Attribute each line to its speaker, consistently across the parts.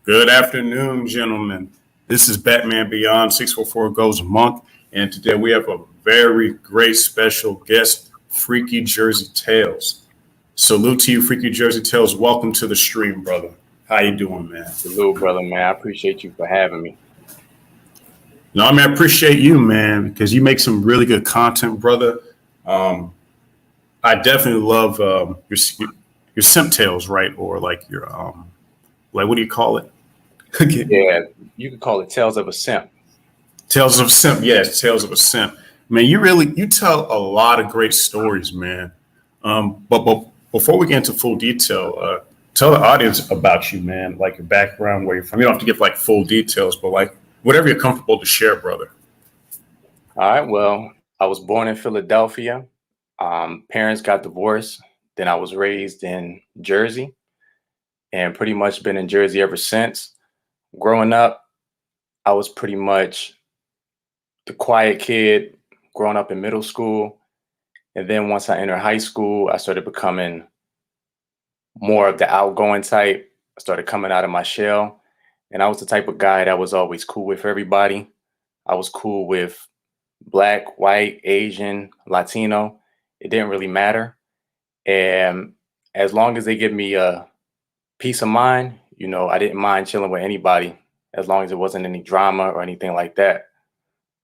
Speaker 1: Good afternoon, gentlemen. This is Batman Beyond 644 Goes Monk, and today we have a very great special guest, Freaky Jersey Tales. Salute to you, Freaky Jersey Tales. Welcome to the stream, brother. How you doing, man?
Speaker 2: Salute, brother, man. I appreciate you for having me.
Speaker 1: No, I mean, I appreciate you, man, because you make some really good content, brother. I definitely love your simp tales, right? Or like your like what do you call it?
Speaker 2: Yeah, you could call it Tales of a Simp.
Speaker 1: Tales of Simp, yes, Tales of a Simp. Man, you tell a lot of great stories, man. But before we get into full detail, tell the audience about you, man. Like your background, where you're from. You don't have to give like full details, but like whatever you're comfortable to share, brother.
Speaker 2: All right. Well, I was born in Philadelphia. Parents got divorced. Then I was raised in Jersey, and pretty much been in Jersey ever since. Growing up, I was pretty much the quiet kid growing up in middle school. And then once I entered high school, I started becoming more of the outgoing type. I started coming out of my shell. And I was the type of guy that was always cool with everybody. I was cool with Black, white, Asian, Latino. It didn't really matter. And as long as they give me a peace of mind, I didn't mind chilling with anybody as long as it wasn't any drama or anything like that.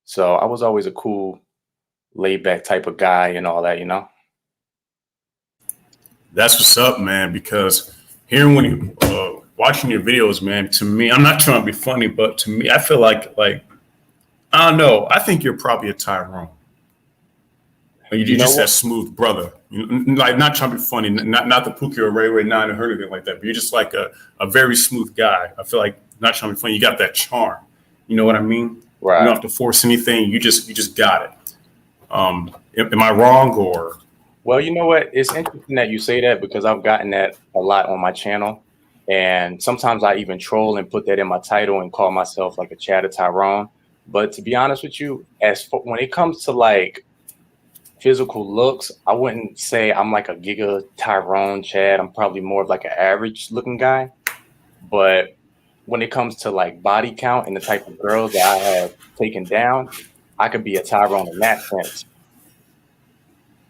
Speaker 2: So I was always a cool, laid back type of guy and all that,
Speaker 1: That's what's up, man. Because hearing when you watching your videos, man, to me, I'm not trying to be funny, but to me, I feel like I don't know. I think you're probably a Tyrone. You're just that smooth brother. Like not trying to be funny, not the Pookie or Ray Ray 9 or anything like that. But you're just like a very smooth guy. I feel like not trying to be funny. You got that charm. You know what I mean?
Speaker 2: Right.
Speaker 1: You don't have to force anything. You just got it. Am I wrong or?
Speaker 2: Well, you know what? It's interesting that you say that because I've gotten that a lot on my channel. And sometimes I even troll and put that in my title and call myself like a Chatter Tyrone. But to be honest with you, when it comes to like physical looks, I wouldn't say I'm like a Giga Tyrone Chad. I'm probably more of like an average looking guy. But when it comes to like body count and the type of girls that I have taken down, I could be a Tyrone in that sense.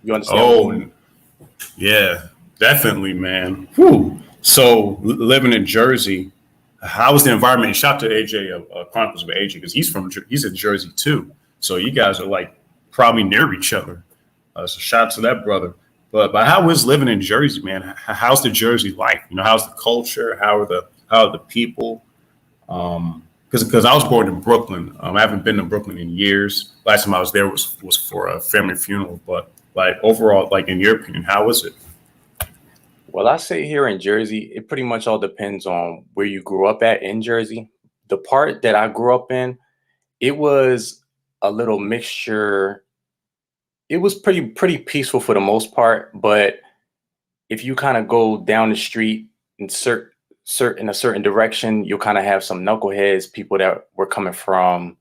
Speaker 2: You understand?
Speaker 1: Oh, yeah, definitely, man. Whew. So living in Jersey, how was the environment? Shout out to AJ Chronicles of AJ because he's in Jersey too. So you guys are like probably near each other. So shout out to that brother. But how is living in Jersey, man? How's the Jersey life? How's the culture? How are the people? Because I was born in Brooklyn. I haven't been to Brooklyn in years. Last time I was there was for a family funeral. But like overall, like in your opinion, how was it?
Speaker 2: Well, I say here in Jersey, it pretty much all depends on where you grew up at in Jersey. The part that I grew up in, it was a little mixture. It was pretty peaceful for the most part. But if you kind of go down the street in in a certain direction, you'll kind of have some knuckleheads, people that were coming from,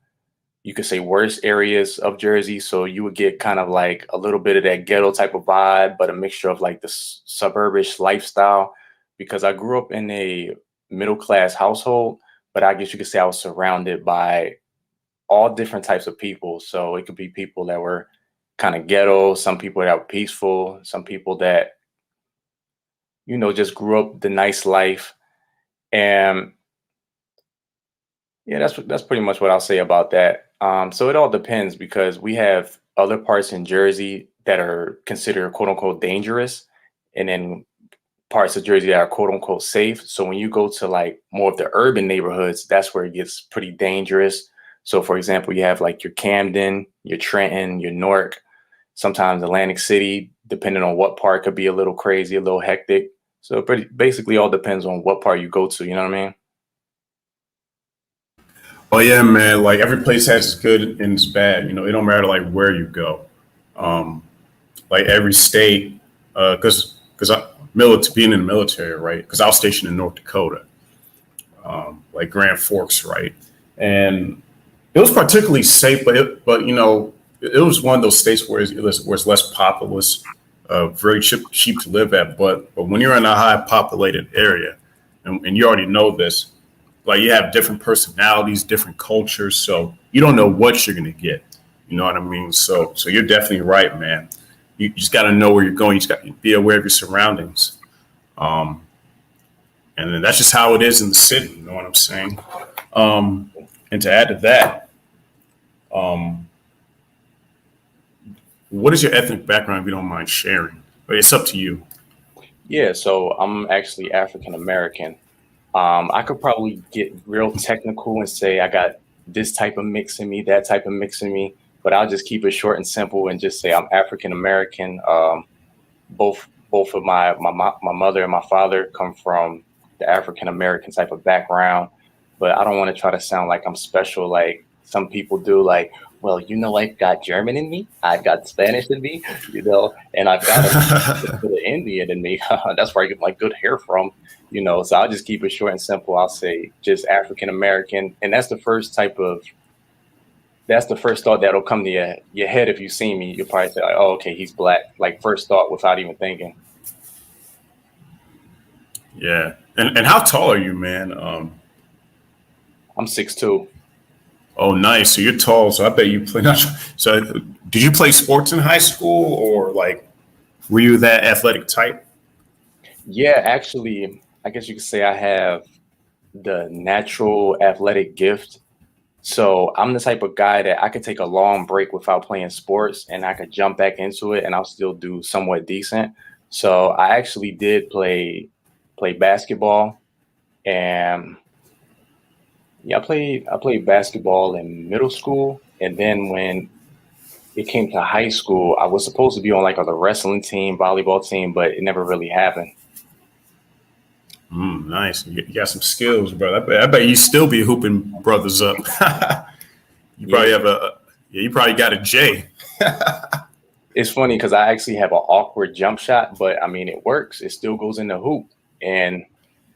Speaker 2: you could say, worse areas of Jersey. So you would get kind of like a little bit of that ghetto type of vibe, but a mixture of like the suburbish lifestyle. Because I grew up in a middle class household, but I guess you could say I was surrounded by all different types of people. So it could be people that were kind of ghetto, some people that were peaceful, some people that, just grew up the nice life. And yeah, that's pretty much what I'll say about that. So it all depends because we have other parts in Jersey that are considered quote unquote dangerous, and then parts of Jersey that are quote unquote safe. So when you go to like more of the urban neighborhoods, that's where it gets pretty dangerous. So for example, you have like your Camden, your Trenton, your Newark, sometimes Atlantic City, depending on what part, could be a little crazy, a little hectic. So it basically all depends on what part you go to. You know what I mean?
Speaker 1: Oh yeah, man. Like every place has its good and its bad. It don't matter like where you go. Like every state, because I being in the military, right? Because I was stationed in North Dakota, like Grand Forks, right? And it was particularly safe, but it was one of those states where it's less populous, very cheap to live at. But when you're in a high populated area, and you already know this, like you have different personalities, different cultures, so you don't know what you're gonna get. You know what I mean? So you're definitely right, man. You just got to know where you're going. You just got to be aware of your surroundings. Um, and then that's just how it is in the city. You know what I'm saying? And to add to that, um, what is your ethnic background, if you don't mind sharing? But it's up to you.
Speaker 2: Yeah, so I'm actually African American. I could probably get real technical and say I got this type of mix in me, that type of mix in me, but I'll just keep it short and simple and just say I'm African American. Both of my mother and my father come from the African American type of background, but I don't want to try to sound like I'm special like some people do. Like, well, I've got German in me, I've got Spanish in me, and I've got a bit of Indian in me. That's where I get my good hair from. So I'll just keep it short and simple. I'll say just African American, and that's the first thought that'll come to your head. If you see me, you'll probably say, like, oh, okay, he's black. Like first thought without even thinking.
Speaker 1: Yeah. And how tall are you, man?
Speaker 2: I'm 6'2".
Speaker 1: Oh, nice. So you're tall. So I bet you play. So did you play sports in high school, or like were you that athletic type?
Speaker 2: Yeah, actually, I guess you could say I have the natural athletic gift. So I'm the type of guy that I could take a long break without playing sports and I could jump back into it and I'll still do somewhat decent. So I actually did play basketball, and yeah, I played basketball in middle school, and then when it came to high school, I was supposed to be on like the wrestling team, volleyball team, but it never really happened.
Speaker 1: Nice. You got some skills, bro. I bet you still be hooping brothers up. You
Speaker 2: Yeah,
Speaker 1: probably have yeah, you probably got a J.
Speaker 2: it's funny because I actually have an awkward jump shot, but I mean it works. It still goes in the hoop. And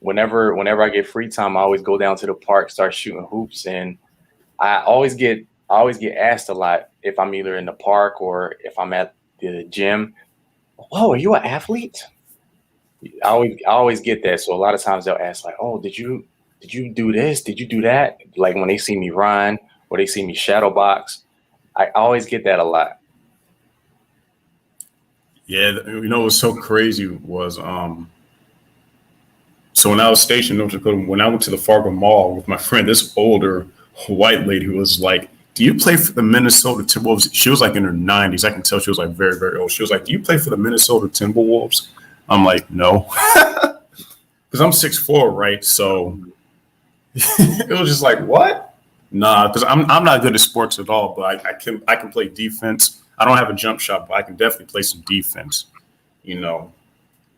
Speaker 2: whenever I get free time, I always go down to the park, start shooting hoops, and I always get asked a lot if I'm either in the park or if I'm at the gym. Oh, are you an athlete? I always get that. So a lot of times they'll ask like, "Oh, did you do this? Did you do that?" Like when they see me run or they see me shadow box, I always get that a lot.
Speaker 1: Yeah, what's so crazy was so when I was stationed in North Dakota, when I went to the Fargo Mall with my friend, this older white lady who was like, "Do you play for the Minnesota Timberwolves?" She was like in her 90s. I can tell she was like very, very old. She was like, "Do you play for the Minnesota Timberwolves?" I'm like, "No," because I'm 6'4", right? So it was just like, what? Nah, because I'm not good at sports at all, but I can play defense. I don't have a jump shot, but I can definitely play some defense. You know,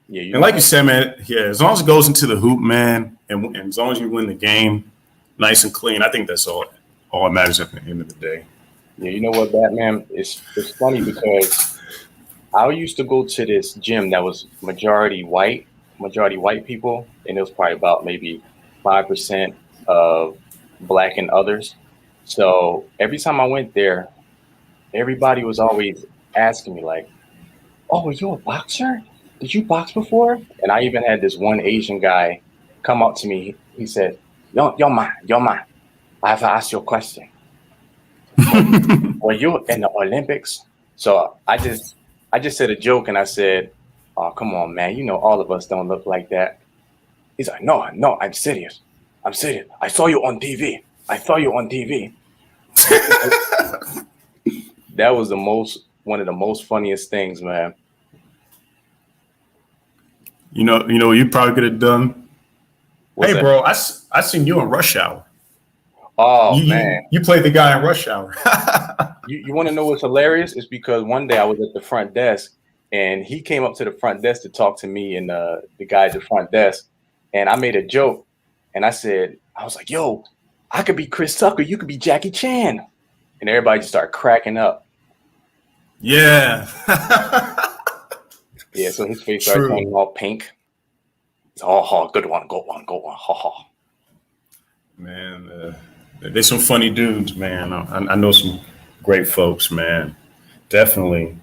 Speaker 2: Yeah, you
Speaker 1: and
Speaker 2: know
Speaker 1: like you
Speaker 2: what?
Speaker 1: said, man, yeah, as long as it goes into the hoop, man, and as long as you win the game, nice and clean, I think that's all that matters at the end of the day.
Speaker 2: Yeah, you know what, Batman? It's funny because I used to go to this gym that was majority white people, and it was probably about maybe 5% of black and others. So every time I went there, everybody was always asking me like, "Oh, are you a boxer? Did you box before?" And I even had this one Asian guy come up to me. He said, yo man, I have to ask you a question. Were you in the Olympics? So I just said a joke and I said, "Oh, come on, man. All of us don't look like that." He's like, "No, no, I'm serious. I'm serious. I saw you on TV. I saw you on TV." That was one of the most funniest things, man.
Speaker 1: What you probably could have done.
Speaker 2: What's
Speaker 1: Hey,
Speaker 2: that?
Speaker 1: bro, I seen you in Rush Hour.
Speaker 2: Oh
Speaker 1: You
Speaker 2: man.
Speaker 1: you you played the guy in Rush Hour.
Speaker 2: You want to know what's hilarious? It's because one day I was at the front desk and he came up to the front desk to talk to me and the guy at the front desk. And I made a joke and I was like, "Yo, I could be Chris Tucker. You could be Jackie Chan." And everybody just started cracking up.
Speaker 1: Yeah.
Speaker 2: Yeah, so his face started
Speaker 1: True,
Speaker 2: turning all pink. It's, "Oh, oh, good one, go on, go on. Ha ha."
Speaker 1: man. There's some funny dudes, man. I know some great folks, man. Definitely,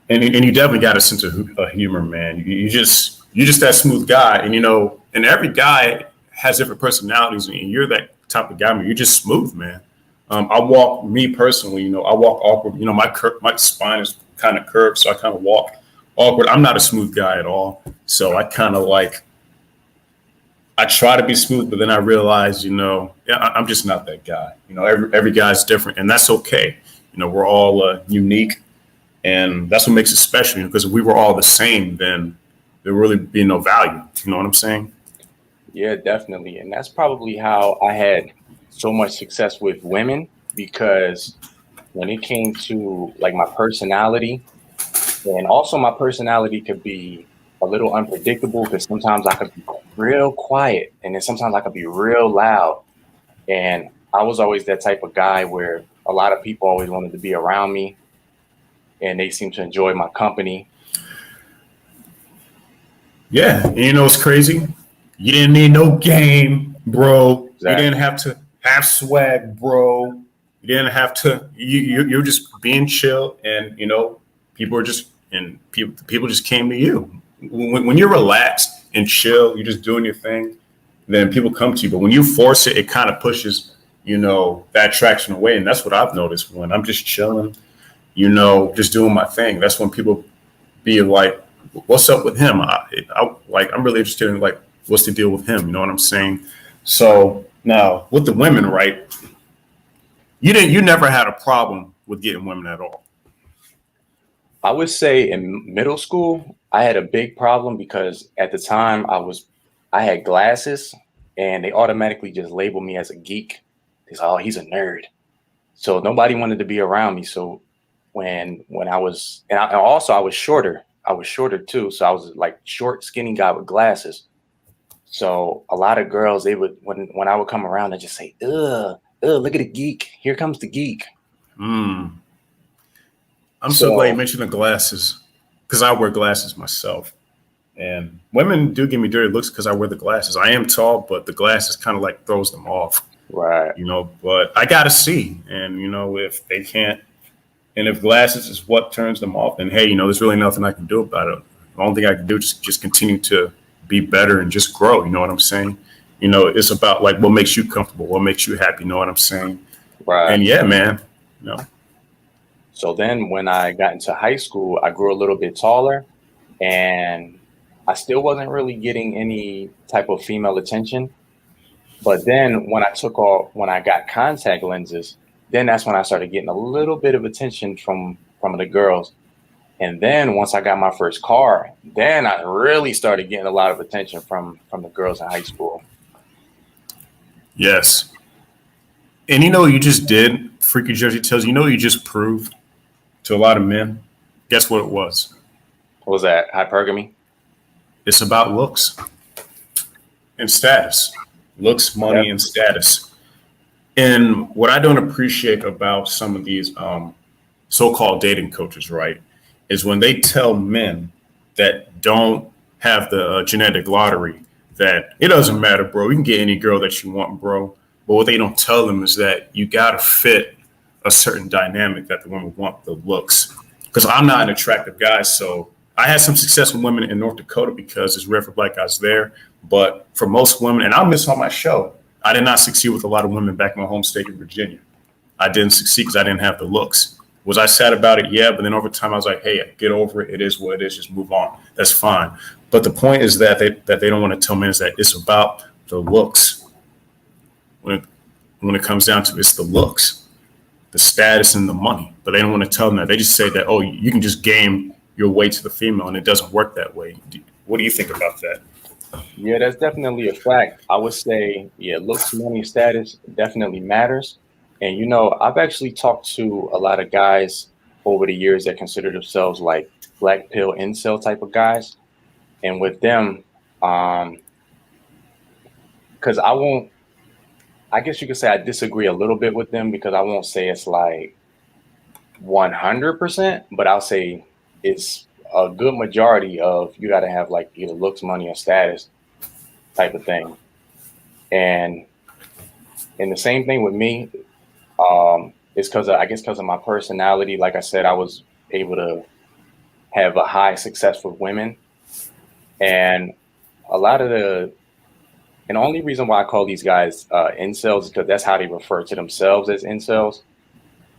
Speaker 1: and you definitely got a sense of humor, man. You just that smooth guy, and every guy has different personalities, and you're that type of guy, man. You're just smooth, man. I walk, me personally, I walk awkward. My spine is kind of curved, so I kind of walk awkward. I'm not a smooth guy at all. So I kind of I try to be smooth, but then I realize, yeah, I'm just not that guy. Every guy's different, and that's okay. We're all unique, and that's what makes it special. Because if we were all the same, then there would really be no value. You know what I'm saying?
Speaker 2: Yeah, definitely. And that's probably how I had so much success with women, because when it came to like my personality, and also my personality could be a little unpredictable, because sometimes I could be real quiet and then sometimes I could be real loud. And I was always that type of guy where a lot of people always wanted to be around me and they seemed to enjoy my company.
Speaker 1: Yeah. And it's crazy. You didn't need no game, bro.
Speaker 2: Exactly.
Speaker 1: You didn't have to have swag, bro. You didn't have to. You're just being chill, and people are just and people just came to you. When you're relaxed and chill, you're just doing your thing. Then people come to you. But when you force it, it kind of pushes that attraction away, and that's what I've noticed when I'm just chilling, just doing my thing. That's when people be like, "What's up with him?" I'm really interested in what's the deal with him? You know what I'm saying? So now with the women, right? You never had a problem with getting women at all.
Speaker 2: I would say in middle school, I had a big problem because at the time I had glasses and they automatically just labeled me as a geek. They said, "Oh, he's a nerd." So nobody wanted to be around me. So when I was, and also I was shorter. I was shorter too. So I was like short, skinny guy with glasses. So a lot of girls, they would, when I would come around, they just say, "Ugh, look at the geek. Here comes the geek."
Speaker 1: I'm so glad you mentioned the glasses, because I wear glasses myself. And women do give me dirty looks because I wear the glasses. I am tall, but the glasses kind of throws them off.
Speaker 2: Right.
Speaker 1: But I got to see. And, if they can't, and if glasses is what turns them off, then hey, there's really nothing I can do about it. The only thing I can do is just continue to be better and just grow. You know what I'm saying? It's about what makes you comfortable, what makes you happy. You know what I'm saying?
Speaker 2: Right.
Speaker 1: And yeah, man.
Speaker 2: So then when I got into high school, I grew a little bit taller and I still wasn't really getting any type of female attention. But then when I got contact lenses, then that's when I started getting a little bit of attention from the girls. And then once I got my first car, then I really started getting a lot of attention from the girls in high school.
Speaker 1: Yes. And you just did, Freaky Jersey Tales, you just proved to a lot of men. Guess what it was?
Speaker 2: What was that? Hypergamy?
Speaker 1: It's about looks and status. Looks, money, and status. And what I don't appreciate about some of these so-called dating coaches, right, is when they tell men that don't have the genetic lottery that it doesn't matter, bro. You can get any girl that you want, bro. But what they don't tell them is that you got to fit a certain dynamic that the women want, the looks. Because I'm not an attractive guy, so I had some success with women in North Dakota because it's rare for black guys there. But for most women, and I'll miss on my show, I did not succeed with a lot of women back in my home state of Virginia. I didn't succeed because I didn't have the looks. Was I sad about it? Yeah. But then over time, I was like, hey, get over it. It is what it is. Just move on. That's fine. But the point is that they don't want to tell men is that it's about the looks. When it comes down to it, it's the looks, the status, and the money. But they don't want to tell them that. They just say that, oh, you can just game your way to the female, and it doesn't work that way. What do you think about that?
Speaker 2: Yeah, that's definitely a fact. I would say, yeah, looks, money, status definitely matters. And, I've actually talked to a lot of guys over the years that consider themselves like black pill incel type of guys. And with them, because I guess you could say I disagree a little bit with them, because I won't say it's like 100%, but I'll say it's a good majority of you got to have like either looks, money, or status type of thing. And the same thing with me, it's because of my personality. Like I said, I was able to have a high success with women, and a lot of And the only reason why I call these guys incels is because that's how they refer to themselves, as incels.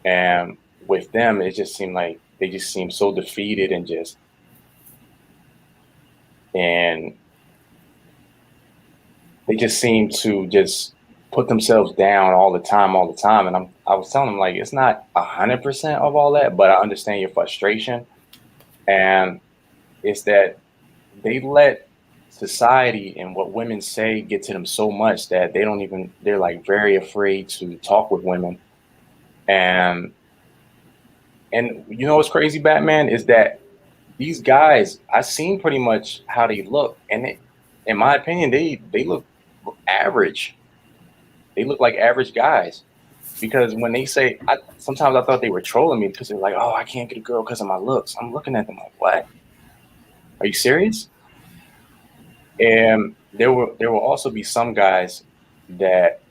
Speaker 2: And with them, it just seemed like they just seem so defeated and they just seem to just put themselves down all the time. And I was telling them, like, it's not 100% of all that, but I understand your frustration. And it's that they let society and what women say get to them so much that they're like very afraid to talk with women. And you know what's crazy, Batman, is that these guys, I've seen pretty much how they look, and in my opinion, they look average. They look like average guys. Because when they say, sometimes I thought they were trolling me because they're like, "Oh, I can't get a girl because of my looks." I'm looking at them like, "What? Are you serious?" And there will also be some guys that,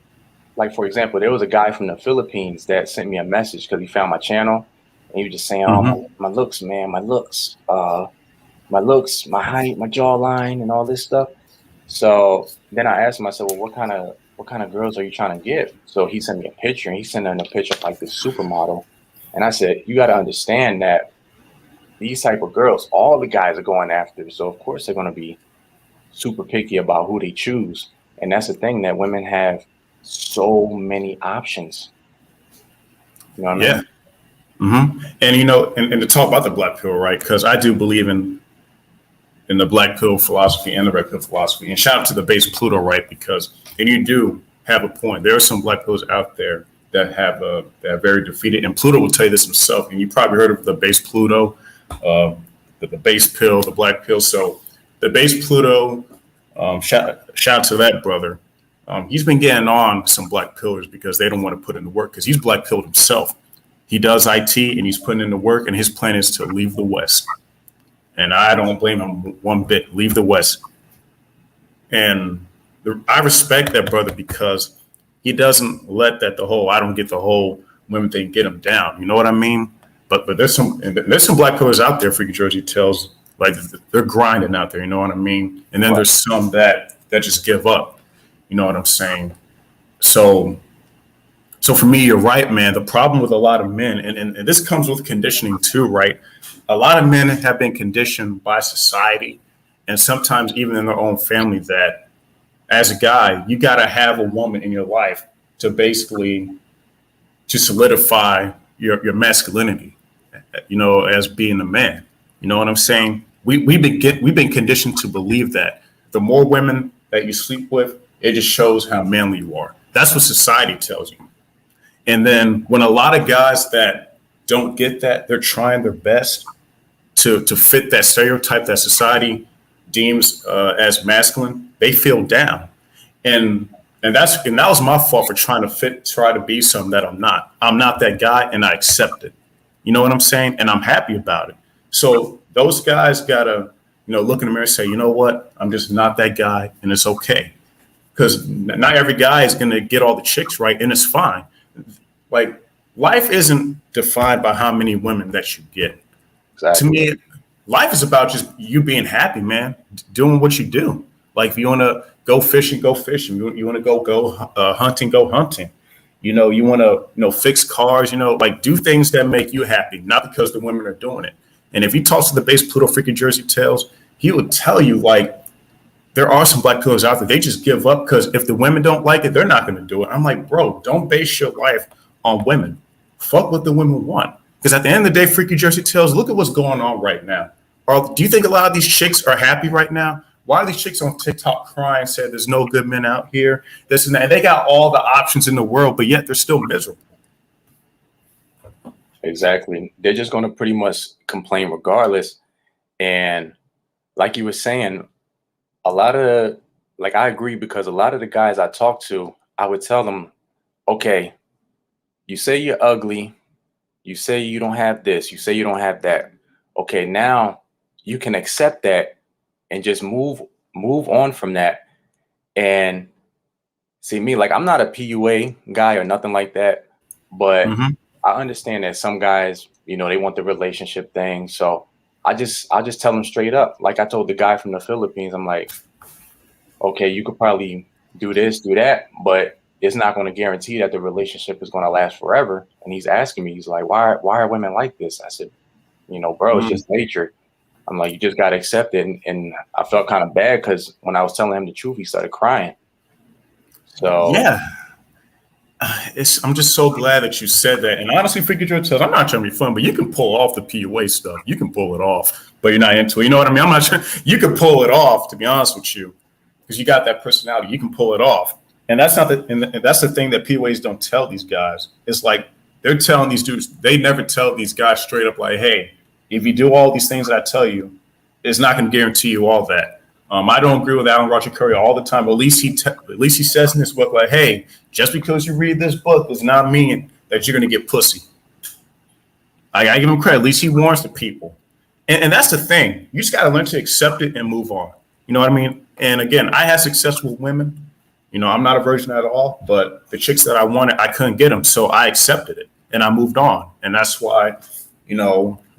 Speaker 2: like, for example, there was a guy from the Philippines that sent me a message because he found my channel, and he was just saying, "Oh, my looks, man, my looks, my height, my jawline, and all this stuff." So then I asked him, I said, "Well, what kind of girls are you trying to get?" So he sent me a picture, and he sent in a picture of like this supermodel. And I said, "You got to understand that these type of girls, all the guys are going after. So of course they're going to be super picky about who they choose." And that's the thing, that women have so many options. You know what I
Speaker 1: Yeah.
Speaker 2: mean?
Speaker 1: And and to talk about the black pill, right? Because I do believe in the black pill philosophy and the red pill philosophy. And shout out to the base Pluto, right? Because and you do have a point. There are some black pills out there that are very defeated, and Pluto will tell you this himself. And you probably heard of the base Pluto, uh, the base pill, the black pill. So the base Pluto, shout out to that brother. He's been getting on some black pillars because they don't want to put in the work because he's black pilled himself. He does IT and he's putting in the work, and his plan is to leave the West. And I don't blame him one bit. Leave the West. And I respect that brother because he doesn't let that the whole I don't get the whole women thing get him down. You know what I mean? But there's some black pillars out there. Freaky Jersey tells like they're grinding out there. You know what I mean? And then
Speaker 2: Right.
Speaker 1: there's some that just give up. You know what I'm saying? So for me, you're right, man. The problem with a lot of men, and this comes with conditioning too, right? A lot of men have been conditioned by society and sometimes even in their own family that as a guy, you got to have a woman in your life to basically to solidify your masculinity, as being a man. You know what I'm saying? We've been conditioned to believe that the more women that you sleep with, it just shows how manly you are. That's what society tells you. And then when a lot of guys that don't get that, they're trying their best to fit that stereotype that society deems as masculine, they feel down. And that was my fault for trying to try to be something that I'm not. I'm not that guy, and I accept it. You know what I'm saying? And I'm happy about it. So those guys gotta, look in the mirror and say, you know what? I'm just not that guy, and it's okay. Because not every guy is gonna get all the chicks right, and it's fine. Like life isn't defined by how many women that you get. To
Speaker 2: Exactly.
Speaker 1: me, life is about just you being happy, man, doing what you do. Like if you want to go fishing, go fishing. You want to go hunting, go hunting. You want to fix cars. Like do things that make you happy, not because the women are doing it. And if you talk to the base Pluto freaking Jersey Tales, he would tell you like there are some black pillars out there. They just give up because if the women don't like it, they're not going to do it. I'm like, bro, don't base your life on women. Fuck what the women want. Because at the end of the day, Freaky Jersey Tales, look at what's going on right now. Do you think a lot of these chicks are happy right now? Why are these chicks on TikTok crying, saying there's no good men out here, this and that? And they got all the options in the world, but yet they're still miserable.
Speaker 2: Exactly. They're just going to pretty much complain regardless. And like you were saying, a lot of, like, I agree, because a lot of the guys I talk to, I would tell them, okay, you say you're ugly. You say you don't have this. You say you don't have that. Okay, now you can accept that and just move on from that. And see me, like, I'm not a PUA guy or nothing like that, but
Speaker 1: Mm-hmm.
Speaker 2: I understand that some guys, they want the relationship thing. So I just tell them straight up. Like I told the guy from the Philippines, I'm like, okay, you could probably do this, do that, but it's not going to guarantee that the relationship is going to last forever. And he's asking me, he's like, why are women like this? I said, bro, it's
Speaker 1: Mm.
Speaker 2: just nature. I'm like, you just got to accept it. And I felt kind of bad because when I was telling him the truth, he started crying. So
Speaker 1: Yeah. I'm just so glad that you said that. And honestly, Freaky Joe tells, I'm not trying to be fun, but you can pull off the PUA stuff. You can pull it off, but you're not into it. You know what I mean? I'm not sure. You can pull it off, to be honest with you, because you got that personality. You can pull it off. And that's not the, and that's the thing that PUAs don't tell these guys. It's like they're telling these dudes, they never tell these guys straight up, like, hey, if you do all these things that I tell you, it's not going to guarantee you all that. I don't agree with Alan Roger Curry all the time. But at least he says in this book, like, hey, just because you read this book does not mean that you're going to get pussy. I give him credit. At least he warns the people. And that's the thing. You just got to learn to accept it and move on. You know what I mean? And again, I had success with women. I'm not a virgin at all, but the chicks that I wanted, I couldn't get them. So I accepted it and I moved on. And that's why,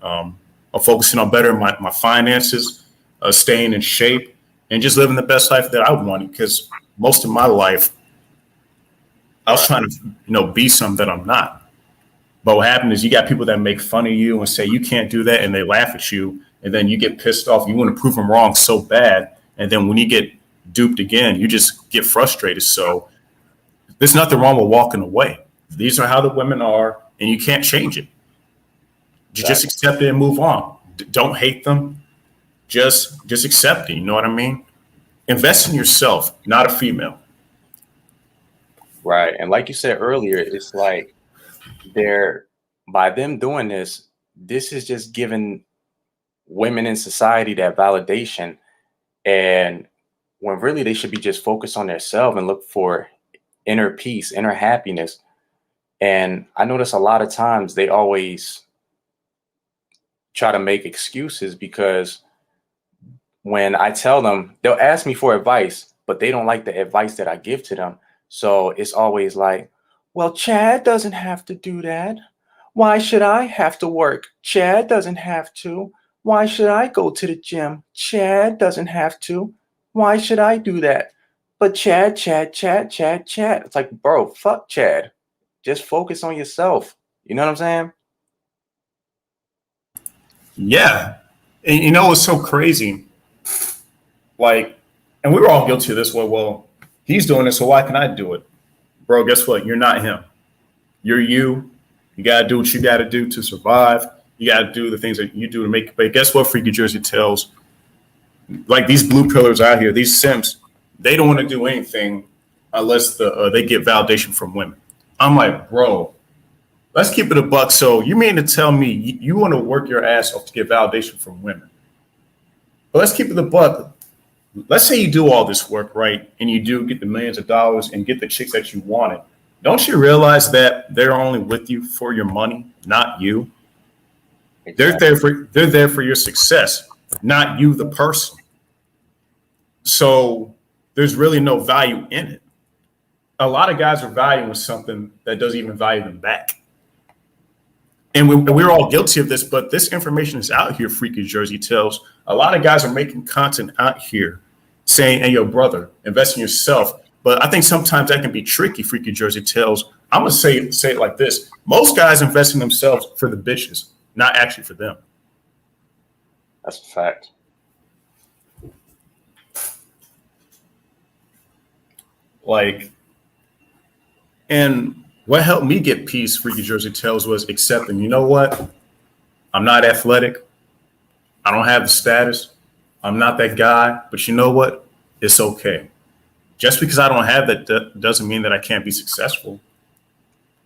Speaker 1: I'm focusing on bettering my finances, staying in shape, and just living the best life that I wanted. Because most of my life, I was trying to, be something that I'm not. But what happened is you got people that make fun of you and say you can't do that, and they laugh at you, and then you get pissed off. You want to prove them wrong so bad, and then when you get duped again, you just get frustrated. So there's nothing wrong with walking away. These are how the women are, and you can't change it. You just accept it and move on. Don't hate them. Just accept it. You know what I mean? Invest in yourself, not a female.
Speaker 2: right. And like you said earlier, it's like by them doing this is just giving women in society that validation. And when really they should be just focused on themselves and look for inner peace, inner happiness. And I notice a lot of times they always try to make excuses because when I tell them, they'll ask me for advice, but they don't like the advice that I give to them. So it's always like, well, Chad doesn't have to do that. Why should I have to work? Chad doesn't have to. Why should I go to the gym? Chad doesn't have to. Why should I do that? But Chad. It's like, bro, fuck Chad. Just focus on yourself. You know what I'm saying?
Speaker 1: Yeah. And what's so crazy? Like, and we were all guilty of this. Well, he's doing it, so why can I do it? Bro, guess what? You're not him. You're you. You got to do what you got to do to survive. You got to do the things that you do to make it. But guess what, Freaky Jersey tells? Like these blue pillars out here, these simps, they don't want to do anything unless they get validation from women. I'm like, bro, let's keep it a buck. So you mean to tell me you want to work your ass off to get validation from women? But let's keep it a buck. Let's say you do all this work, right? And you do get the millions of dollars and get the chicks that you wanted. Don't you realize that they're only with you for your money, not you? Exactly. They're there for your success, not you, the person. So there's really no value in it. A lot of guys are valuing something that doesn't even value them back. And we're all guilty of this, but this information is out here, Freaky Jersey tells. A lot of guys are making content out here saying, hey, yo, brother, invest in yourself. But I think sometimes that can be tricky, Freaky Jersey tells. I'm going to say it like this. Most guys invest in themselves for the bitches, not actually for them.
Speaker 2: That's a fact.
Speaker 1: Like, and what helped me get peace, Freaky Jersey tells, was accepting, you know what? I'm not athletic. I don't have the status. I'm not that guy. But you know what? It's okay. Just because I don't have that doesn't mean that I can't be successful.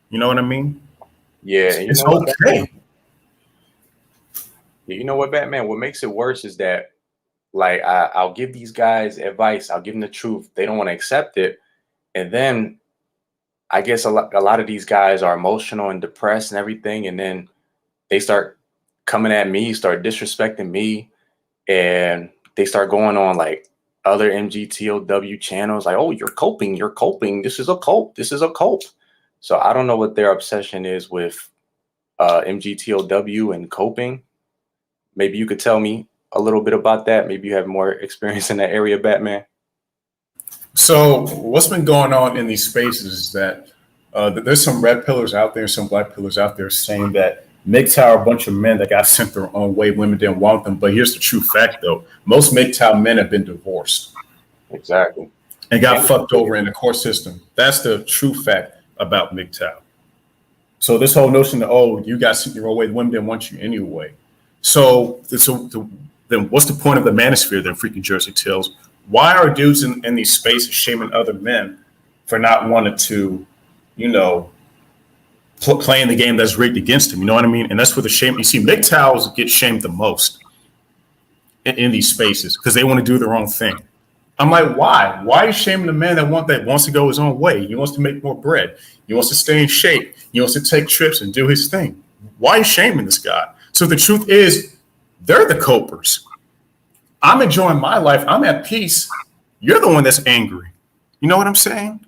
Speaker 1: You know what I mean?
Speaker 2: Yeah.
Speaker 1: It's okay.
Speaker 2: You know what, Batman? What makes it worse is that, like, I'll give these guys advice. I'll give them the truth. They don't want to accept it. And then I guess a lot of these guys are emotional and depressed and everything. And then they start coming at me, start disrespecting me. And they start going on like other MGTOW channels. Like, oh, you're coping. This is a cult. So I don't know what their obsession is with MGTOW and coping. Maybe you could tell me a little bit about that. Maybe you have more experience in that area, Batman.
Speaker 1: So what's been going on in these spaces is that there's some red pillars out there, some black pillars out there saying that MGTOW are a bunch of men that got sent their own way. Women didn't want them. But here's the true fact, though. Most MGTOW men have been divorced.
Speaker 2: Exactly.
Speaker 1: And got fucked over in the court system. That's the true fact about MGTOW. So this whole notion that, oh, you got sent your own way, women didn't want you anyway. Then what's the point of the manosphere then, freaking Jersey Tales? Why are dudes in these spaces shaming other men for not wanting to, playing the game that's rigged against them? You know what I mean? And that's where the shame. You see, MGTOWs get shamed the most in these spaces because they want to do their own thing. I'm like, why? Why are you shaming the man that wants to go his own way? He wants to make more bread. He wants to stay in shape. He wants to take trips and do his thing. Why are you shaming this guy? So the truth is, they're the copers. I'm enjoying my life. I'm at peace. You're the one that's angry. You know what I'm saying?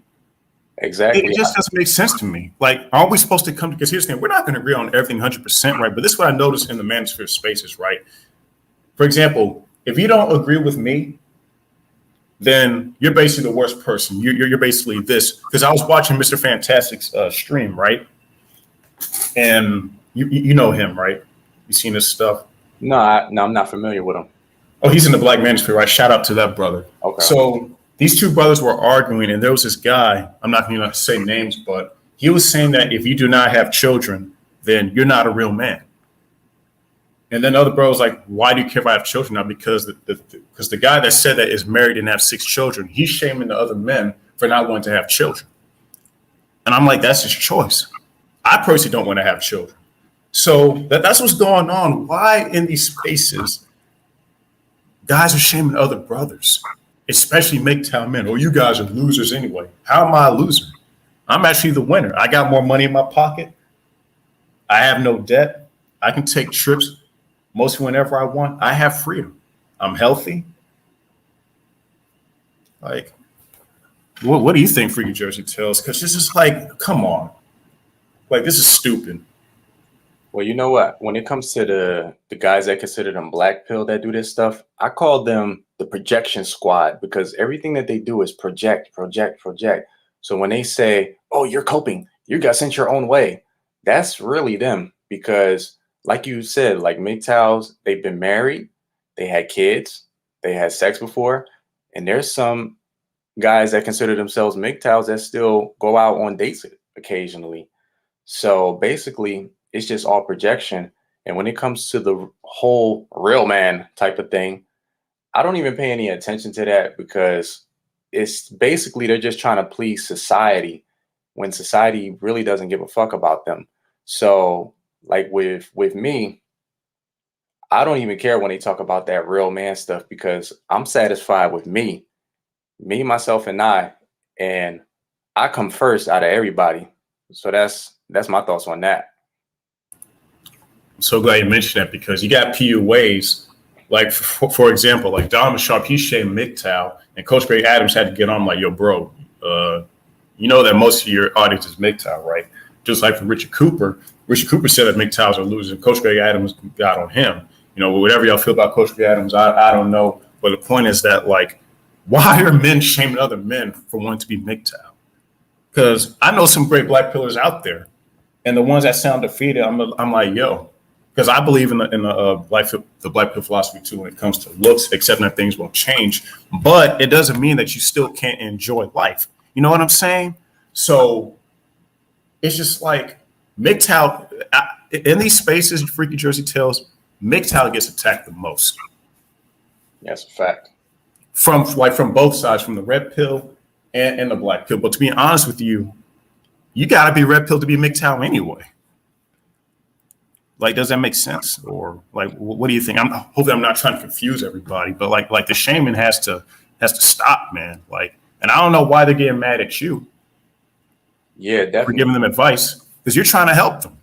Speaker 2: Exactly.
Speaker 1: It just doesn't make sense to me. Like, are we supposed to come to, because here's the thing, we're not going to agree on everything 100%, right? But this is what I noticed in the manosphere spaces, right? For example, if you don't agree with me, then you're basically the worst person. You're basically this. Because I was watching Mr. Fantastic's stream, right? And you know him, right? You seen this stuff?
Speaker 2: No, I'm not familiar with him.
Speaker 1: Oh, he's in the Black Manosphere, right? Shout out to that brother.
Speaker 2: Okay.
Speaker 1: So these two brothers were arguing, and there was this guy, I'm not going to say names, but he was saying that if you do not have children, then you're not a real man. And then the other bro was like, why do you care if I have children now? Because the guy that said that is married and have 6 children. He's shaming the other men for not wanting to have children. And I'm like, that's his choice. I personally don't want to have children. So that's what's going on. Why in these spaces, guys are shaming other brothers, especially MGTOW men? Oh, you guys are losers anyway. How am I a loser? I'm actually the winner. I got more money in my pocket. I have no debt. I can take trips mostly whenever I want. I have freedom. I'm healthy. Like, what do you think, Freaky Jersey Tales? Because this is like, come on. Like, this is stupid.
Speaker 2: Well, you know what? When it comes to the guys that consider them black pill that do this stuff, I call them the projection squad because everything that they do is project. So when they say, oh, you're coping, you got sent your own way, that's really them because like you said, like MGTOWs, they've been married, they had kids, they had sex before, and there's some guys that consider themselves MGTOWs that still go out on dates occasionally. So basically, it's just all projection. And when it comes to the whole real man type of thing, I don't even pay any attention to that because it's basically they're just trying to please society when society really doesn't give a fuck about them. So like with me, I don't even care when they talk about that real man stuff because I'm satisfied with me, myself, and I come first out of everybody. So that's my thoughts on that.
Speaker 1: I'm so glad you mentioned that because you got PUAs, like for example, like Donald Sharp, he shamed MGTOW, and Coach Greg Adams had to get on like, yo, bro, you know that most of your audience is MGTOW, right? Just like for Richard Cooper said that MGTOWs are losers. Coach Greg Adams got on him. You know, whatever y'all feel about Coach Greg Adams, I don't know. But the point is that, like, why are men shaming other men for wanting to be MGTOW? Because I know some great black pillars out there, and the ones that sound defeated, I'm like, yo, because I believe in the black pill philosophy too when it comes to looks, accepting that things won't change. But it doesn't mean that you still can't enjoy life. You know what I'm saying? So it's just like MGTOW in these spaces, Freaky Jersey Tales, MGTOW gets attacked the most.
Speaker 2: That's a fact.
Speaker 1: From both sides, from the red pill and the black pill. But to be honest with you, you got to be red pill to be MGTOW anyway. Like, does that make sense? Or like, what do you think? Hopefully I'm not trying to confuse everybody, but like the shaming has to stop, man. Like, and I don't know why they're getting mad at you.
Speaker 2: Yeah, definitely.
Speaker 1: For giving them advice because you're trying to help them.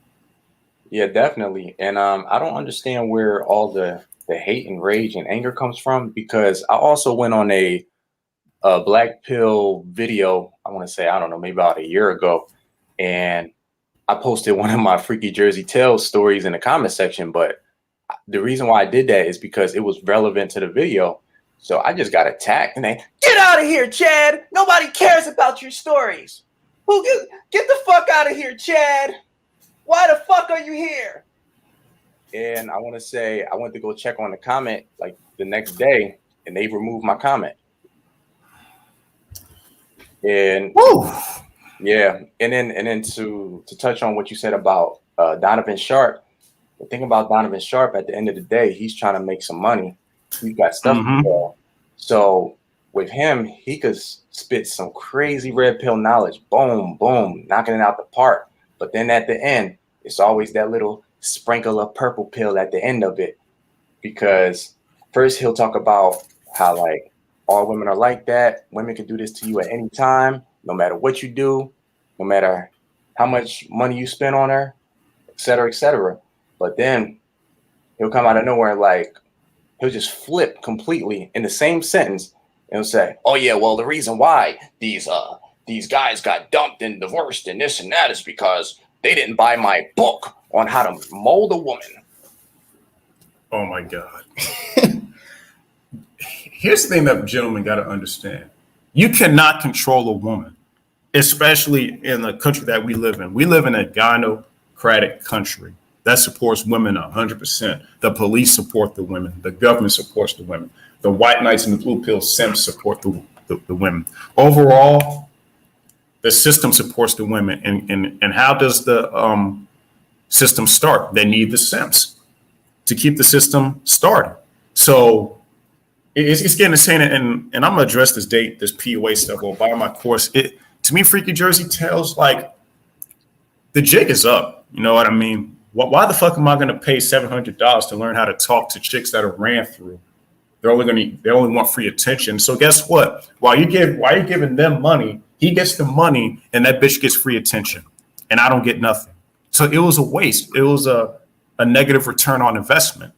Speaker 2: Yeah, definitely. And I don't understand where all the hate and rage and anger comes from because I also went on a black pill video. I want to say, I don't know, maybe about a year ago, and I posted one of my Freaky Jersey Tales stories in the comment section. But the reason why I did that is because it was relevant to the video. So I just got attacked, and they get out of here, Chad. Nobody cares about your stories. Get the fuck out of here, Chad. Why the fuck are you here? And I want to say I went to go check on the comment like the next day, and they removed my comment. And
Speaker 1: Woo.
Speaker 2: yeah, and then to touch on what you said about Donovan Sharp, the thing about Donovan Sharp, at the end of the day, he's trying to make some money. He's got stuff to sell. So with him, he could spit some crazy red pill knowledge, boom, boom, knocking it out the park. But then at the end, it's always that little sprinkle of purple pill at the end of it, because first he'll talk about how like all women are like that. Women can do this to you at any time, no matter what you do, no matter how much money you spend on her, et cetera, et cetera. But then he'll come out of nowhere, like he'll just flip completely in the same sentence and he'll say, oh yeah, well, the reason why these guys got dumped and divorced and this and that is because they didn't buy my book on how to mold a woman.
Speaker 1: Oh my God. Here's the thing that gentlemen got to understand. You cannot control a woman, especially in the country that we live in. We live in a gynocratic country that supports women 100%. The police support the women. The government supports the women. The white knights and the blue pill simps support the women. Overall, the system supports the women. And how does the system start? They need the simps to keep the system started. So it's getting insane. And I'm gonna address this PUA stuff. Well, buy my course. To me, Freaky Jersey tells like the jig is up. You know what I mean? Why the fuck am I gonna pay $700 to learn how to talk to chicks that are ran through? They only want free attention. So guess what? While you're giving them money, he gets the money, and that bitch gets free attention, and I don't get nothing. So it was a waste. It was a negative return on investment.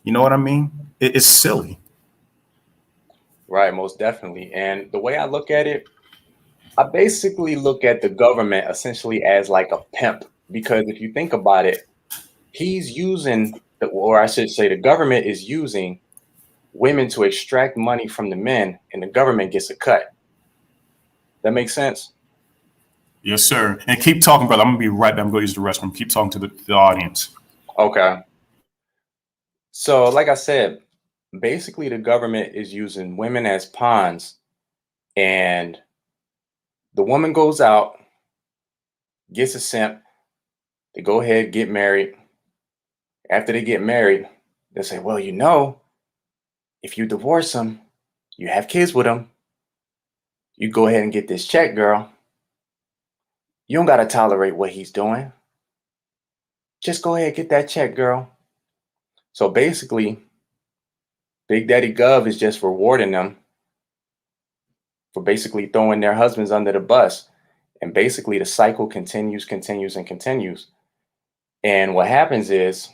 Speaker 1: You know what I mean? It's silly.
Speaker 2: Right, most definitely. And the way I look at it, I basically look at the government essentially as like a pimp, because if you think about it, he's using, or I should say the government is using women to extract money from the men, and the government gets a cut. That makes sense?
Speaker 1: Yes, sir. And keep talking, brother. I'm going to be right back. I'm going to use the restroom. Keep talking to the audience.
Speaker 2: Okay. So like I said, basically the government is using women as pawns, and the woman goes out, gets a simp, they go ahead, get married. After they get married, they say, well, you know, if you divorce him, you have kids with him, you go ahead and get this check, girl. You don't got to tolerate what he's doing. Just go ahead, get that check, girl. So basically, Big Daddy Gov is just rewarding them for basically throwing their husbands under the bus. And basically the cycle continues. And what happens is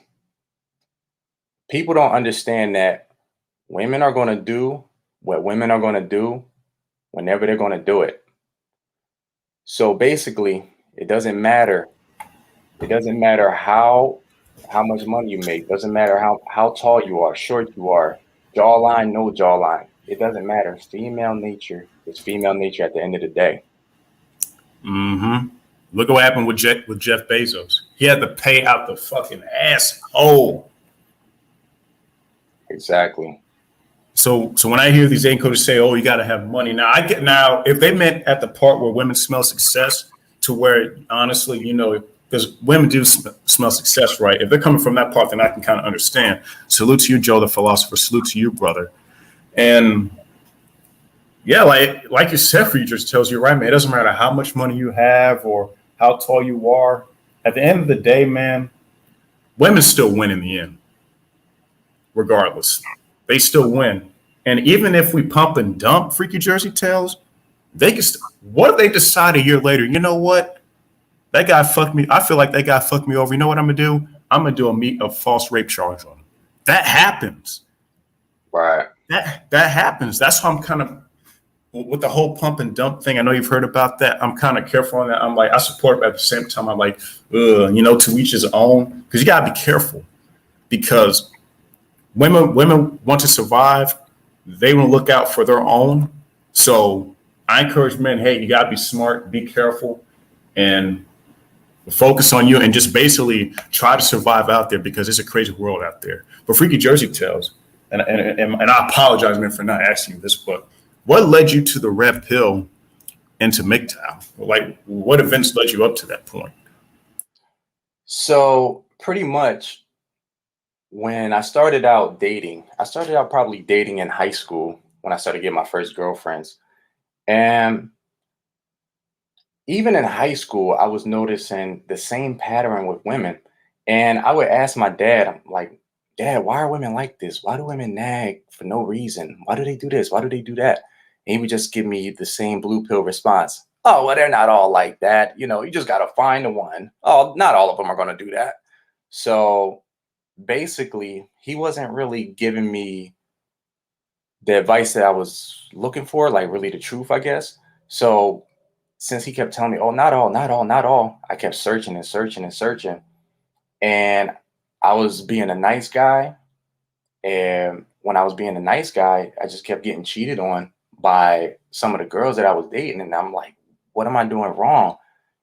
Speaker 2: people don't understand that women are going to do what women are going to do whenever they're going to do it. So basically, it doesn't matter. It doesn't matter how much money you make. It doesn't matter how tall you are, short you are, jawline, no jawline. It doesn't matter. Female nature is female nature at the end of the day.
Speaker 1: Mm-hmm. Look at what happened with Jeff Bezos. He had to pay out the fucking asshole.
Speaker 2: Exactly.
Speaker 1: So when I hear these dating coaches say, "Oh, you got to have money," now if they meant at the part where women smell success, to where honestly, you know, because women do smell success, right? If they're coming from that part, then I can kind of understand. Salute to you, Joe, the philosopher. Salute to you, brother. And yeah, like you said, Free just tells you, right, man. It doesn't matter how much money you have or how tall you are. At the end of the day, man, women still win in the end, regardless. They still win. And even if we pump and dump Freaky Jersey Tales, they can. What if they decide a year later? You know what? That guy fucked me. I feel like that guy fucked me over. You know what I'm gonna do? I'm gonna do a false rape charge on him. That happens.
Speaker 2: Right.
Speaker 1: That happens. That's why I'm kind of with the whole pump and dump thing. I know you've heard about that. I'm kind of careful on that. I'm like, I support it, but at the same time, I'm like, you know, to each his own, because you gotta be careful, because women want to survive, they want to look out for their own. So I encourage men, hey, you got to be smart, be careful, and focus on you, and just basically try to survive out there, because it's a crazy world out there. But Freaky Jersey tells, and I apologize, man, for not asking you this, but what led you to the red pill and to MGTOW? Like, what events led you up to that point?
Speaker 2: So pretty much when I started out dating, I started out probably dating in high school when I started getting my first girlfriends. And even in high school, I was noticing the same pattern with women. And I would ask my dad, I'm like, Dad, why are women like this? Why do women nag for no reason? Why do they do this? Why do they do that? And he would just give me the same blue pill response. Oh, well, they're not all like that. You know, you just got to find the one. Oh, not all of them are going to do that. So basically, he wasn't really giving me the advice that I was looking for, like really the truth, I guess. So since he kept telling me, oh, not all, not all, not all, I kept searching and searching and searching. And I was being a nice guy. And when I was being a nice guy, I just kept getting cheated on by some of the girls that I was dating. And I'm like, what am I doing wrong?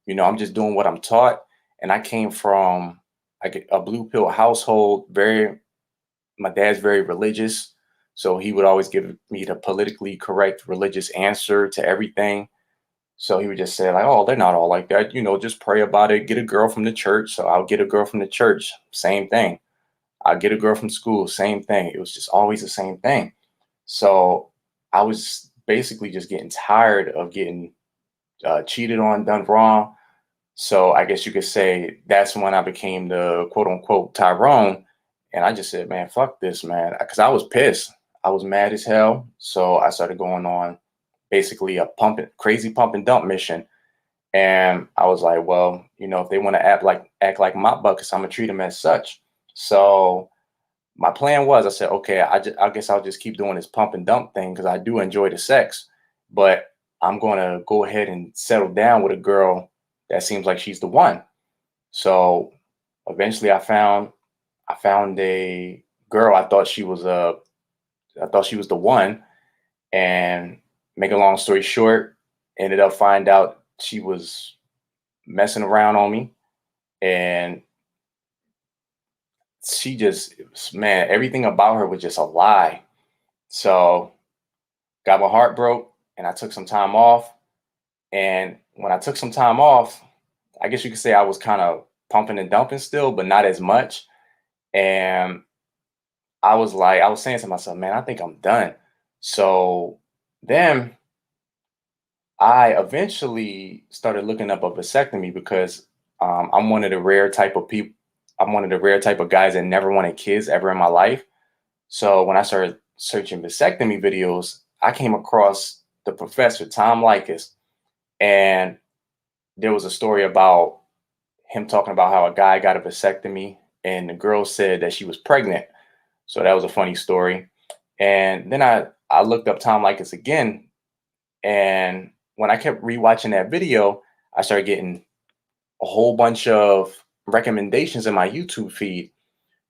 Speaker 2: You know, I'm just doing what I'm taught. And I came from like a blue pill household, my dad's very religious. So he would always give me the politically correct religious answer to everything. So he would just say, like, oh, they're not all like that. You know, just pray about it. Get a girl from the church. So I'll get a girl from the church. Same thing. I'll get a girl from school. Same thing. It was just always the same thing. So I was basically just getting tired of getting cheated on, done wrong. So I guess you could say that's when I became the quote unquote Tyrone. And I just said, man, fuck this, man. Because I was pissed. I was mad as hell. So I started going on basically a crazy pump and dump mission. And I was like, well, you know, if they want to act like my buckets, I'm gonna treat them as such. So my plan was, I said, okay, I guess I'll just keep doing this pump and dump thing because I do enjoy the sex, but I'm gonna go ahead and settle down with a girl that seems like she's the one. So eventually, I found a girl. I thought she was the one, and make a long story short, ended up find out she was messing around on me, and she just, man, everything about her was just a lie. So got my heart broke, and I took some time off. And when I took some time off, I guess you could say I was kind of pumping and dumping still, but not as much. And I was saying to myself, man, I think I'm done. So then I eventually started looking up a vasectomy because I'm one of the rare type of people. I'm one of the rare type of guys that never wanted kids ever in my life. So when I started searching vasectomy videos, I came across the professor Tom Likas, and there was a story about him talking about how a guy got a vasectomy and the girl said that she was pregnant. So that was a funny story. And then I looked up Tom Likas again, and when I kept rewatching that video, I started getting a whole bunch of recommendations in my YouTube feed.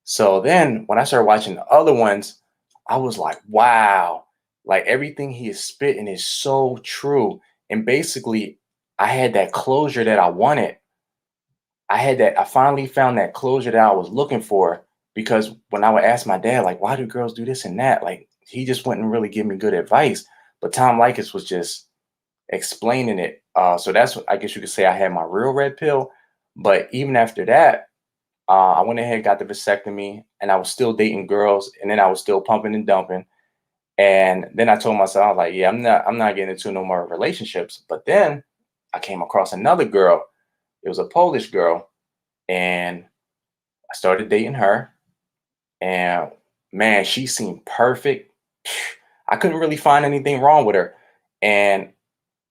Speaker 2: So then when I started watching the other ones, I was like, wow, like everything he is spitting is so true. And basically, I had that closure that I wanted. I finally found that closure that I was looking for, because when I would ask my dad, like, why do girls do this and that? Like, he just wouldn't really give me good advice. But Tom Likas was just explaining it. So that's what I guess you could say I had my real red pill. But even after that, I went ahead and got the vasectomy, and I was still dating girls, and then I was still pumping and dumping. And then I told myself, I was like, yeah, I'm not getting into no more relationships. But then I came across another girl. It was a Polish girl, and I started dating her. And man, she seemed perfect. I couldn't really find anything wrong with her. And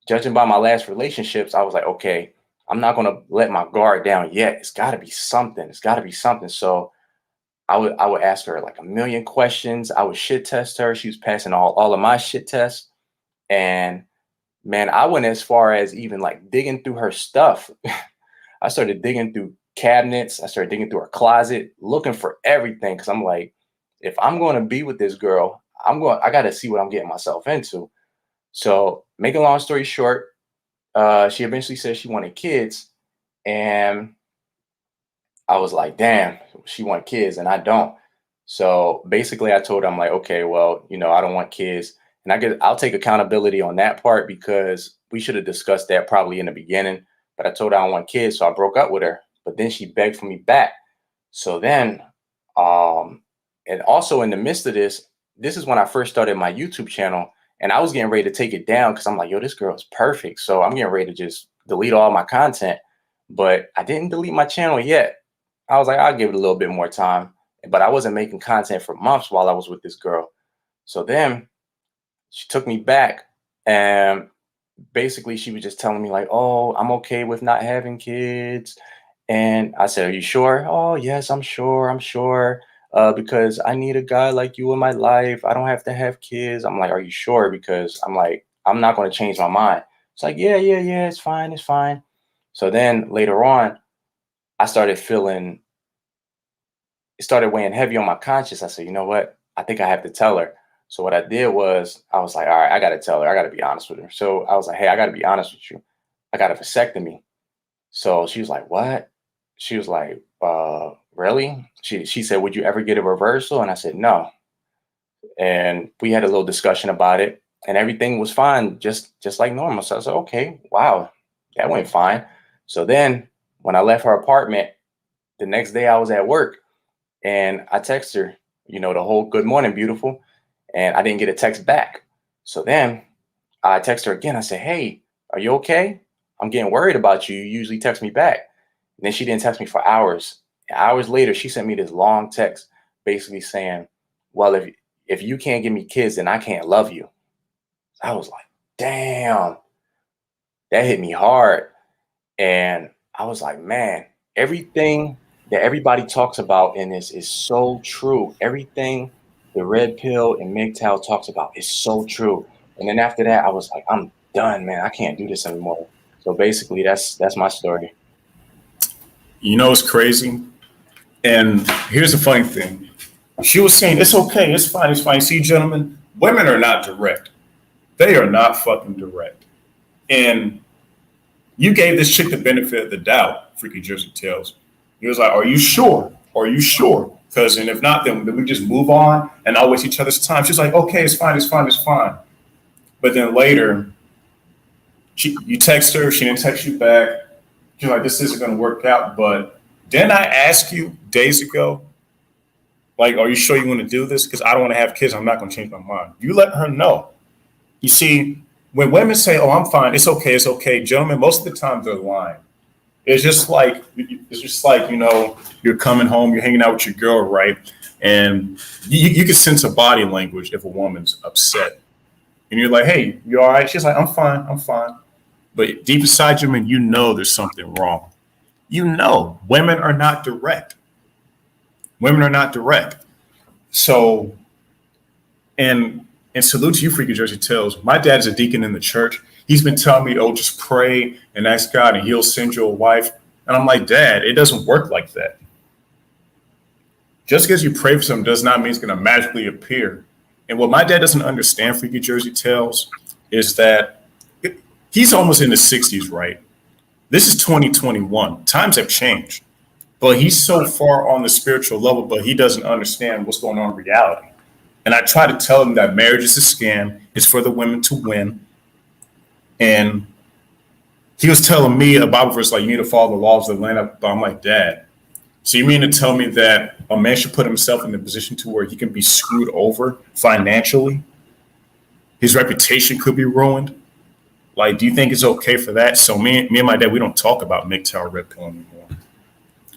Speaker 2: judging by my last relationships, I was like, okay, I'm not gonna let my guard down yet. It's gotta be something. It's gotta be something. So I would ask her like a million questions. I would shit test her. She was passing all of my shit tests. And man, I went as far as even like digging through her stuff. I started digging through cabinets. I started digging through her closet, looking for everything. Cause I'm like, if I'm going to be with this girl, I got to see what I'm getting myself into. So make a long story short, she eventually said she wanted kids. And I was like, damn, she want kids and I don't. So basically I told her, I'm like, okay, well, I don't want kids. And I'll take accountability on that part because we should have discussed that probably in the beginning. But I told her I don't want kids. So I broke up with her. But then she begged for me back. So then, and also in the midst of this is when I first started my YouTube channel, and I was getting ready to take it down because I'm like, yo, this girl is perfect. So I'm getting ready to just delete all my content, but I didn't delete my channel yet. I was like, I'll give it a little bit more time, but I wasn't making content for months while I was with this girl. So then she took me back, and basically she was just telling me like, oh, I'm okay with not having kids. And I said, are you sure? Oh, yes, I'm sure. I'm sure. Because I need a guy like you in my life. I don't have to have kids. I'm like, are you sure? Because I'm like, I'm not going to change my mind. It's like, yeah, yeah, yeah, it's fine. It's fine. So then later on, I started feeling, it started weighing heavy on my conscience. I said, you know what? I think I have to tell her. So what I did was I was like, all right, I got to tell her. I got to be honest with her. So I was like, hey, I got to be honest with you. I got a vasectomy. So she was like, what? She was like, really? She said, would you ever get a reversal? And I said, no. And we had a little discussion about it, and everything was fine, just like normal. So I said, okay, wow, that went fine. So then when I left her apartment, the next day I was at work and I texted her, the whole good morning, beautiful. And I didn't get a text back. So then I texted her again. I said, hey, are you okay? I'm getting worried about you. You usually text me back. And then she didn't text me for hours. Hours later, she sent me this long text basically saying, well, if you can't give me kids, then I can't love you. I was like, damn, that hit me hard. And I was like, man, everything that everybody talks about in this is so true. Everything the red pill and MGTOW talks about is so true. And then after that, I was like, I'm done, man. I can't do this anymore. So basically, that's my story.
Speaker 1: It's crazy. And here's the funny thing. She was saying, it's okay, it's fine, it's fine. See, gentlemen, women are not direct. They are not fucking direct. And you gave this chick the benefit of the doubt, Freaky Jersey Tales. He was like, are you sure? Are you sure? Because, and if not, then we just move on and not waste each other's time. She's like, okay, it's fine, it's fine, it's fine. But then later, you text her, she didn't text you back. She's like, this isn't going to work out. But didn't I ask you days ago, like, are you sure you want to do this? Because I don't want to have kids. I'm not going to change my mind. You let her know. You see, when women say, oh, I'm fine, it's okay, gentlemen, most of the time they're lying. It's just like, you're coming home, you're hanging out with your girl, right? And you can sense a body language if a woman's upset. And you're like, hey, you all right? She's like, I'm fine, I'm fine. But deep inside you, man, there's something wrong. Women are not direct. Women are not direct. So, and salute to you, Freaky Jersey Tales. My dad's a deacon in the church. He's been telling me, oh, just pray and ask God and he'll send you a wife. And I'm like, Dad, it doesn't work like that. Just because you pray for something does not mean it's going to magically appear. And what my dad doesn't understand, Freaky Jersey Tales, is that he's almost in the 60s, right? This is 2021. Times have changed. But he's so far on the spiritual level, but he doesn't understand what's going on in reality. And I try to tell him that marriage is a scam. It's for the women to win. And he was telling me a Bible verse like, you need to follow the laws of the land. But I'm like, Dad, so you mean to tell me that a man should put himself in a position to where he can be screwed over financially? His reputation could be ruined. Like, do you think it's okay for that? So me and my dad, we don't talk about MGTOW red pill anymore.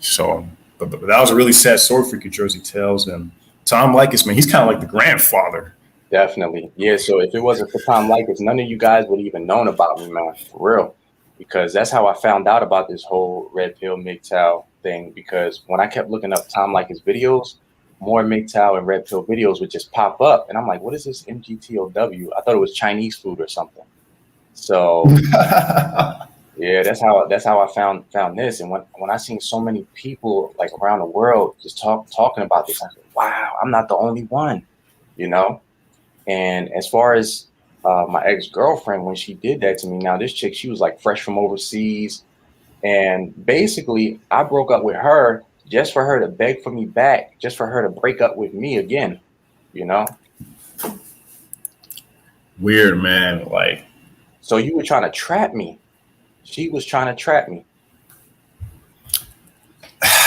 Speaker 1: So, but that was a really sad story for Jersey Tales. And Tom Likas, man, he's kind of like the grandfather.
Speaker 2: Definitely. Yeah. So if it wasn't for Tom Likas, none of you guys would even known about me, man, for real. Because that's how I found out about this whole red pill MGTOW thing. Because when I kept looking up Tom Likas videos, more MGTOW and red pill videos would just pop up. And I'm like, what is this MGTOW? I thought it was Chinese food or something. So yeah, that's how I found this. And when I seen so many people like around the world just talking about this, I said, wow, I'm not the only one, you know? And as far as my ex-girlfriend, when she did that to me, now this chick, she was like fresh from overseas. And basically, I broke up with her just for her to beg for me back, just for her to break up with me again, you know?
Speaker 1: Weird, man. Like,
Speaker 2: So you were trying to trap me. She was trying to trap me.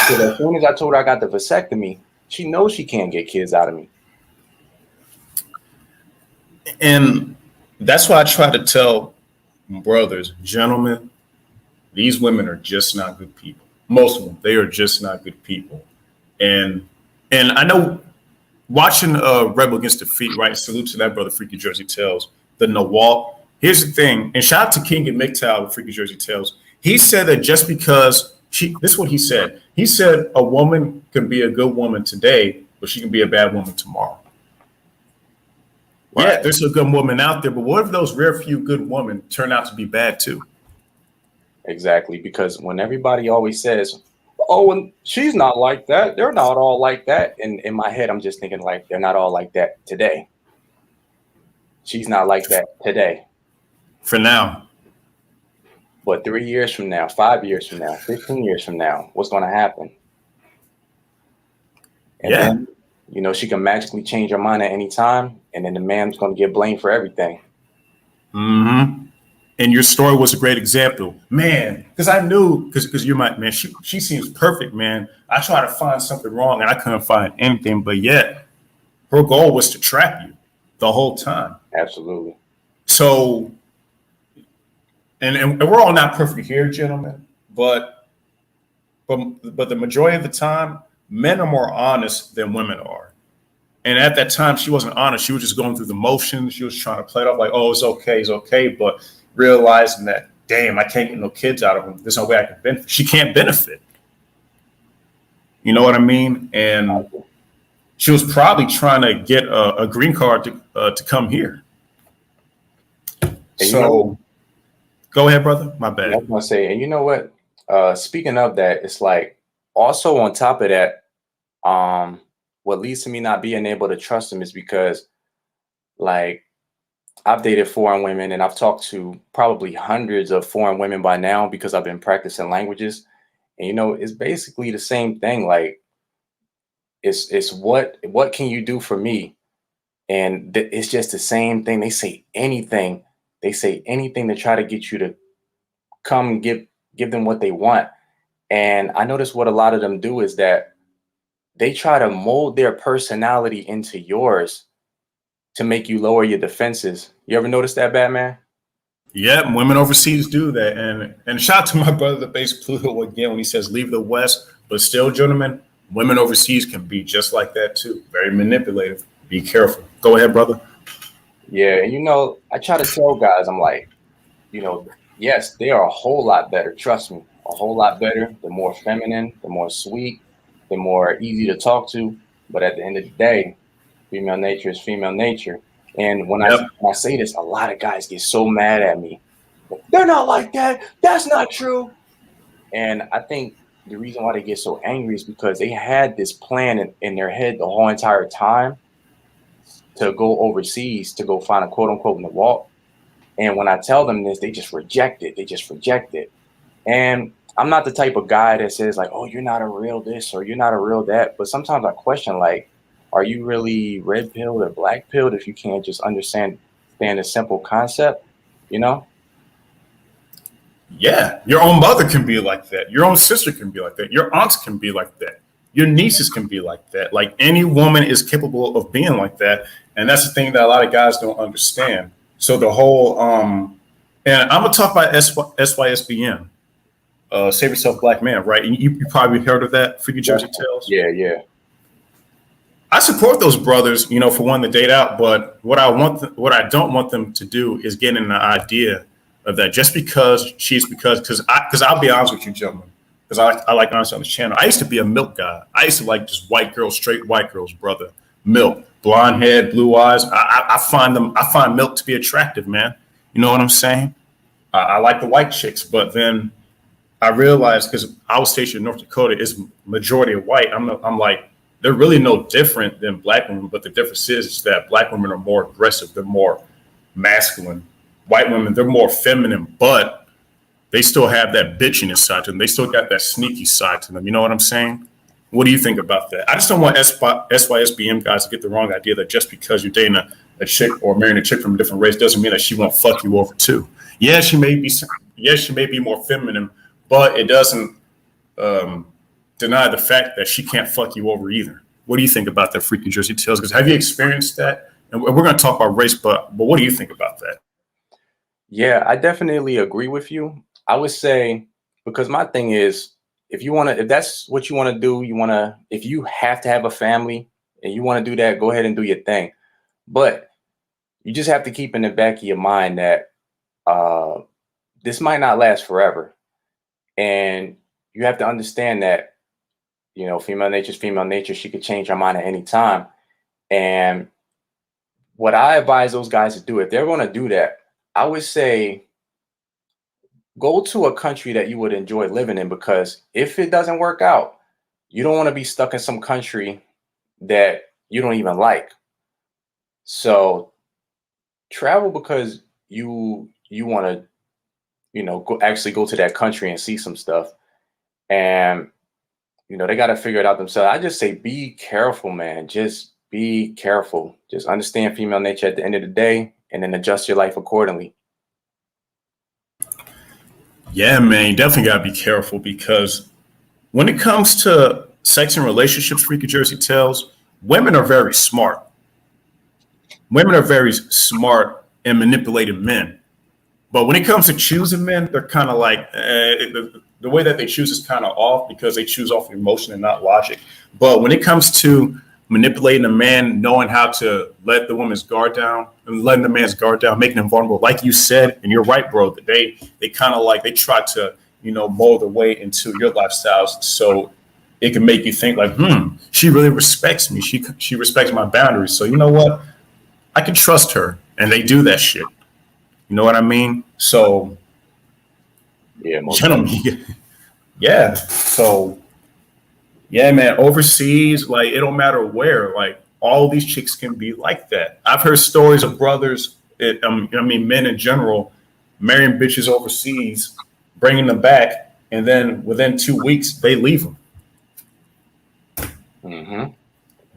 Speaker 2: So as soon as I told her I got the vasectomy, she knows she can't get kids out of me.
Speaker 1: and that's why I try to tell brothers, gentlemen, these women are just not good people. Most of them, they are just not good people. And I know watching Rebel Against Defeat, right? Salute to that brother, Freaky Jersey Tales, the Nawal. Here's the thing, and shout out to King and MGTOW, Freaky Jersey Tales. He said that just because this is what he said. He said a woman can be a good woman today, but she can be a bad woman tomorrow.
Speaker 2: Right.
Speaker 1: Yeah, there's a good woman out there, but what if those rare few good women turn out to be bad too?
Speaker 2: Exactly. Because when everybody always says, oh, and she's not like that, they're not all like that. And in my head, I'm just thinking like, they're not all like that today. She's not like that today.
Speaker 1: For now.
Speaker 2: But 3 years from now, 5 years from now, 15 years from now, what's going to happen? And then, you know, she can magically change her mind at any time. And then the man's going to get blamed for everything.
Speaker 1: Mm-hmm. And your story was a great example, man, because I knew, because you're my man, she seems perfect, man. I tried to find something wrong and I couldn't find anything, but yet her goal was to trap you the whole time.
Speaker 2: Absolutely.
Speaker 1: So, and we're all not perfect here, gentlemen, but the majority of the time, men are more honest than women are. And at that time, she wasn't honest. She was just going through the motions. She was trying to play it off like, oh, it's okay. But realizing that, damn, I can't get no kids out of him. There's no way I can benefit. She can't benefit. You know what I mean? And she was probably trying to get a green card to come here.
Speaker 2: And
Speaker 1: so go ahead, brother. My bad.
Speaker 2: I was going to say, and you know what? Speaking of that, it's like also on top of that, what leads to me not being able to trust them is because, like, I've dated foreign women and I've talked to probably hundreds of foreign women by now because I've been practicing languages. And, you know, it's basically the same thing. Like, it's what can you do for me? And it's just the same thing. They say anything. They say anything to try to get you to come and give them what they want. And I notice what a lot of them do is that they try to mold their personality into yours to make you lower your defenses. You ever notice that, Batman?
Speaker 1: Yeah, women overseas do that. And shout out to my brother, the bass Pluto, again, when he says leave the West. But still, gentlemen, women overseas can be just like that, too. Very manipulative. Be careful. Go ahead, brother.
Speaker 2: Yeah, and you know, I try to tell guys, I'm like, you know, yes, they are a whole lot better. Trust me, a whole lot better. They're more feminine, they're more sweet, they're more easy to talk to. But at the end of the day, female nature is female nature. And when I say this, a lot of guys get so mad at me. They're not like that. That's not true. And I think the reason why they get so angry is because they had this plan in their head the whole entire time to go overseas to go find a quote unquote Nawal. And when I tell them this, they just reject it. They just reject it. And I'm not the type of guy that says like, oh, you're not a real this or you're not a real that. But sometimes I question like, are you really red pilled or black pilled if you can't just understand a simple concept, you know?
Speaker 1: Yeah, your own mother can be like that. Your own sister can be like that. Your aunts can be like that. Your nieces can be like that. Like any woman is capable of being like that. And that's the thing that a lot of guys don't understand. So the whole, and I'm going to talk about SYSBN, Save Yourself Black Man, right? And you probably heard of that, Freaky Jersey Tales.
Speaker 2: Yeah, yeah.
Speaker 1: I support those brothers, you know, for wanting to date out. But what I don't want them to do is get in the idea of that just because because I'll be honest with you, gentlemen, because I like honesty on this channel. I used to be a milk guy. I used to like just white girls, straight white girls, brother. Milk, blonde head, blue eyes. I find milk to be attractive, man. You know what I'm saying? I like the white chicks, but then I realized because I was stationed in North Dakota, is majority of white. I'm like, they're really no different than black women, but the difference is that black women are more aggressive, they're more masculine. White women, they're more feminine, but they still have that bitchiness side to them. They still got that sneaky side to them. You know what I'm saying? What do you think about that? I just don't want SYSBM guys to get the wrong idea that just because you're dating a chick or marrying a chick from a different race doesn't mean that she won't fuck you over too. Yeah, she may be more feminine, but it doesn't deny the fact that she can't fuck you over either. What do you think about that, Freaky Jersey Tales? Because have you experienced that? And we're going to talk about race, but what do you think about that?
Speaker 2: Yeah, I definitely agree with you. I would say, because my thing is, if that's what you want to do, if you have to have a family and you want to do that, go ahead and do your thing. But you just have to keep in the back of your mind that this might not last forever. And you have to understand that, female nature is female nature. She could change her mind at any time. And what I advise those guys to do, if they're going to do that, I would say go to a country that you would enjoy living in, because if it doesn't work out, you don't want to be stuck in some country that you don't even like. So travel because you want to, actually go to that country and see some stuff. And, they got to figure it out themselves. I just say, be careful, man. Just be careful. Just understand female nature at the end of the day, and then adjust your life accordingly.
Speaker 1: Yeah, man, you definitely got to be careful, because when it comes to sex and relationships, Freaky Jersey Tales, women are very smart. Women are very smart in manipulating men. But when it comes to choosing men, they're kind of like, the way that they choose is kind of off, because they choose off emotion and not logic. But when it comes to manipulating a man, knowing how to let the woman's guard down and letting the man's guard down, making him vulnerable, like you said, and you're right, bro, that they kind of like, they try to, mold their way into your lifestyles. So it can make you think like, she really respects me. She respects my boundaries. So you know what? I can trust her. And they do that shit. You know what I mean? So,
Speaker 2: yeah,
Speaker 1: gentlemen, yeah. So, yeah, man, overseas, like, it don't matter where, like, all these chicks can be like that. I've heard stories of brothers, men in general, marrying bitches overseas, bringing them back, and then within 2 weeks, they leave them.
Speaker 2: Mm-hmm.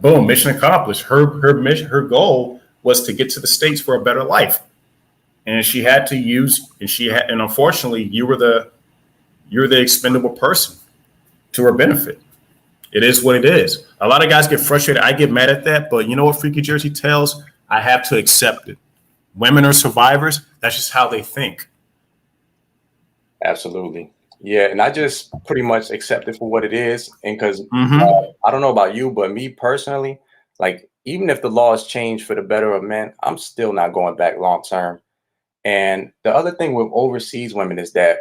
Speaker 1: Boom, mission accomplished. Her goal was to get to the States for a better life. And she had to use, and unfortunately, you're the expendable person to her benefit. It is what it is. A lot of guys get frustrated. I get mad at that, but you know what, Freaky Jersey Tales? I have to accept it. Women are survivors. That's just how they think.
Speaker 2: Absolutely. Yeah, and I just pretty much accept it for what it is. And because I don't know about you, but me personally, like, even if the laws change for the better of men, I'm still not going back long term. And the other thing with overseas women is that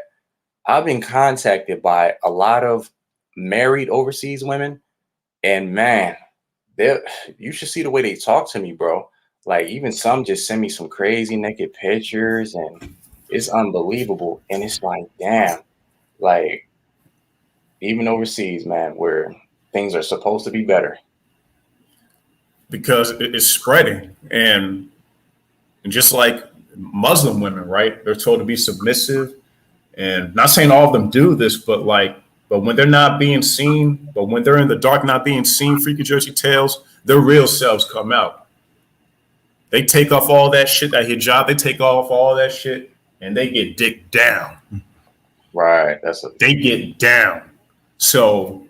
Speaker 2: I've been contacted by a lot of married overseas women, and man, you should see the way they talk to me, bro. Like, even some just send me some crazy naked pictures, and it's unbelievable. And it's like, damn, like, even overseas, man, where things are supposed to be better.
Speaker 1: Because it's spreading. And just like Muslim women, right? They're told to be submissive. And not saying all of them do this, but when they're not being seen, but when they're in the dark, not being seen, Freaky Jersey Tales, their real selves come out. They take off all that shit, that hijab, they take off all that shit, and they get dick down.
Speaker 2: Right.
Speaker 1: They get down. So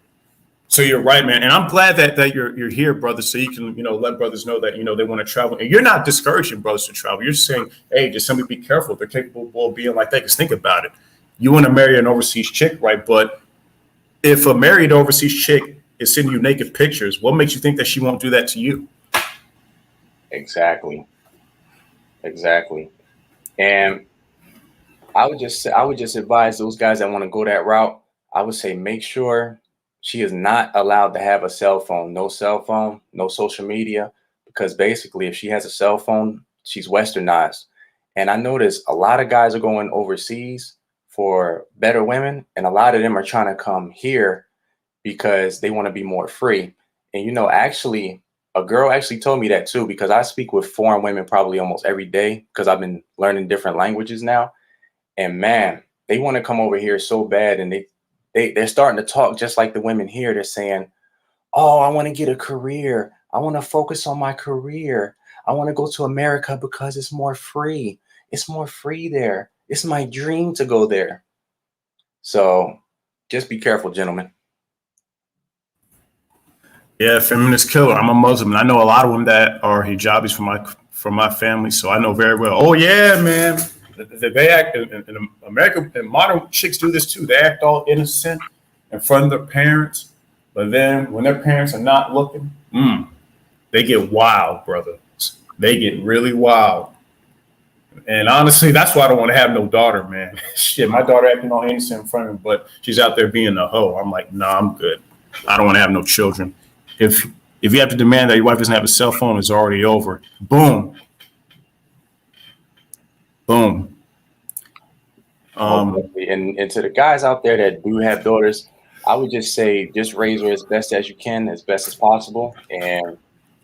Speaker 1: you're right, man. And I'm glad that you're here, brother, so you can, let brothers know that, they want to travel. And you're not discouraging brothers to travel. You're saying, hey, just simply be careful. They're capable of being like that. Because think about it. You want to marry an overseas chick, right? But if a married overseas chick is sending you naked pictures, what makes you think that she won't do that to you?
Speaker 2: Exactly. And I would just advise those guys that want to go that route. I would say, make sure she is not allowed to have a cell phone, no social media, because basically if she has a cell phone, she's westernized. And I notice a lot of guys are going overseas for better women, and a lot of them are trying to come here because they want to be more free. And actually, a girl actually told me that too, because I speak with foreign women probably almost every day because I've been learning different languages now. And man, they want to come over here so bad, and they're starting to talk just like the women here. They're saying, "Oh, I want to get a career. I want to focus on my career. I want to go to America because it's more free. It's more free there. It's my dream to go there." So just be careful, gentlemen.
Speaker 1: Yeah, feminist killer. I'm a Muslim, and I know a lot of them that are hijabis from my family, so I know very well. Oh yeah, man. They act in America, and modern chicks do this too. They act all innocent in front of their parents, but then when their parents are not looking, they get wild, brother. They get really wild. And honestly, that's why I don't want to have no daughter, man. Shit, my daughter acting all innocent in front of me, but she's out there being a hoe. I'm like, nah, I'm good. I don't want to have no children. If you have to demand that your wife doesn't have a cell phone, it's already over. Boom, boom.
Speaker 2: And to the guys out there that do have daughters, I would just say just raise her as best as you can, as best as possible. And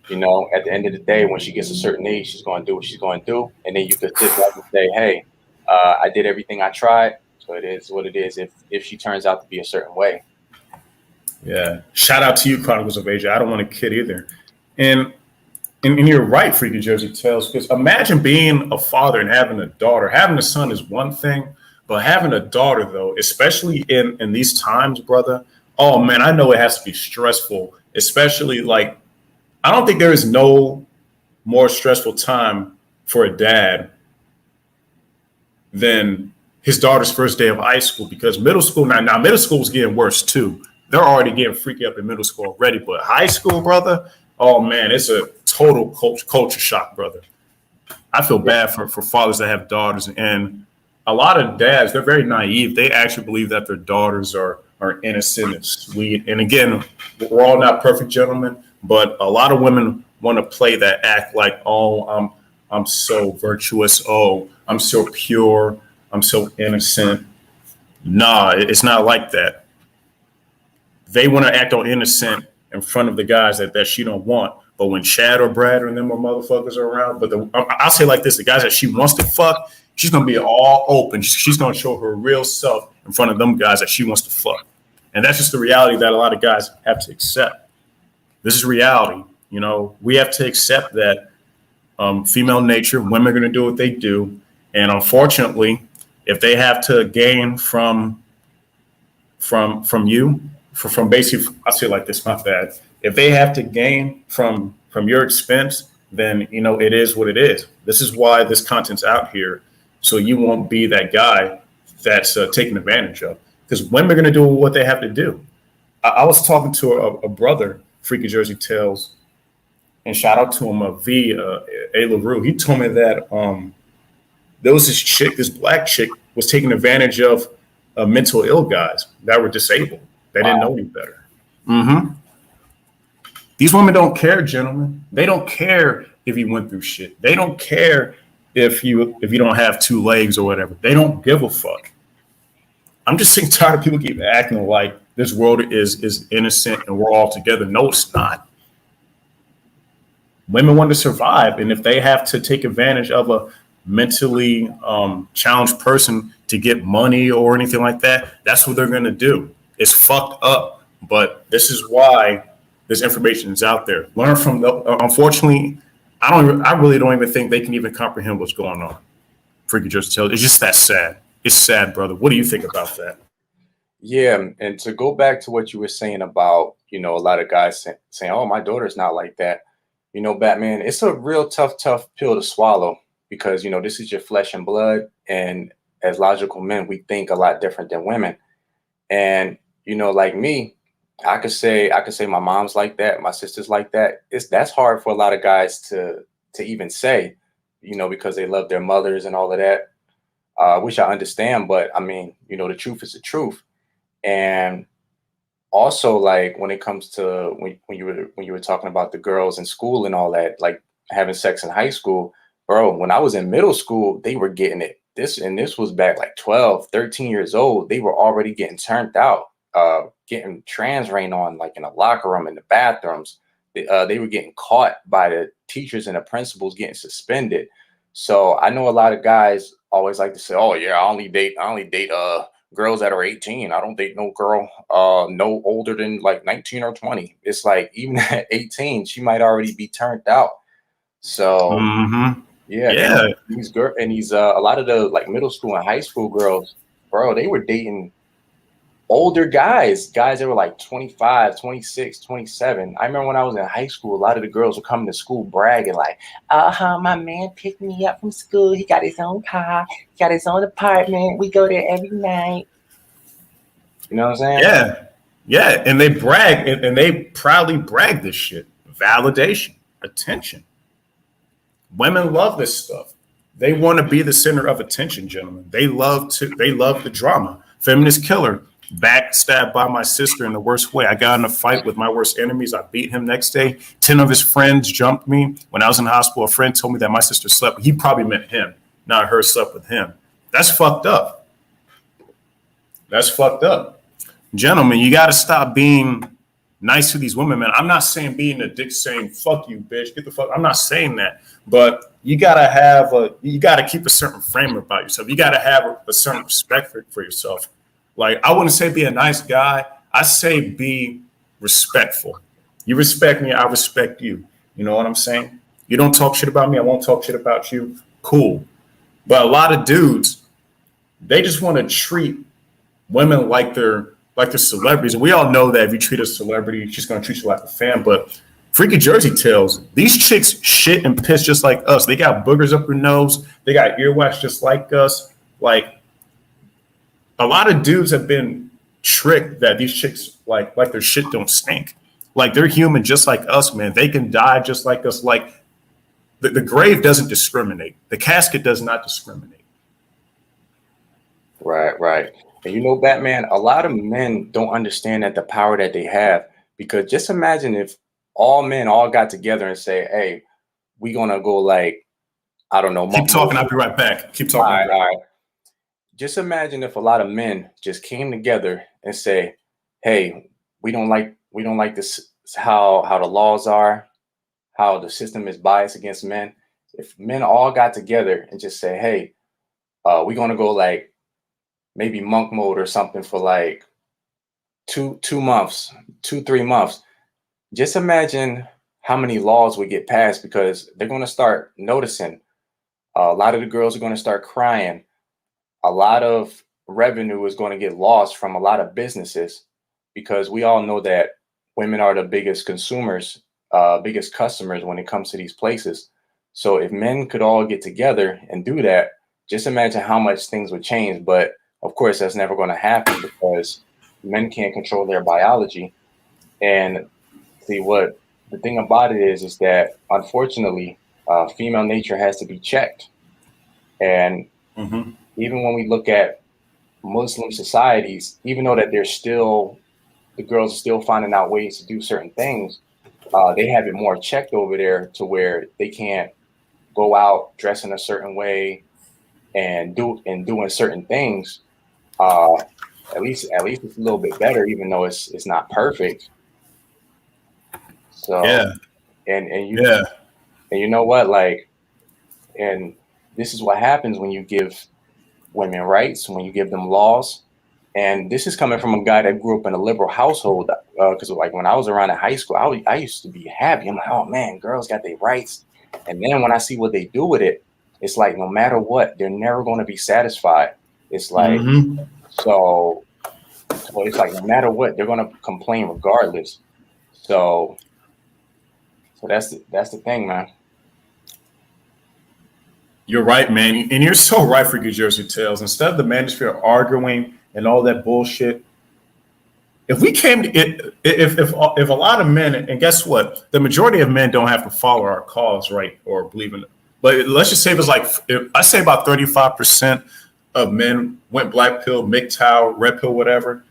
Speaker 2: at the end of the day, when she gets a certain age, she's going to do what she's going to do. And then you could sit back and say, hey, I did everything I tried. So it is what it is if she turns out to be a certain way.
Speaker 1: Yeah. Shout out to you, Chronicles of Asia. I don't want a kid either. And you're right, Freaky Jersey Tales, because imagine being a father and having a daughter. Having a son is one thing, but having a daughter, though, especially in these times, brother, oh, man, I know it has to be stressful, especially like I don't think there is no more stressful time for a dad than his daughter's first day of high school, because middle school now middle school is getting worse too. They're already getting freaky up in middle school already, but high school, brother, oh man, it's a total culture shock, brother. I feel bad for fathers that have daughters, and a lot of dads, they're very naive. They actually believe that their daughters are innocent and sweet. And again, we're all not perfect, gentlemen, but a lot of women want to play that act like, oh, I'm so virtuous. Oh, I'm so pure. I'm so innocent. Nah, it's not like that. They want to act all innocent in front of the guys that she don't want. But when Chad or Brad or them or motherfuckers are around, but I'll say like this, the guys that she wants to fuck, she's going to be all open. She's going to show her real self in front of them guys that she wants to fuck. And that's just the reality that a lot of guys have to accept. This is reality. We have to accept that female nature, women are going to do what they do. And unfortunately, if they have to gain from you, from basically, I'll say it like this, my bad. If they have to gain from your expense, then it is what it is. This is why this content's out here, so you won't be that guy that's taken advantage of. Because women are going to do what they have to do. I was talking to a brother, Freaky Jersey Tales, and shout out to him, A. LaRue. He told me that there was this black chick was taking advantage of mental ill guys that were disabled. They didn't know any better. Mm-hmm. These women don't care, gentlemen. They don't care if you went through shit. They don't care if you don't have two legs or whatever. They don't give a fuck. I'm just sick and tired of people keep acting like this world is innocent and we're all together. No, it's not. Women want to survive, and if they have to take advantage of a mentally challenged person to get money or anything like that, that's what they're going to do. It's fucked up, but this is why this information is out there. Learn from unfortunately, I really don't even think they can even comprehend what's going on. Freaky just tell. It's just that sad. It's sad, brother. What do you think about that?
Speaker 2: Yeah, and to go back to what you were saying about, a lot of guys saying, "Oh, my daughter's not like that." Batman, it's a real tough pill to swallow because, this is your flesh and blood. And as logical men, we think a lot different than women. And, like me, I could say my mom's like that, my sister's like that. That's hard for a lot of guys to even say, because they love their mothers and all of that. Which I understand, but I mean, the truth is the truth. And also, like when it comes to when you were talking about the girls in school and all that, like having sex in high school, bro, when I was in middle school, they were getting it. This was back like 12, 13 years old. They were already getting turned out, getting trans rain on, like in the locker room, in the bathrooms. they were getting caught by the teachers and the principals getting suspended. So I know a lot of guys always like to say, "Oh yeah, I only date girls that are 18. I don't date no girl no older than like 19 or 20." It's like even at 18, she might already be turned out. So
Speaker 1: Mm-hmm.
Speaker 2: yeah,
Speaker 1: Yeah.
Speaker 2: these a lot of the like middle school and high school girls, bro, they were dating older guys that were like 25, 26, 27. I remember when I was in high school, a lot of the girls were coming to school bragging like, my man picked me up from school. He got his own car, he got his own apartment. We go there every night. You know what I'm saying?
Speaker 1: Yeah. Yeah. And they brag and they proudly brag this shit. Validation, attention. Women love this stuff. They want to be the center of attention, gentlemen. They love the drama. Feminist killer, backstabbed by my sister in the worst way. I got in a fight with my worst enemies. I beat him next day. 10 of his friends jumped me. When I was in the hospital, a friend told me that my sister slept. He probably meant him, not her slept with him. That's fucked up. That's fucked up. Gentlemen, you got to stop being nice to these women, man. I'm not saying being a dick saying, fuck you, bitch, get the fuck. I'm not saying that. But you gotta keep a certain frame about yourself. You gotta have a certain respect for yourself. Like, I wouldn't say be a nice guy. I say be respectful. You respect me, I respect you. You know what I'm saying? You don't talk shit about me, I won't talk shit about you. Cool. But a lot of dudes, they just want to treat women like they're celebrities. And we all know that if you treat a celebrity, she's gonna treat you like a fan. But Freaky Jersey tells these chicks shit and piss just like us. They got boogers up their nose. They got earwax just like us. Like, a lot of dudes have been tricked that these chicks like their shit don't stink. Like, they're human just like us, man. They can die just like us. Like, the grave doesn't discriminate. The casket does not discriminate.
Speaker 2: Right. And you know, Batman, a lot of men don't understand that the power that they have, because just imagine if all men all got together and say, "Hey, we gonna go like, I don't know."
Speaker 1: Keep talking. I'll be right back. Keep talking.
Speaker 2: All right. Just imagine if a lot of men just came together and say, "Hey, we don't like this how the laws are, how the system is biased against men." If men all got together and just say, "Hey, we're gonna go like maybe monk mode or something for like 2 months, 3 months." Just imagine how many laws would get passed, because they're going to start noticing a lot of the girls are going to start crying. A lot of revenue is going to get lost from a lot of businesses, because we all know that women are the biggest consumers, biggest customers when it comes to these places. So if men could all get together and do that, just imagine how much things would change. But of course, that's never going to happen, because men can't control their biology. And see, what the thing about it is that unfortunately, female nature has to be checked. And
Speaker 1: Mm-hmm.
Speaker 2: even when we look at Muslim societies, even though that the girls are still finding out ways to do certain things, they have it more checked over there to where they can't go out dressing a certain way and doing certain things. At least it's a little bit better, even though it's not perfect. So
Speaker 1: Yeah.
Speaker 2: and you
Speaker 1: Yeah.
Speaker 2: and you know what, like, and this is what happens when you give women rights, when you give them laws. And this is coming from a guy that grew up in a liberal household. Because like when I was around in high school, I used to be happy. I'm like, oh man, girls got their rights. And then when I see what they do with it, it's like no matter what, they're never going to be satisfied. It's like
Speaker 1: Mm-hmm.
Speaker 2: so it's like no matter what, they're going to complain regardless. So that's the thing, man.
Speaker 1: You're right, man. And you're so right, for Freaky Jersey Tales. Instead of the manosphere arguing and all that bullshit, if we came to it, if a lot of men, and guess what, the majority of men don't have to follow our cause, right, or believe in it. But let's just say it was like, I say about 35% of men went black pill, MGTOW, red pill, whatever.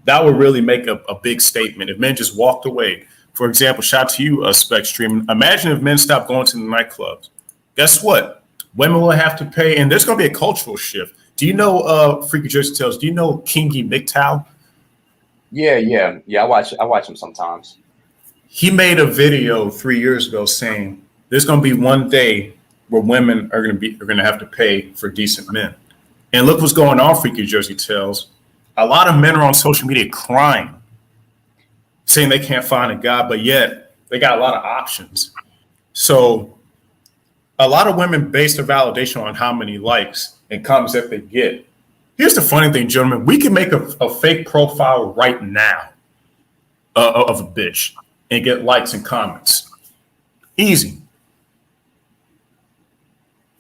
Speaker 1: That would really make a big statement if men just walked away. For example, shout out to you, Spectream. Imagine if men stopped going to the nightclubs. Guess what? Women will have to pay, and there's going to be a cultural shift. Do you know, Freaky Jersey Tales, do you know Kingy MGTOW?
Speaker 2: Yeah. I watch him sometimes.
Speaker 1: He made a video 3 years ago saying there's going to be one day where women are going to have to pay for decent men. And look what's going on, Freaky Jersey Tales. A lot of men are on social media crying, saying they can't find a guy, but yet they got a lot of options. So a lot of women base their validation on how many likes and comments that they get. Here's the funny thing, gentlemen. We can make a fake profile right now of a bitch and get likes and comments. Easy.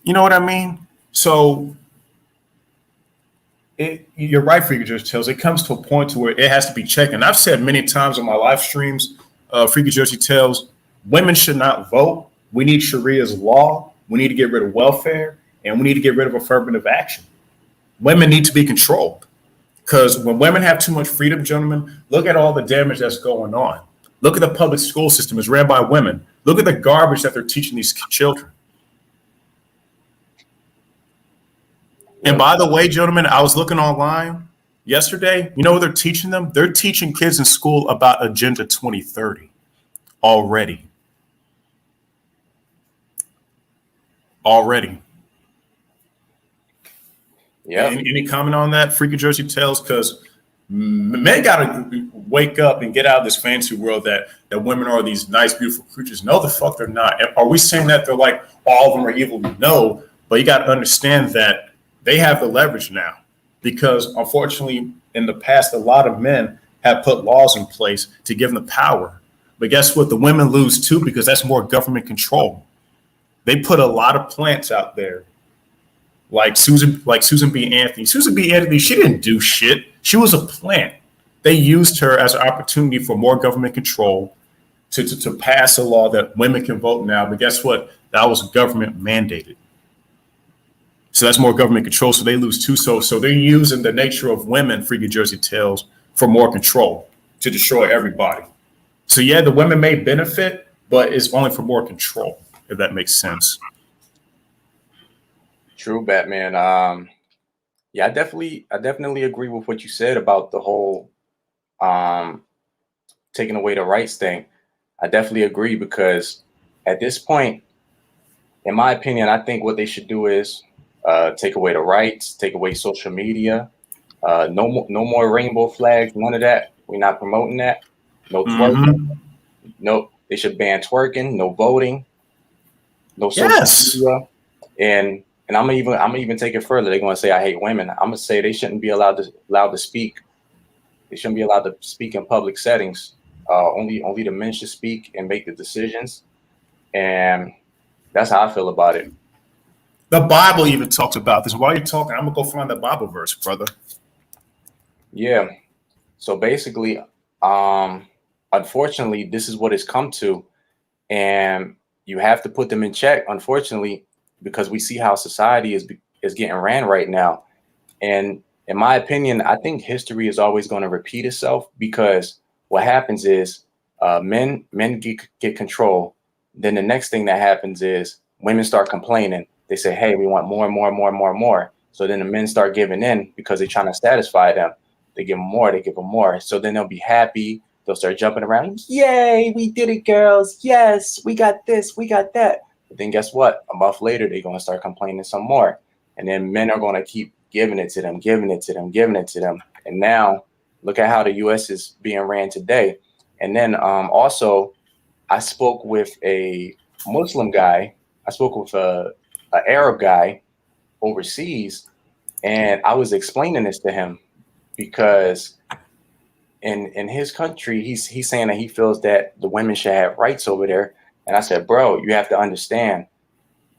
Speaker 1: You know what I mean? So you're right, Freaky Jersey Tales. It comes to a point to where it has to be checked. And I've said many times on my live streams, Freaky Jersey Tales, women should not vote. We need Sharia's law. We need to get rid of welfare, and we need to get rid of affirmative action. Women need to be controlled, because when women have too much freedom, gentlemen, look at all the damage that's going on. Look at the public school system. It's ran by women. Look at the garbage that they're teaching these children. And by the way, gentlemen, I was looking online yesterday. You know what they're teaching them? They're teaching kids in school about Agenda 2030 already.
Speaker 2: Yeah.
Speaker 1: Any comment on that, Freaky Jersey Tales? Because men got to wake up and get out of this fantasy world that women are these nice, beautiful creatures. No, the fuck they're not. Are we saying that they're like all of them are evil? No, but you got to understand that they have the leverage now, because unfortunately in the past, a lot of men have put laws in place to give them the power. But guess what? The women lose too, because that's more government control. They put a lot of plants out there, like Susan B. Anthony. Susan B. Anthony, she didn't do shit. She was a plant. They used her as an opportunity for more government control to pass a law that women can vote now. But guess what? That was government mandated. So that's more government control. So they lose too. So they're using the nature of women, Freaky Jersey Tales, for more control to destroy everybody. So yeah, the women may benefit, but it's only for more control, if that makes sense.
Speaker 2: True, Batman. Yeah, I definitely agree with what you said about the whole taking away the rights thing. I definitely agree, because at this point, in my opinion, I think what they should do is take away the rights, take away social media, no more rainbow flags, none of that. We're not promoting that. No twerking. No, they should ban twerking. No voting. No social media. And I'm gonna even take it further. They're gonna say I hate women. I'm gonna say they shouldn't be allowed to speak. They shouldn't be allowed to speak in public settings. Only the men should speak and make the decisions. And that's how I feel about it.
Speaker 1: The Bible even talks about this. While you're talking, I'm gonna go find the Bible verse, brother.
Speaker 2: Yeah. So basically, unfortunately, this is what it's come to, and you have to put them in check. Unfortunately, because we see how society is getting ran right now. And in my opinion, I think history is always going to repeat itself, because what happens is men get control. Then the next thing that happens is women start complaining. They say, hey, we want more and more and more and more and more. So then the men start giving in because they're trying to satisfy them. They give them more, they give them more. So then they'll be happy. They'll start jumping around. Yay, we did it, girls. Yes, we got this, we got that. But then guess what? A month later, they're going to start complaining some more. And then men are going to keep giving it to them, giving it to them, giving it to them. And now look at how the U.S. is being ran today. And then also, I spoke with a Muslim guy. I spoke with an Arab guy overseas. And I was explaining this to him, because in his country, he's saying that he feels that the women should have rights over there. And I said, bro, you have to understand,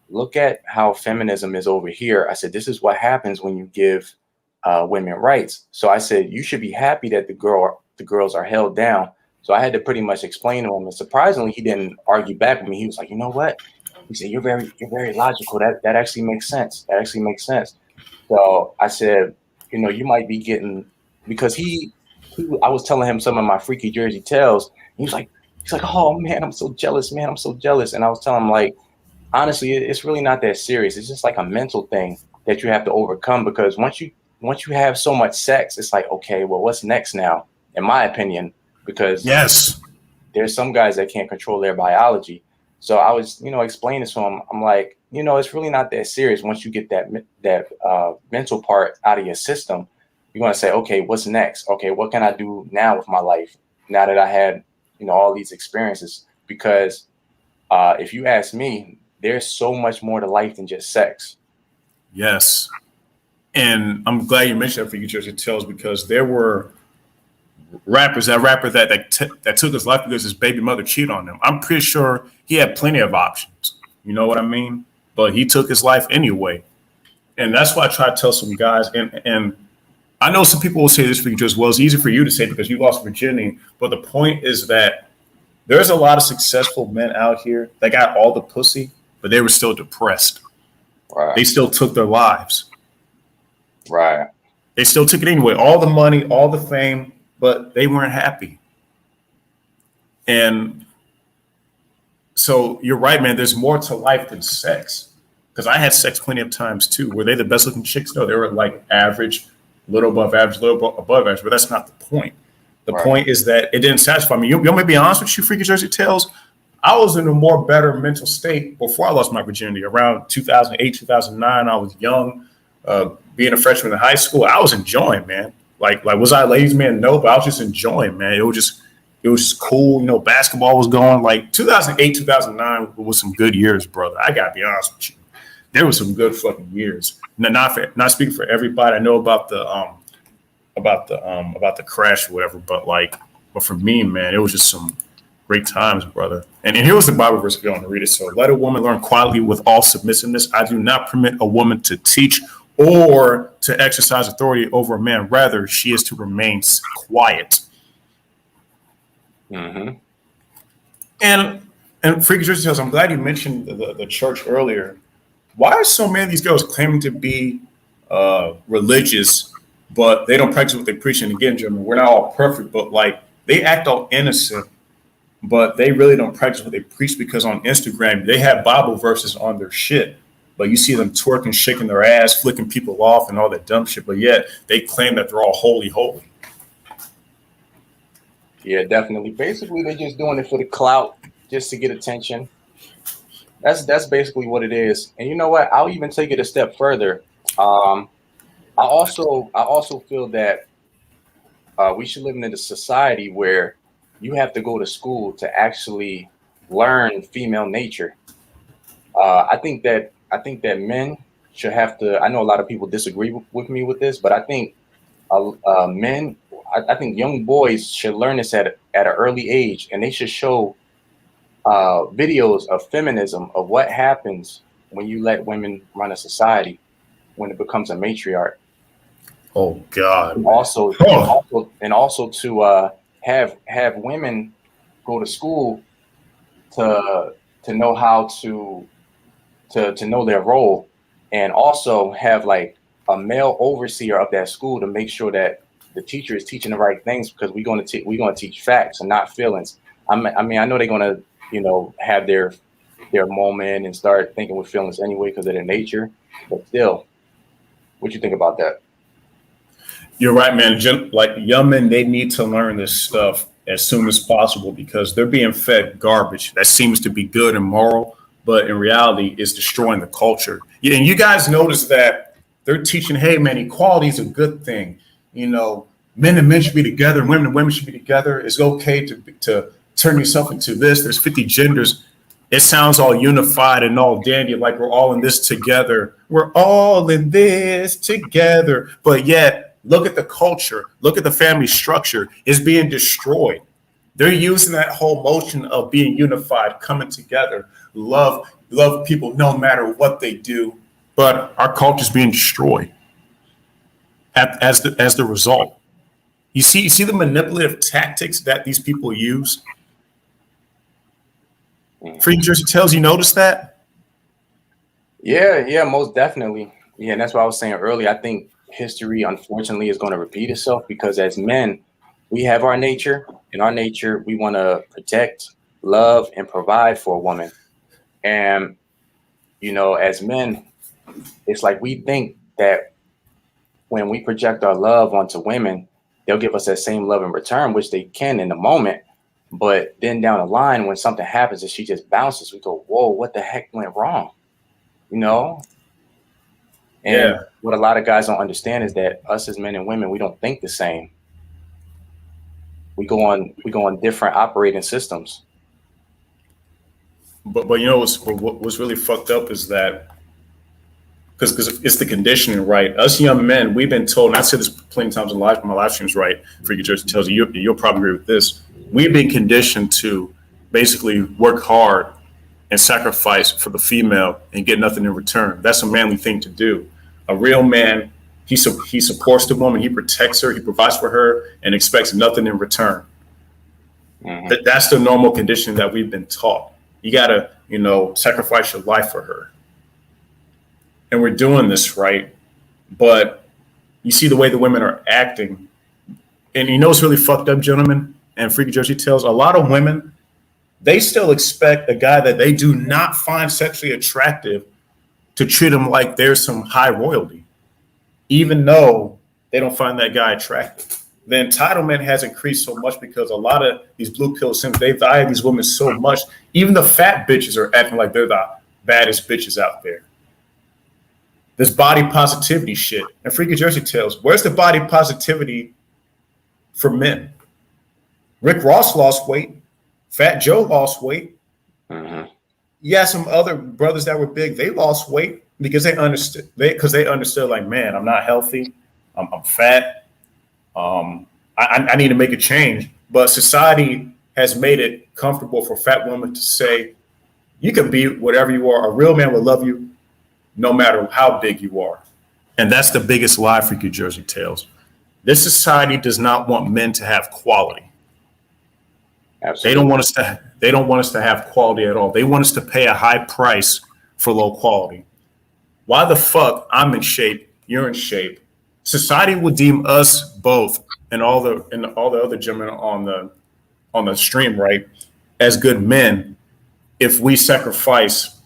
Speaker 2: look at how feminism is over here. I said, this is what happens when you give women rights. So I said, you should be happy that the girls are held down. So I had to pretty much explain to him. And surprisingly, he didn't argue back with me. He was like, you know what? He said, you're very logical. That actually makes sense. That actually makes sense. So I said, you know, you might be getting, because I was telling him some of my Freaky Jersey Tales. He's like, oh man, I'm so jealous, man. I'm so jealous. And I was telling him, like, honestly, it's really not that serious. It's just like a mental thing that you have to overcome, because once you have so much sex, it's like, okay, well, what's next now? In my opinion, because
Speaker 1: yes,
Speaker 2: there's some guys that can't control their biology. So I was, explaining to him, I'm like, it's really not that serious. Once you get that mental part out of your system, you're going to say, okay, what's next? Okay, what can I do now with my life now that I had, all these experiences? Because if you ask me, there's so much more to life than just sex.
Speaker 1: Yes. And I'm glad you mentioned that for you, Jersey Tales, because there were that rapper that took his life because his baby mother cheated on him. I'm pretty sure he had plenty of options. You know what I mean? But he took his life anyway. And that's why I try to tell some guys, and I know some people will say this for you just well, it's easy for you to say because you lost virginity. But the point is that there's a lot of successful men out here that got all the pussy, but they were still depressed.
Speaker 2: Right.
Speaker 1: They still took their lives.
Speaker 2: Right.
Speaker 1: They still took it anyway. All the money, all the fame, but they weren't happy. And so you're right, man. There's more to life than sex. Because I had sex plenty of times too. Were they the best looking chicks? No, they were like average, little above average, little above average. But that's not the point. The point is that it didn't satisfy me. You want me to be honest with you, Freaky Jersey Tales? I was in a more better mental state before I lost my virginity. Around 2008, 2009, I was young. Being a freshman in high school, I was enjoying, man. Like was I a ladies' man? No, but I was just enjoying, man. It was just cool. Basketball was going. Like 2008, 2009 was some good years, brother. I gotta be honest with you. There was some good fucking years. Not speaking for everybody. I know about the crash or whatever, but for me, man, it was just some great times, brother. And here was the Bible verse if you want to read it. So let a woman learn quietly with all submissiveness. I do not permit a woman to teach or to exercise authority over a man. Rather, she is to remain quiet.
Speaker 2: Mm-hmm.
Speaker 1: And Freaky Jersey Tales, I'm glad you mentioned the church earlier. Why are so many of these girls claiming to be religious, but they don't practice what they preach? And again, gentlemen, we're not all perfect, but they act all innocent, but they really don't practice what they preach because on Instagram, they have Bible verses on their shit. But you see them twerking, shaking their ass, flicking people off and all that dumb shit. But yet they claim that they're all holy.
Speaker 2: Yeah, definitely. Basically, they're just doing it for the clout, just to get attention. That's basically what it is. And you know what? I'll even take it a step further. I also feel that we should live in a society where you have to go to school to actually learn female nature. I think that men should have to. I know a lot of people disagree with me with this, but I think men. I think young boys should learn this at an early age, and they should show videos of feminism, of what happens when you let women run a society, when it becomes a matriarch.
Speaker 1: Oh God!
Speaker 2: And also to have women go to school to know how to know their role, and also have like a male overseer of that school to make sure that the teacher is teaching the right things, because we're going to teach facts and not feelings. I mean, I know they're going to have their moment and start thinking with feelings anyway because of their nature, but still, what you think about that?
Speaker 1: You're right, man. Like young men, they need to learn this stuff as soon as possible because they're being fed garbage that seems to be good and moral, but in reality, it's destroying the culture. Yeah, and you guys notice that they're teaching, hey, man, equality is a good thing. Men and men should be together, and women should be together. It's okay to turn yourself into this. There's 50 genders. It sounds all unified and all dandy, like we're all in this together. We're all in this together. But yet, look at the culture. Look at the family structure. It's being destroyed. They're using that whole motion of being unified, coming together, love people no matter what they do. But our culture is being destroyed as the result. You see the manipulative tactics that these people use. Freaky Jersey Tales, you notice that?
Speaker 2: Yeah, most definitely. Yeah, and that's what I was saying earlier. I think history, unfortunately, is going to repeat itself because as men, we have our nature. In our nature, we want to protect, love, and provide for a woman. And, as men, it's like we think that when we project our love onto women, they'll give us that same love in return, which they can in the moment. But then down the line, when something happens and she just bounces, we go, whoa, what the heck went wrong? You know? And
Speaker 1: Yeah.
Speaker 2: what a lot of guys don't understand is that us as men and women, we don't think the same. We go on different operating systems.
Speaker 1: But you know what's really fucked up is that because it's the conditioning, right? Us young men, we've been told, and I said this plenty of times in my live streams, right? Freaky Jersey tells you, you'll probably agree with this. We've been conditioned to basically work hard and sacrifice for the female and get nothing in return. That's a manly thing to do. A real man, he supports the woman, he protects her, he provides for her, and expects nothing in return. Mm-hmm. That's the normal conditioning that we've been taught. You gotta, sacrifice your life for her. And we're doing this, right? But you see the way the women are acting. And you know what's really fucked up, gentlemen, and Freaky Jersey tells, a lot of women, they still expect a guy that they do not find sexually attractive to treat him like there's some high royalty, even though they don't find that guy attractive. The entitlement has increased so much because a lot of these blue pill simps, they value these women so much. Even the fat bitches are acting like they're the baddest bitches out there. This body positivity shit. And Freaky Jersey tells, where's the body positivity for men? Rick Ross lost weight. Fat Joe lost weight. Mm-hmm. Yeah, some other brothers that were big, they lost weight because they understood. They understood, like, man, I'm not healthy. I'm fat. I need to make a change. But society has made it comfortable for fat women to say, you can be whatever you are. A real man will love you no matter how big you are. And that's the biggest lie Freaky Jersey tells. This society does not want men to have quality. Absolutely. They don't want us to have quality at all. They want us to pay a high price for low quality. Why the fuck I'm in shape, you're in shape? Society would deem us both and all the other gentlemen on the stream, right, as good men if we sacrifice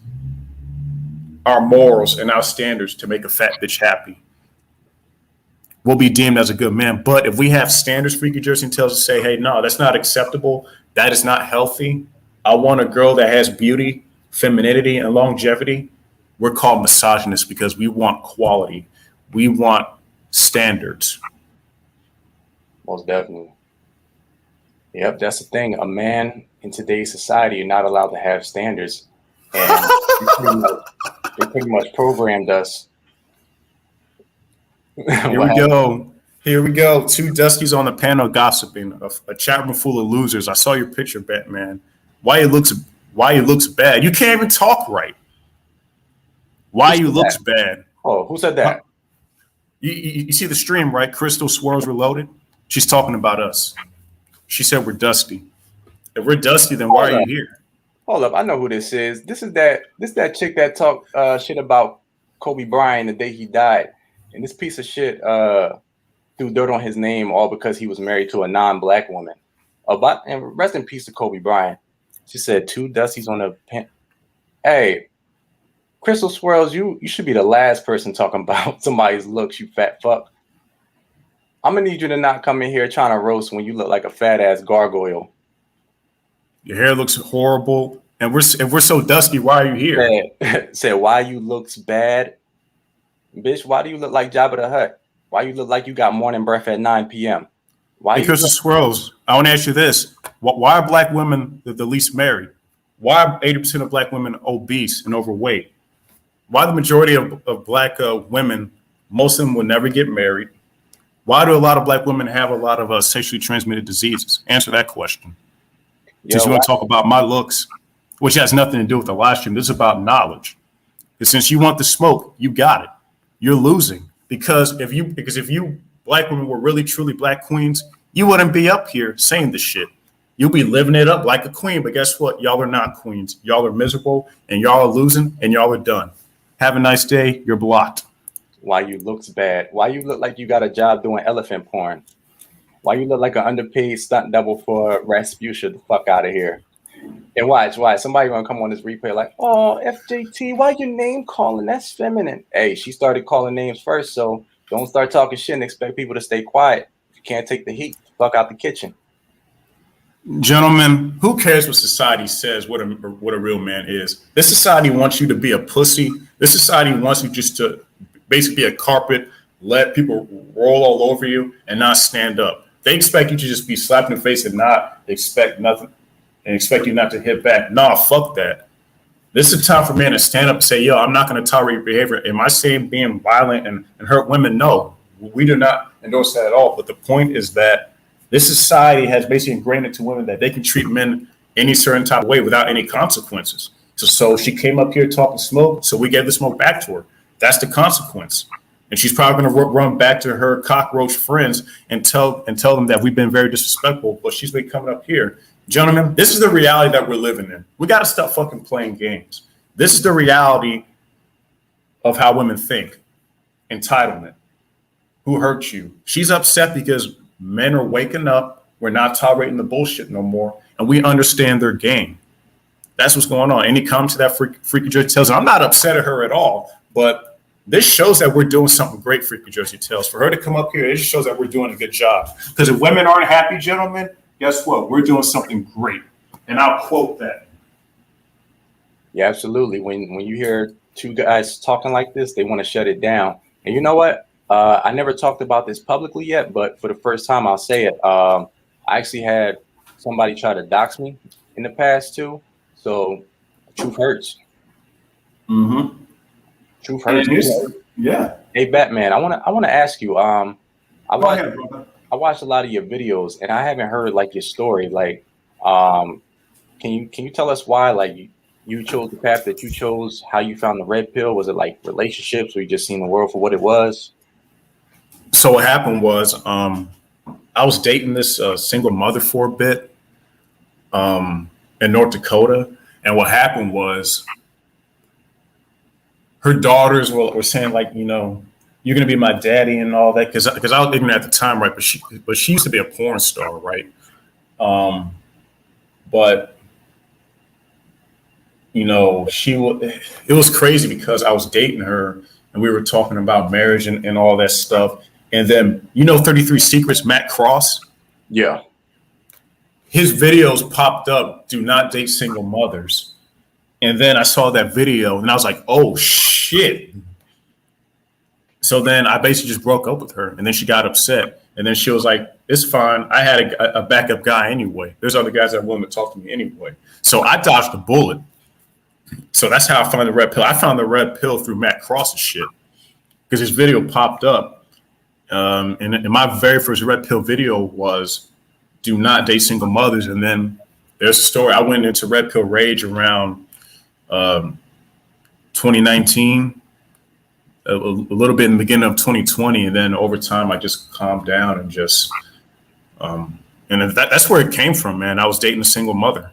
Speaker 1: our morals and our standards to make a fat bitch happy. We'll be deemed as a good man. But if we have standards, Freaky Jersey tells us, say, hey, no, that's not acceptable. That is not healthy. I want a girl that has beauty, femininity, and longevity. We're called misogynists because we want quality. We want standards.
Speaker 2: Most definitely. Yep, that's the thing. A man in today's society, you're not allowed to have standards. And they pretty much programmed us.
Speaker 1: Here we go. Here we go. Two Duskies on the panel gossiping. A chat room full of losers. I saw your picture, Batman. Why it looks bad? You can't even talk right. Why you looks bad?
Speaker 2: Oh, who said that?
Speaker 1: You see the stream, right? Crystal Swirls Reloaded. She's talking about us. She said we're dusty. If we're dusty, then why are you here?
Speaker 2: Hold up, I know who this is. This is that chick that talked shit about Kobe Bryant the day he died. And this piece of shit threw dirt on his name all because he was married to a non-black woman. And rest in peace to Kobe Bryant. She said two Dusties on the pen. Hey, Crystal Swirls, you should be the last person talking about somebody's looks, you fat fuck. I'm gonna need you to not come in here trying to roast when you look like a fat ass gargoyle.
Speaker 1: Your hair looks horrible, and if we're so dusty, why are you here?
Speaker 2: Said why you looks bad, bitch. Why do you look like Jabba the Hutt? Why you look like you got morning breath at 9 p.m.? Why?
Speaker 1: Because the Swirls. I want to ask you this: why are black women the least married? Why are 80% of black women obese and overweight? Why the majority of black women, most of them will never get married? Why do a lot of black women have a lot of sexually transmitted diseases? Answer that question. Since you want to talk about my looks, which has nothing to do with the live stream, this is about knowledge. Because since you want the smoke, you got it. You're losing because if you black women were really truly black queens, you wouldn't be up here saying this shit. You'll be living it up like a queen. But guess what? Y'all are not queens. Y'all are miserable, and y'all are losing, and y'all are done. Have a nice day. You're blocked.
Speaker 2: Why you looks bad? Why you look like you got a job doing elephant porn? Why you look like an underpaid stunt double for Rasputia? The fuck out of here. And watch. Somebody gonna come on this replay like, oh, FJT, why you name calling? That's feminine. Hey, she started calling names first, so don't start talking shit and expect people to stay quiet. If you can't take the heat, fuck out the kitchen.
Speaker 1: Gentlemen, who cares what society says what a real man is? This society wants you to be a pussy. This society wants you just to basically be a carpet, let people roll all over you and not stand up. They expect you to just be slapped in the face and not expect nothing and expect you not to hit back. Nah, fuck that. This is a time for men to stand up and say, yo, I'm not going to tolerate your behavior. Am I saying being violent and hurt women? No, we do not endorse that at all. But the point is that this society has basically ingrained into women that they can treat men any certain type of way without any consequences. So she came up here talking smoke, so we gave the smoke back to her. That's the consequence. And she's probably going to run back to her cockroach friends and tell them that we've been very disrespectful, but she's been coming up here. Gentlemen, this is the reality that we're living in. We got to stop fucking playing games. This is the reality of how women think. Entitlement. Who hurt you? She's upset because men are waking up. We're not tolerating the bullshit no more. And we understand their game. That's what's going on. Any comment to that Freaky Jersey Tales? I'm not upset at her at all, but this shows that we're doing something great, Freaky Jersey Tales. For her to come up here, it just shows that we're doing a good job. Because if women aren't happy, gentlemen, guess what? We're doing something great. And I'll quote that.
Speaker 2: Yeah, absolutely. When you hear two guys talking like this, they want to shut it down. And you know what? I never talked about this publicly yet, but for the first time, I'll say it. I actually had somebody try to dox me in the past too. So truth hurts.
Speaker 1: Mm-hmm.
Speaker 2: Truth hurts.
Speaker 1: Yeah.
Speaker 2: Hey, Batman, I want to ask you. I watched a lot of your videos, and I haven't heard like your story. Like, can you tell us why like you chose the path that you chose? How you found the red pill? Was it like relationships, or you just seen the world for what it was?
Speaker 1: So what happened was I was dating this single mother for a bit in North Dakota. And what happened was her daughters were saying like, you know, you're going to be my daddy and all that. Because I was ignorant at the time, right? But she used to be a porn star, right? But, you know, it was crazy because I was dating her and we were talking about marriage and all that stuff. And then, you know, 33 Secrets, Matt Cross.
Speaker 2: Yeah.
Speaker 1: His videos popped up, do not date single mothers. And then I saw that video and I was like, oh, shit. So then I basically just broke up with her. And then she got upset. And then she was like, it's fine. I had a backup guy anyway. There's other guys that are willing to talk to me anyway. So I dodged the bullet. So that's how I found the red pill. I found the red pill through Matt Cross's shit because his video popped up. And my very first red pill video was do not date single mothers. And then there's a story. I went into red pill rage around 2019, a little bit in the beginning of 2020. And then over time, I just calmed down and just, and that's where it came from, man. I was dating a single mother.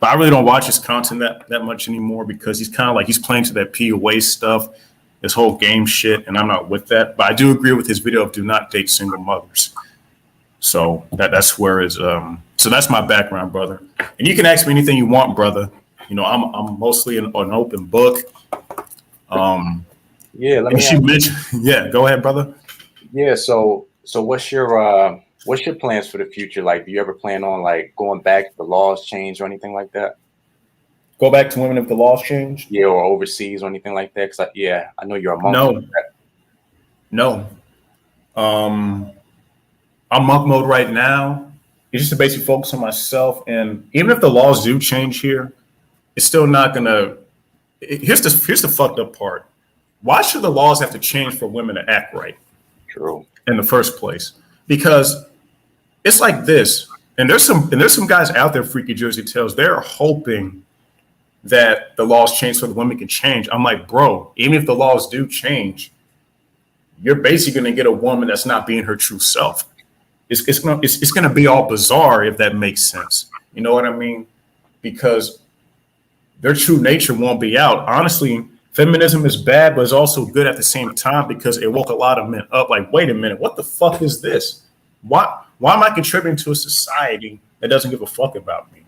Speaker 1: But I really don't watch his content that much anymore because he's kind of like he's playing to that PUA stuff. This whole game shit, and I'm not with that. But I do agree with his video of do not date single mothers. So that's where it's so that's my background, brother. And you can ask me anything you want, brother. You know, I'm mostly an open book.
Speaker 2: Yeah, let me
Speaker 1: yeah, go ahead, brother.
Speaker 2: Yeah, so what's your plans for the future? Like, do you ever plan on like going back if the laws change or anything like that?
Speaker 1: Go back to women if the laws change?
Speaker 2: Yeah, or overseas or anything like that? Because I know you're a monk.
Speaker 1: No. I'm monk mode right now. It's just to basically focus on myself. And even if the laws do change here, it's still not gonna. Here's the fucked up part. Why should the laws have to change for women to act right?
Speaker 2: True.
Speaker 1: In the first place, because it's like this. And there's some guys out there, Freaky Jersey Tales. They're hoping that the laws change so the women can change. I'm like, bro, even if the laws do change, you're basically going to get a woman that's not being her true self. It's going to be all bizarre if that makes sense. You know what I mean? Because their true nature won't be out. Honestly, feminism is bad, but it's also good at the same time because it woke a lot of men up. Like, wait a minute, what the fuck is this? Why am I contributing to a society that doesn't give a fuck about me?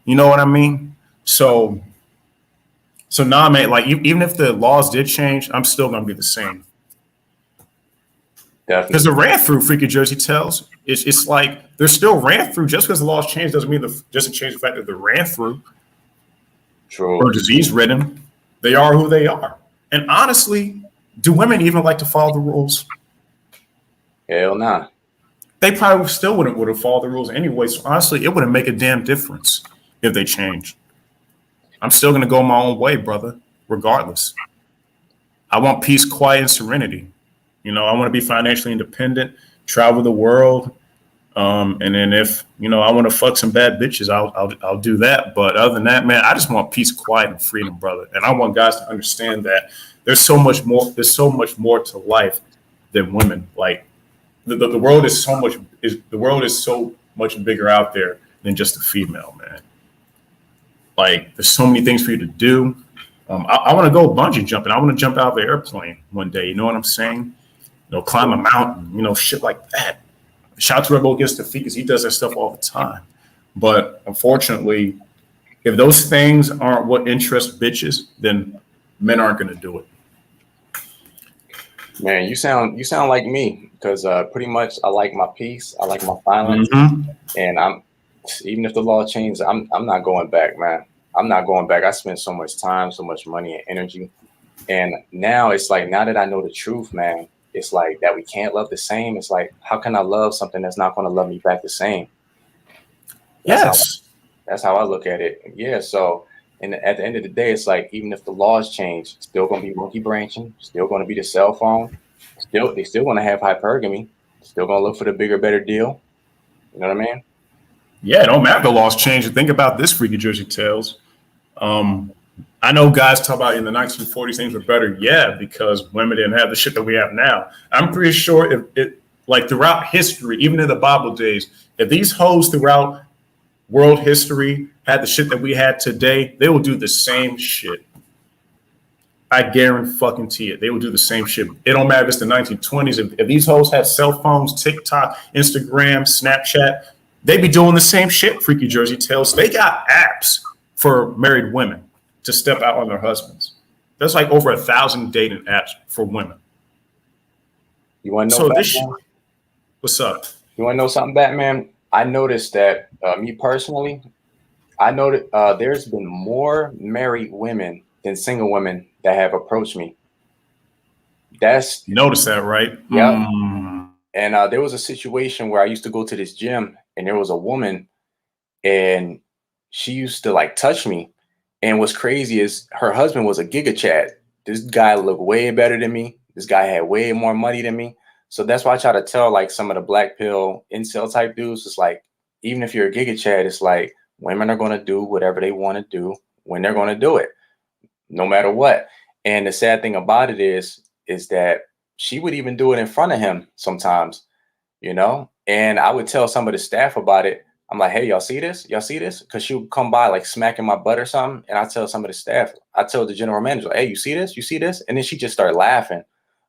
Speaker 1: You know what I mean? So nah, man, like even if the laws did change, I'm still going to be the same. Because the ran through Freaky Jersey tells, it's like they're still ran through. Just because the laws change doesn't mean doesn't change the fact that they're ran through.
Speaker 2: True.
Speaker 1: Or disease ridden. They are who they are. And honestly, do women even like to follow the rules?
Speaker 2: Hell nah.
Speaker 1: They probably still would have followed the rules anyway. So honestly, it wouldn't make a damn difference if they changed. I'm still going to go my own way, brother, regardless. I want peace, quiet, and serenity. You know, I want to be financially independent, travel the world. And then if, you know, I want to fuck some bad bitches, I'll do that. But other than that, man, I just want peace, quiet, and freedom, brother. And I want guys to understand that there's so much more to life than women. Like the world is so much bigger out there than just a female, man. Like there's so many things for you to do. I want to go bungee jumping. I want to jump out of the airplane one day. You know what I'm saying? You know, climb a mountain, you know, shit like that. Shout out to Rebel Against the Feet because he does that stuff all the time. But unfortunately, if those things aren't what interests bitches, then men aren't going to do it.
Speaker 2: Man, you sound like me because pretty much I like my peace. I like my silence. And I'm even if the law changes, I'm not going back, man. I'm not going back. I spent so much time, so much money and energy. And now it's like, now that I know the truth, man, it's like that we can't love the same. It's like, how can I love something that's not going to love me back the same? That's how I look at it. Yeah. So, and at the end of the day, it's like, even if the laws change, still going to be monkey branching, still going to be the cell phone, they still going to have hypergamy, still going to look for the bigger, better deal. You know what I mean?
Speaker 1: Yeah, it don't matter if the laws change. Think about this, Freaky Jersey Tales. I know guys talk about in the 1940s things were better. Yeah, because women didn't have the shit that we have now. I'm pretty sure if it, like throughout history, even in the Bible days, if these hoes throughout world history had the shit that we had today, they will do the same shit. I guarantee it. They will do the same shit. It don't matter if it's the 1920s. If these hoes had cell phones, TikTok, Instagram, Snapchat, they be doing the same shit, Freaky Jersey Tales. They got apps for married women to step out on their husbands. There's like over 1,000 dating apps for women.
Speaker 2: You want to know
Speaker 1: what's up?
Speaker 2: You want to know something, Batman? I noticed that me personally, I noticed there's been more married women than single women that have approached me.
Speaker 1: You noticed that, right?
Speaker 2: Yeah. And there was a situation where I used to go to this gym and there was a woman and she used to like touch me. And what's crazy is her husband was a giga chad. This guy looked way better than me. This guy had way more money than me. So that's why I try to tell like some of the black pill incel type dudes, it's like, even if you're a giga chad, it's like women are going to do whatever they want to do when they're going to do it, no matter what. And the sad thing about it is that she would even do it in front of him sometimes, you know, and I would tell some of the staff about it. I'm like, hey, y'all see this? Y'all see this? Because she would come by like smacking my butt or something. And I tell some of the staff, I tell the general manager, hey, you see this? You see this? And then she just started laughing.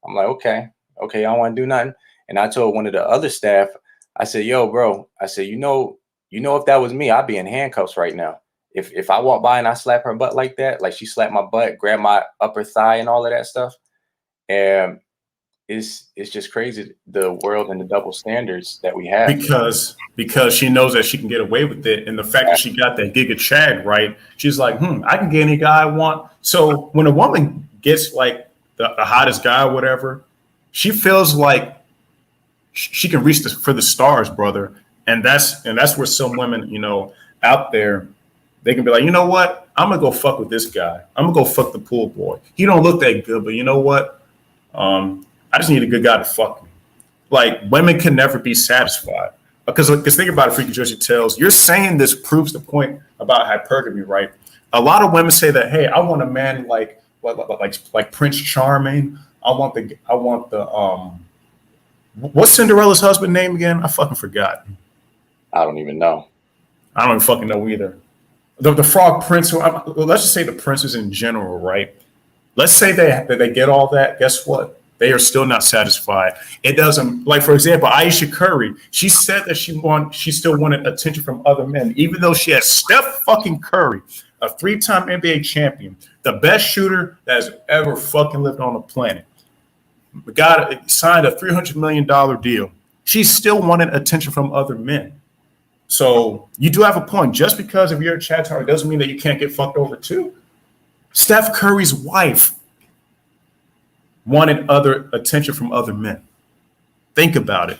Speaker 2: I'm like, okay, I don't want to do nothing. And I told one of the other staff, I said, yo, bro, I said, you know, if that was me, I'd be in handcuffs right now. If I walk by and I slap her butt like that, like she slapped my butt, grabbed my upper thigh and all of that stuff. And it's just crazy, the world and the double standards that we have.
Speaker 1: Because she knows that she can get away with it. And the fact that she got that giga chad, right? She's like, I can get any guy I want. So when a woman gets like the hottest guy or whatever, she feels like she can reach for the stars, brother. And that's where some women, you know, out there, they can be like, you know what? I'm going to go fuck with this guy. I'm going to go fuck the pool boy. He don't look that good, but you know what? I just need a good guy to fuck me. Like, women can never be satisfied. Because think about it, Freaky Jersey Tales. You're saying this proves the point about hypergamy, right? A lot of women say that, hey, I want a man like Prince Charming. I want the what's Cinderella's husband name again? I fucking forgot.
Speaker 2: I don't even know.
Speaker 1: I don't even fucking know either. The frog prince. Let's just say the princes in general, right? Let's say they get all that. Guess what? They are still not satisfied. It doesn't, like, for example, Aisha Curry. She said that she still wanted attention from other men, even though she has Steph fucking Curry, a 3-time NBA champion, the best shooter that has ever fucking lived on the planet. signed a $300 million deal. She's still wanting attention from other men. So you do have a point. Just because if you're a chat target doesn't mean that you can't get fucked over too. Steph Curry's wife wanted other attention from other men. Think about it.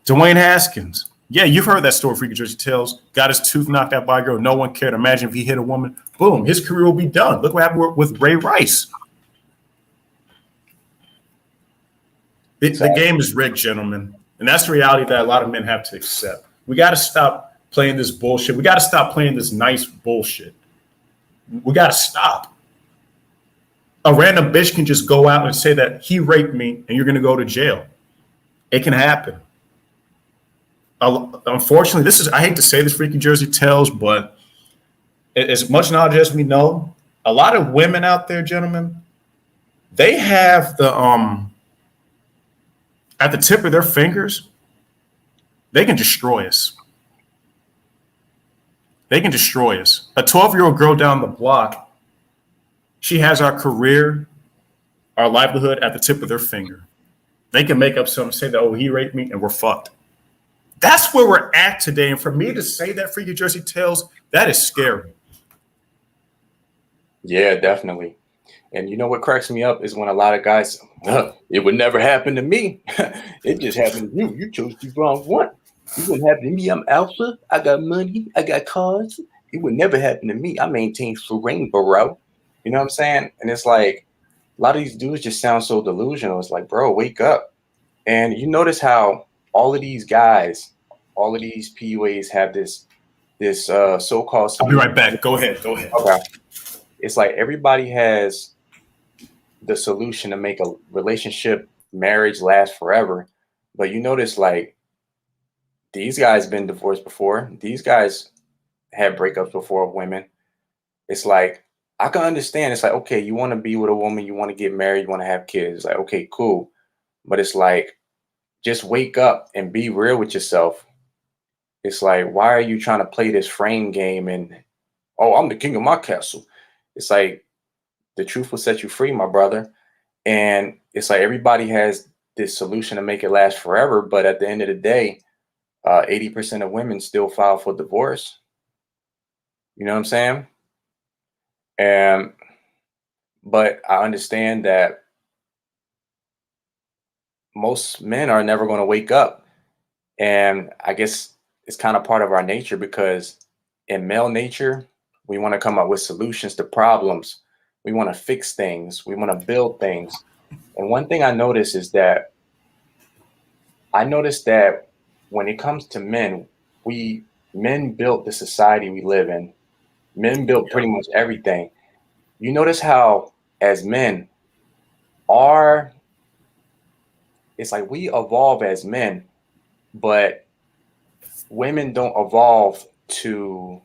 Speaker 1: Dwayne Haskins. Yeah, you've heard that story, Freaky Jersey Tales. Got his tooth knocked out by a girl. No one cared. Imagine if he hit a woman. Boom, his career will be done. Look what happened with Ray Rice. The game is rigged, gentlemen. And that's the reality that a lot of men have to accept. We got to stop playing this bullshit. We got to stop playing this nice bullshit. We got to stop. A random bitch can just go out and say that he raped me and you're going to go to jail. It can happen. Unfortunately, I hate to say this, Freaky Jersey Tales, but as much knowledge as we know, a lot of women out there, gentlemen, they have at the tip of their fingers, they can destroy us. They can destroy us. A 12-year-old girl down the block, she has our career, our livelihood at the tip of their finger. They can make up something, say that, oh, he raped me, and we're fucked. That's where we're at today. And for me to say that, Freaky Jersey Tales, that is scary.
Speaker 2: Yeah, definitely. And you know what cracks me up is when a lot of guys, it would never happen to me. It just happened to you. You chose the wrong one. It wouldn't happen to me. I'm alpha. I got money. I got cars. It would never happen to me. I maintain for rainbow. You know what I'm saying? And it's like a lot of these dudes just sound so delusional. It's like, bro, wake up. And you notice how all of these guys, all of these PUAs have this so-called.
Speaker 1: I'll be right back. Go ahead.
Speaker 2: Okay. It's like everybody has the solution to make a relationship, marriage last forever. But you notice, like, these guys been divorced before. These guys had breakups before with women. It's like, I can understand. It's like, okay, you want to be with a woman, you want to get married, you want to have kids. It's like, okay, cool. But it's like, just wake up and be real with yourself. It's like, why are you trying to play this frame game and, oh, I'm the king of my castle? It's like, the truth will set you free, my brother. And it's like everybody has this solution to make it last forever. But at the end of the day, 80% of women still file for divorce. You know what I'm saying? But I understand that most men are never going to wake up. And I guess it's kind of part of our nature, because in male nature, we want to come up with solutions to problems. We want to fix things. We want to build things. And one thing I noticed is that when it comes to men built the society we live in. Men built pretty much everything. You notice how, as men, it's like we evolve as men, but women don't evolve to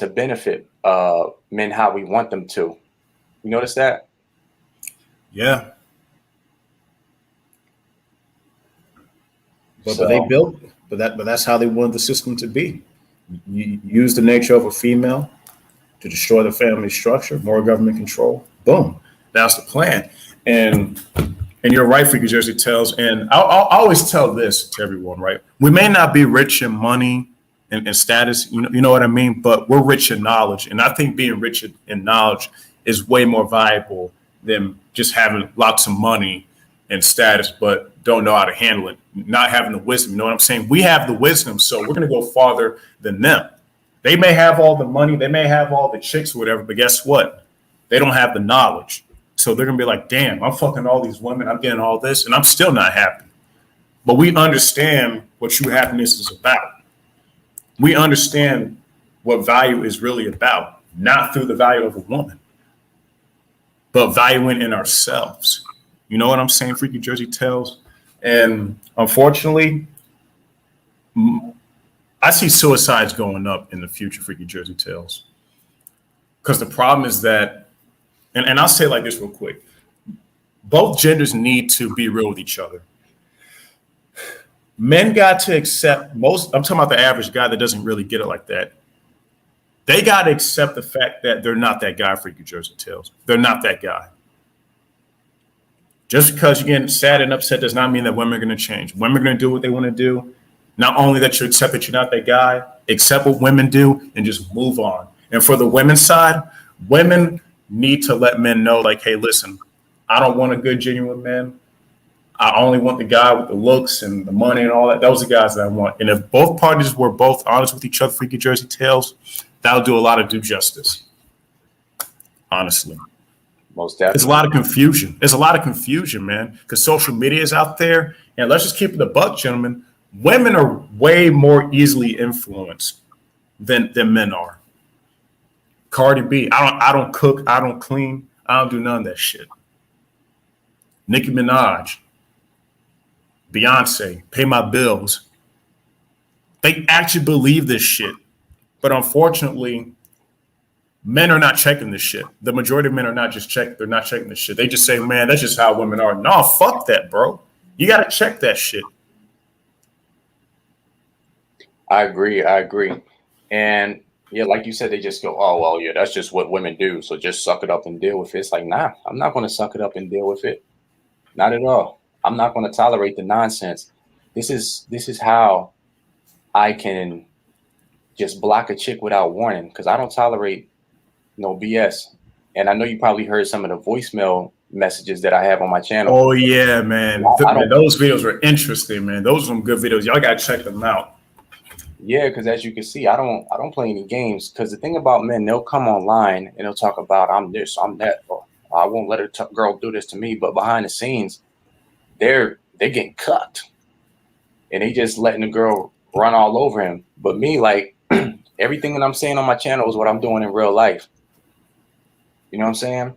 Speaker 2: benefit men how we want them to. You notice that?
Speaker 1: Yeah. But they built, but that's how they wanted the system to be. You use the nature of a female to destroy the family structure, more government control. Boom, that's the plan. And you're right, Freaky Jersey Tales. And I'll always tell this to everyone, right? We may not be rich in money and status, you know what I mean? But we're rich in knowledge, and I think being rich in knowledge is way more valuable than just having lots of money and status, but don't know how to handle it, not having the wisdom. You know what I'm saying? We have the wisdom, so we're going to go farther than them. They may have all the money, they may have all the chicks or whatever, but guess what? They don't have the knowledge. So they're going to be like, damn, I'm fucking all these women, I'm getting all this, and I'm still not happy. But we understand what true happiness is about. We understand what value is really about, not through the value of a woman, but valuing in ourselves. You know what I'm saying, Freaky Jersey Tales? And unfortunately, I see suicides going up in the future, Freaky Jersey Tales. Because the problem is that, and I'll say it like this real quick, both genders need to be real with each other. Men got to accept I'm talking about the average guy that doesn't really get it like that. They got to accept the fact that they're not that guy, Freaky Jersey Tales. They're not that guy. Just because you're getting sad and upset does not mean that women are going to change. Women are going to do what they want to do. Not only that you accept that you're not that guy, accept what women do and just move on. And for the women's side, women need to let men know, like, hey, listen, I don't want a good, genuine man. I only want the guy with the looks and the money and all that. Those are the guys that I want. And if both parties were both honest with each other, Freaky Jersey Tales, that'll do a lot of due justice. Honestly.
Speaker 2: Most definitely.
Speaker 1: There's a lot of confusion. There's a lot of confusion, man, because social media is out there. And let's just keep it a buck, gentlemen. Women are way more easily influenced than men are. Cardi B, I don't cook, I don't clean, I don't do none of that shit. Nicki Minaj, Beyonce, pay my bills. They actually believe this shit. But unfortunately, men are not checking this shit. The majority of men are not just checking. They're not checking this shit. They just say, man, that's just how women are. No, fuck that, bro. You got to check that shit.
Speaker 2: I agree. And yeah, like you said, they just go, oh, well, yeah, that's just what women do. So just suck it up and deal with it. It's like, nah, I'm not going to suck it up and deal with it. Not at all. I'm not going to tolerate the nonsense. This is how I can just block a chick without warning, because I don't tolerate no BS. And I know you probably heard some of the voicemail messages that I have on my channel.
Speaker 1: Oh, yeah, man. Those videos were interesting, man. Those are some good videos. Y'all got to check them out.
Speaker 2: Yeah, because as you can see, I don't play any games. Because the thing about men, they'll come online and they'll talk about I'm this, I'm that. Or, I won't let a girl do this to me. But behind the scenes, they're getting cut, and they just letting the girl run all over him. But me, like everything that I'm saying on my channel is what I'm doing in real life. You know what I'm saying?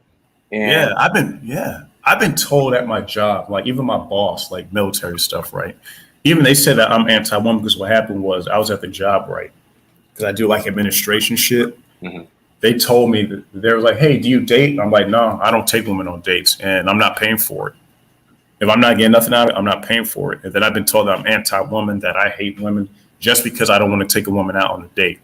Speaker 2: And
Speaker 1: I've been told at my job, like even my boss, like military stuff, right? Even they said that I'm anti-woman because what happened was I was at the job, right? Because I do like administration shit.
Speaker 2: Mm-hmm.
Speaker 1: They told me that they were like, hey, do you date? And I'm like, no, I don't take women on dates and I'm not paying for it. If I'm not getting nothing out of it, I'm not paying for it. And then I've been told that I'm anti-woman, that I hate women just because I don't want to take a woman out on a date.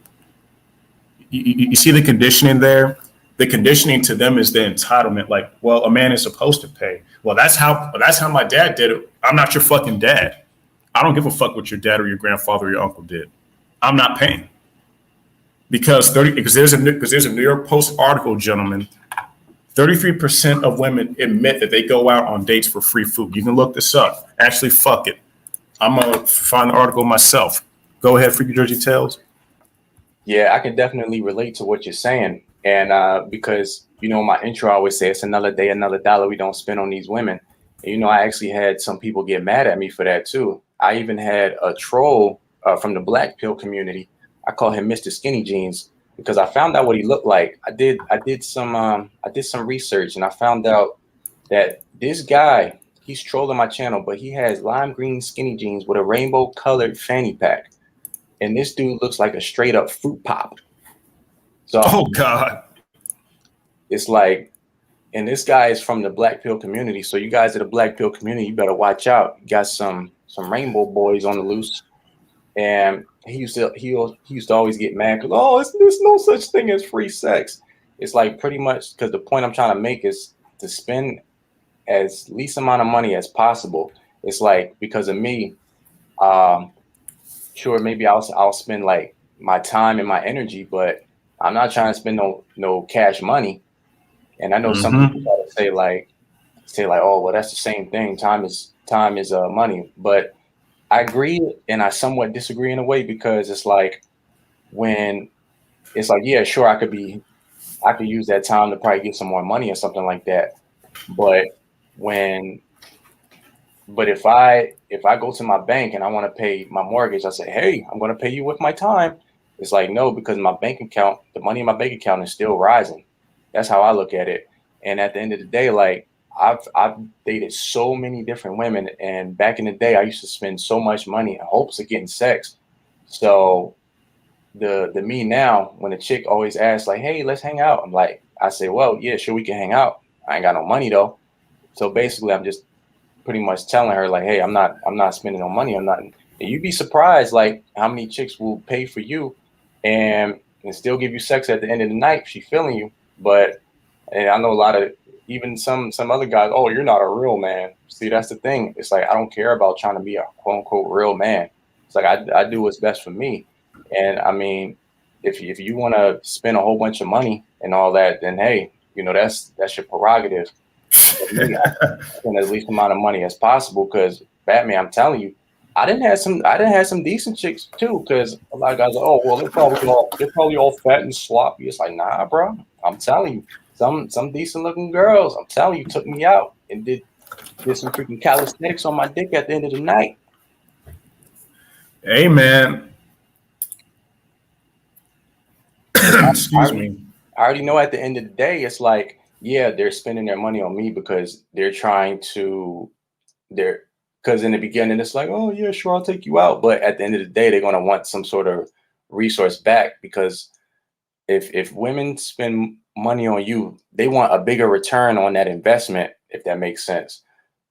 Speaker 1: You see the conditioning there? The conditioning to them is the entitlement. Like, well, a man is supposed to pay. Well, that's how my dad did it. I'm not your fucking dad. I don't give a fuck what your dad or your grandfather or your uncle did. I'm not paying. Because there's a New York Post article, gentlemen. 33% of women admit that they go out on dates for free food. You can look this up. Actually, fuck it. I'm gonna find the article myself. Go ahead, Freaky Jersey Tales.
Speaker 2: Yeah, I can definitely relate to what you're saying. And because, you know, my intro, I always say it's another day, another dollar we don't spend on these women. And, you know, I actually had some people get mad at me for that, too. I even had a troll from the Black pill community. I call him Mr. Skinny Jeans because I found out what he looked like. I did some research, and I found out that this guy, he's trolling my channel, but he has lime green skinny jeans with a rainbow colored fanny pack. And this dude looks like a straight up fruit pop. So,
Speaker 1: oh God,
Speaker 2: it's like, and this guy is from the Black pill community. So you guys at the Black pill community, you better watch out. You got some rainbow boys on the loose. And he used to always get mad because, oh, there's no such thing as free sex. It's like pretty much because the point I'm trying to make is to spend as least amount of money as possible. It's like, because of me, sure, maybe I'll spend like my time and my energy, but I'm not trying to spend no cash money. And I know some people try to say like, oh, well, that's the same thing. Time is money. But I agree, and I somewhat disagree in a way, because it's like, when it's like, yeah, sure, I could use that time to probably get some more money or something like that. But if I go to my bank and I want to pay my mortgage, I say, hey, I'm going to pay you with my time. It's like, no, because my bank account, the money in my bank account is still rising. That's how I look at it. And at the end of the day, like, I've dated so many different women, and back in the day, I used to spend so much money in hopes of getting sex. So the me now, when a chick always asks like, hey, let's hang out, I'm like, I say, well, yeah, sure, we can hang out. I ain't got no money though. So basically, I'm just pretty much telling her like, hey, I'm not spending no money. I'm not. And you'd be surprised like how many chicks will pay for you and still give you sex at the end of the night if she's feeling you. But and I know a lot of even some other guys, oh, you're not a real man. See, that's the thing. It's like I don't care about trying to be a quote unquote real man. It's like I do what's best for me. And I mean, if you want to spend a whole bunch of money and all that, then hey, that's your prerogative. For me, I spend the least amount of money as possible because Batman, I'm telling you, I didn't have some decent chicks too, because a lot of guys are, oh well, they're probably all fat and sloppy. It's like, nah, bro. I'm telling you, some decent looking girls, I'm telling you, took me out and did some freaking calisthenics on my dick at the end of the night.
Speaker 1: Hey man. Excuse me.
Speaker 2: I already know at the end of the day, it's like, yeah, they're spending their money on me because because in the beginning it's like, oh yeah, sure, I'll take you out. But at the end of the day, they're gonna want some sort of resource back, because if women spend money on you, they want a bigger return on that investment, if that makes sense.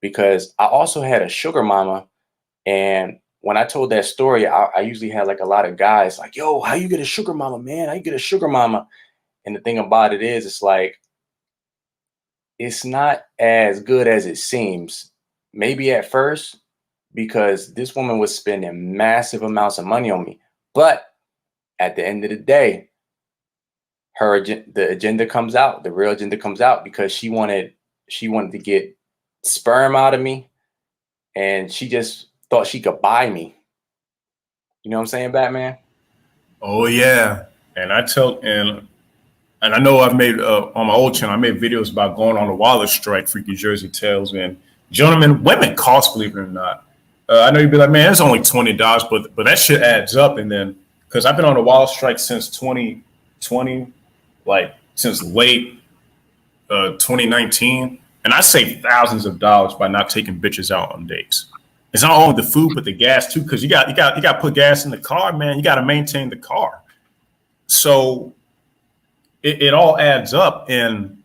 Speaker 2: Because I also had a sugar mama, and when I told that story, I usually had like a lot of guys like, yo, how you get a sugar mama, man? How you get a sugar mama? And the thing about it is, it's like, it's not as good as it seems. Maybe at first, because this woman was spending massive amounts of money on me. But at the end of the day, the agenda comes out, the real agenda comes out, because she wanted to get sperm out of me, and she just thought she could buy me. You know what I'm saying, Batman?
Speaker 1: Oh yeah. And I know I've made on my old channel, I made videos about going on a Wallace strike, Freaky Jersey Tales, and gentlemen, women cost, believe it or not. I know you'd be like, man, it's only $20, but that shit adds up. And then, because I've been on a Wallace strike since 2020, like since late 2019, and I saved thousands of dollars by not taking bitches out on dates. It's not only the food, but the gas too, because you got to put gas in the car, man. You got to maintain the car. So it all adds up, and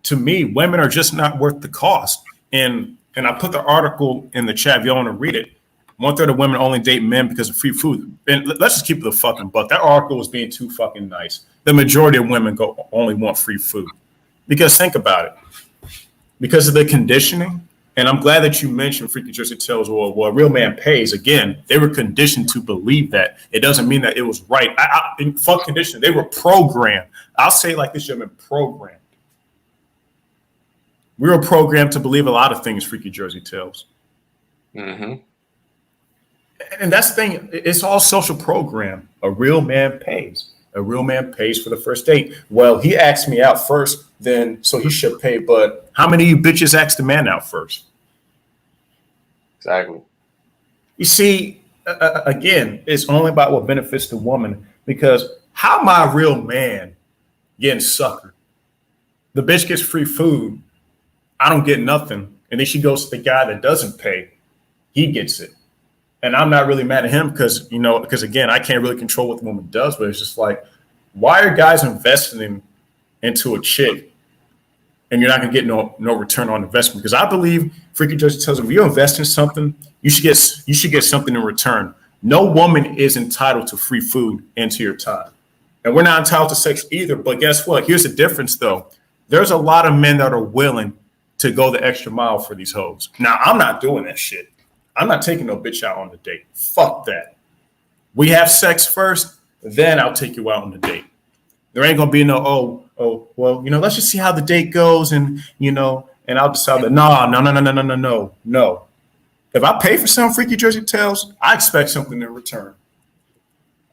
Speaker 1: to me, women are just not worth the cost. And I put the article in the chat if you want to read it. 1/3 of women only date men because of free food. And let's just keep it the fucking buck. That article was being too fucking nice. The majority of women only want free food. Because think about it. Because of the conditioning, and I'm glad that you mentioned Freaky Jersey Tales, well, a real man pays. Again, they were conditioned to believe that. It doesn't mean that it was right. Fuck conditioning. They were programmed. I'll say it like this, gentleman, programmed. We were programmed to believe a lot of things, Freaky Jersey Tales.
Speaker 2: Mm-hmm.
Speaker 1: And that's the thing. It's all social program. A real man pays. A real man pays for the first date. Well, he asked me out first, then so he should pay. But how many of you bitches asked the man out first?
Speaker 2: Exactly.
Speaker 1: You see, again, it's only about what benefits the woman. Because how am I a real man getting suckered? The bitch gets free food. I don't get nothing. And then she goes to the guy that doesn't pay. He gets it. And I'm not really mad at him because again, I can't really control what the woman does, but it's just like, why are guys investing into a chick and you're not going to get no return on investment? Because I believe Freaky Jersey tells me, if you invest in something, you should get something in return. No woman is entitled to free food and to your time. And we're not entitled to sex either. But guess what? Here's the difference, though. There's a lot of men that are willing to go the extra mile for these hoes. Now, I'm not doing that shit. I'm not taking no bitch out on the date. Fuck that. We have sex first, then I'll take you out on the date. There ain't gonna be no, well, let's just see how the date goes, and I'll decide that. No. If I pay for some Freaky Jersey Tales, I expect something in return.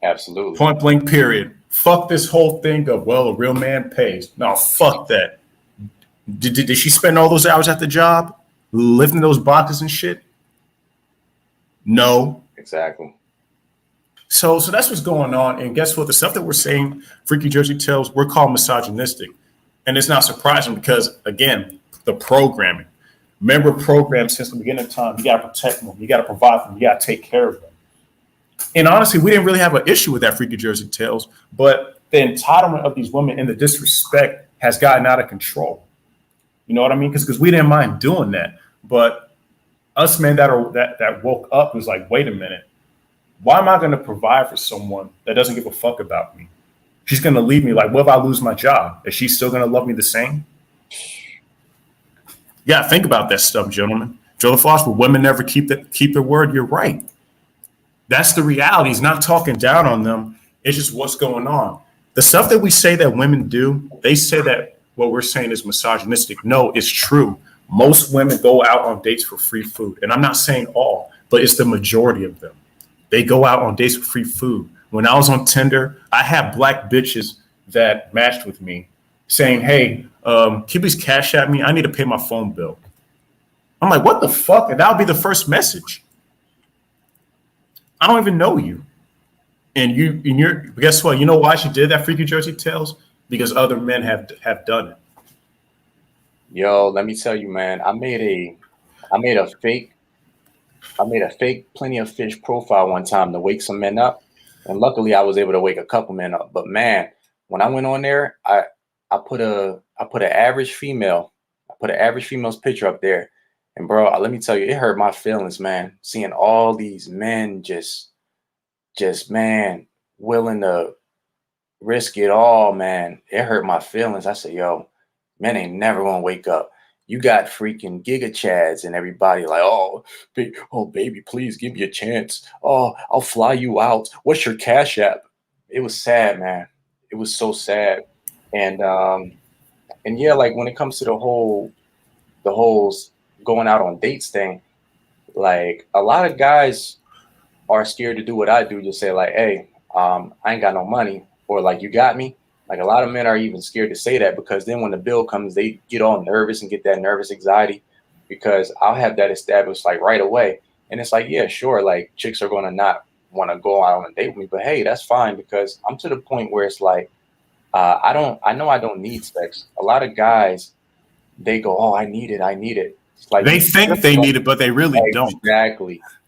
Speaker 2: Absolutely.
Speaker 1: Point blank, period. Fuck this whole thing of, well, a real man pays. No, fuck that. Did she spend all those hours at the job lifting those boxes and shit? No.
Speaker 2: Exactly.
Speaker 1: So that's what's going on. And guess what? The stuff that we're saying, Freaky Jersey Tales, we're called misogynistic. And it's not surprising because, again, the programming. Remember, programmed since the beginning of time. You got to protect them. You got to provide for them. You got to take care of them. And honestly, we didn't really have an issue with that, Freaky Jersey Tales. But the entitlement of these women and the disrespect has gotten out of control. You know what I mean? Because we didn't mind doing that. But us men that woke up was like, wait a minute. Why am I going to provide for someone that doesn't give a fuck about me? She's going to leave me. Like, what if I lose my job? Is she still going to love me the same? You got to think about that stuff, gentlemen. Joe Foster, women never keep their word. You're right. That's the reality. He's not talking down on them. It's just what's going on. The stuff that we say that women do, they say that what we're saying is misogynistic. No, it's true. Most women go out on dates for free food. And I'm not saying all, but it's the majority of them. They go out on dates for free food. When I was on Tinder, I had black bitches that matched with me saying, hey, can you please cash at me? I need to pay my phone bill. I'm like, what the fuck? And that'll be the first message. I don't even know you. And you're guess what? You know why she did that, Freaky Jersey Tales? Because other men have done it.
Speaker 2: Yo, let me tell you, man, I made a fake Plenty of Fish profile one time to wake some men up. And luckily I was able to wake a couple men up. But man, when I went on there, I put an average female's picture up there. And bro, let me tell you, it hurt my feelings, man, seeing all these men just man, willing to risk it all, man. It hurt my feelings. I said, yo, men ain't never gonna wake up. You got freaking Giga Chads and everybody like, oh, baby, please give me a chance. Oh, I'll fly you out. What's your Cash App? It was sad, man. It was so sad. And yeah, like when it comes to the whole going out on dates thing, like a lot of guys are scared to do what I do, just say like, hey, I ain't got no money, or like, you got me. Like a lot of men are even scared to say that, because then when the bill comes, they get all nervous and get that nervous anxiety, because I'll have that established like right away. And it's like, yeah, sure, like chicks are going to not want to go out on a date with me, but hey, that's fine, because I'm to the point where it's like, I know I don't need sex. A lot of guys, they go, oh, I need it. It's like
Speaker 1: they think they need it, but they really don't.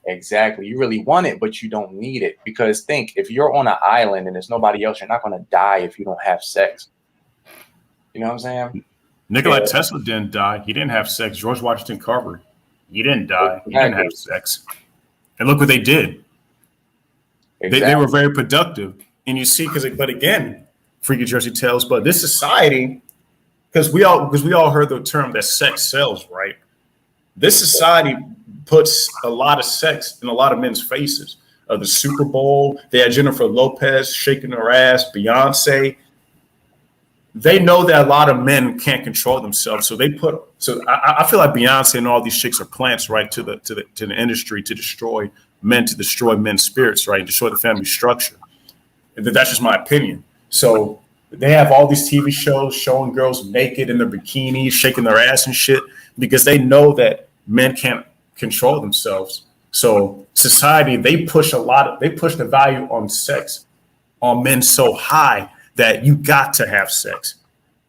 Speaker 2: Exactly. You really want it, but you don't need it. Because think, if you're on an island and there's nobody else, you're not going to die if you don't have sex. You know what I'm saying?
Speaker 1: Nikola Tesla didn't die. He didn't have sex. George Washington Carver, he didn't die. He didn't have sex. And look what they did. They were very productive. And you see, but again, Freaky Jersey Tales, but this society, because we all heard the term that sex sells, right? This society puts a lot of sex in a lot of men's faces. The Super Bowl, they had Jennifer Lopez shaking her ass, Beyonce. They know that a lot of men can't control themselves, so I feel like Beyonce and all these chicks are plants, right, to the industry to destroy men's spirits, right, and destroy the family structure. And that's just my opinion. So they have all these TV shows showing girls naked in their bikinis, shaking their ass and shit, because they know that men can't control themselves. So society, they push the value on sex on men so high that you got to have sex.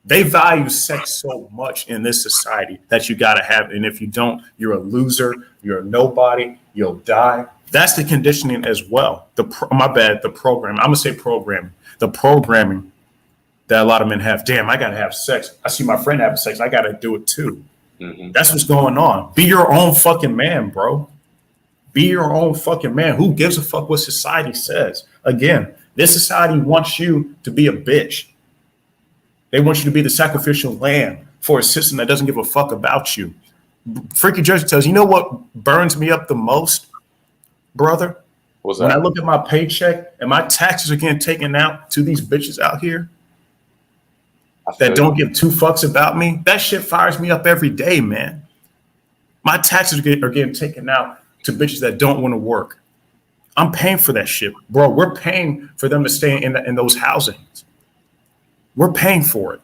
Speaker 1: They value sex so much in this society that you got to have it. And if you don't, you're a loser, you're a nobody, you'll die. That's the conditioning as well. The programming that a lot of men have. Damn, I got to have sex. I see my friend having sex. I got to do it too. Mm-hmm. That's what's going on. Be your own fucking man, bro. Be your own fucking man. Who gives a fuck what society says? Again, this society wants you to be a bitch. They want you to be the sacrificial lamb for a system that doesn't give a fuck about you. Freaky Jersey Tales, you know what burns me up the most, brother? What's that? When I look at my paycheck and my taxes are getting taken out to these bitches out here that don't give two fucks about me, that shit fires me up every day, man. My taxes are getting taken out to bitches that don't want to work. I'm paying for that shit, bro. We're paying for them to stay in those housings. We're paying for it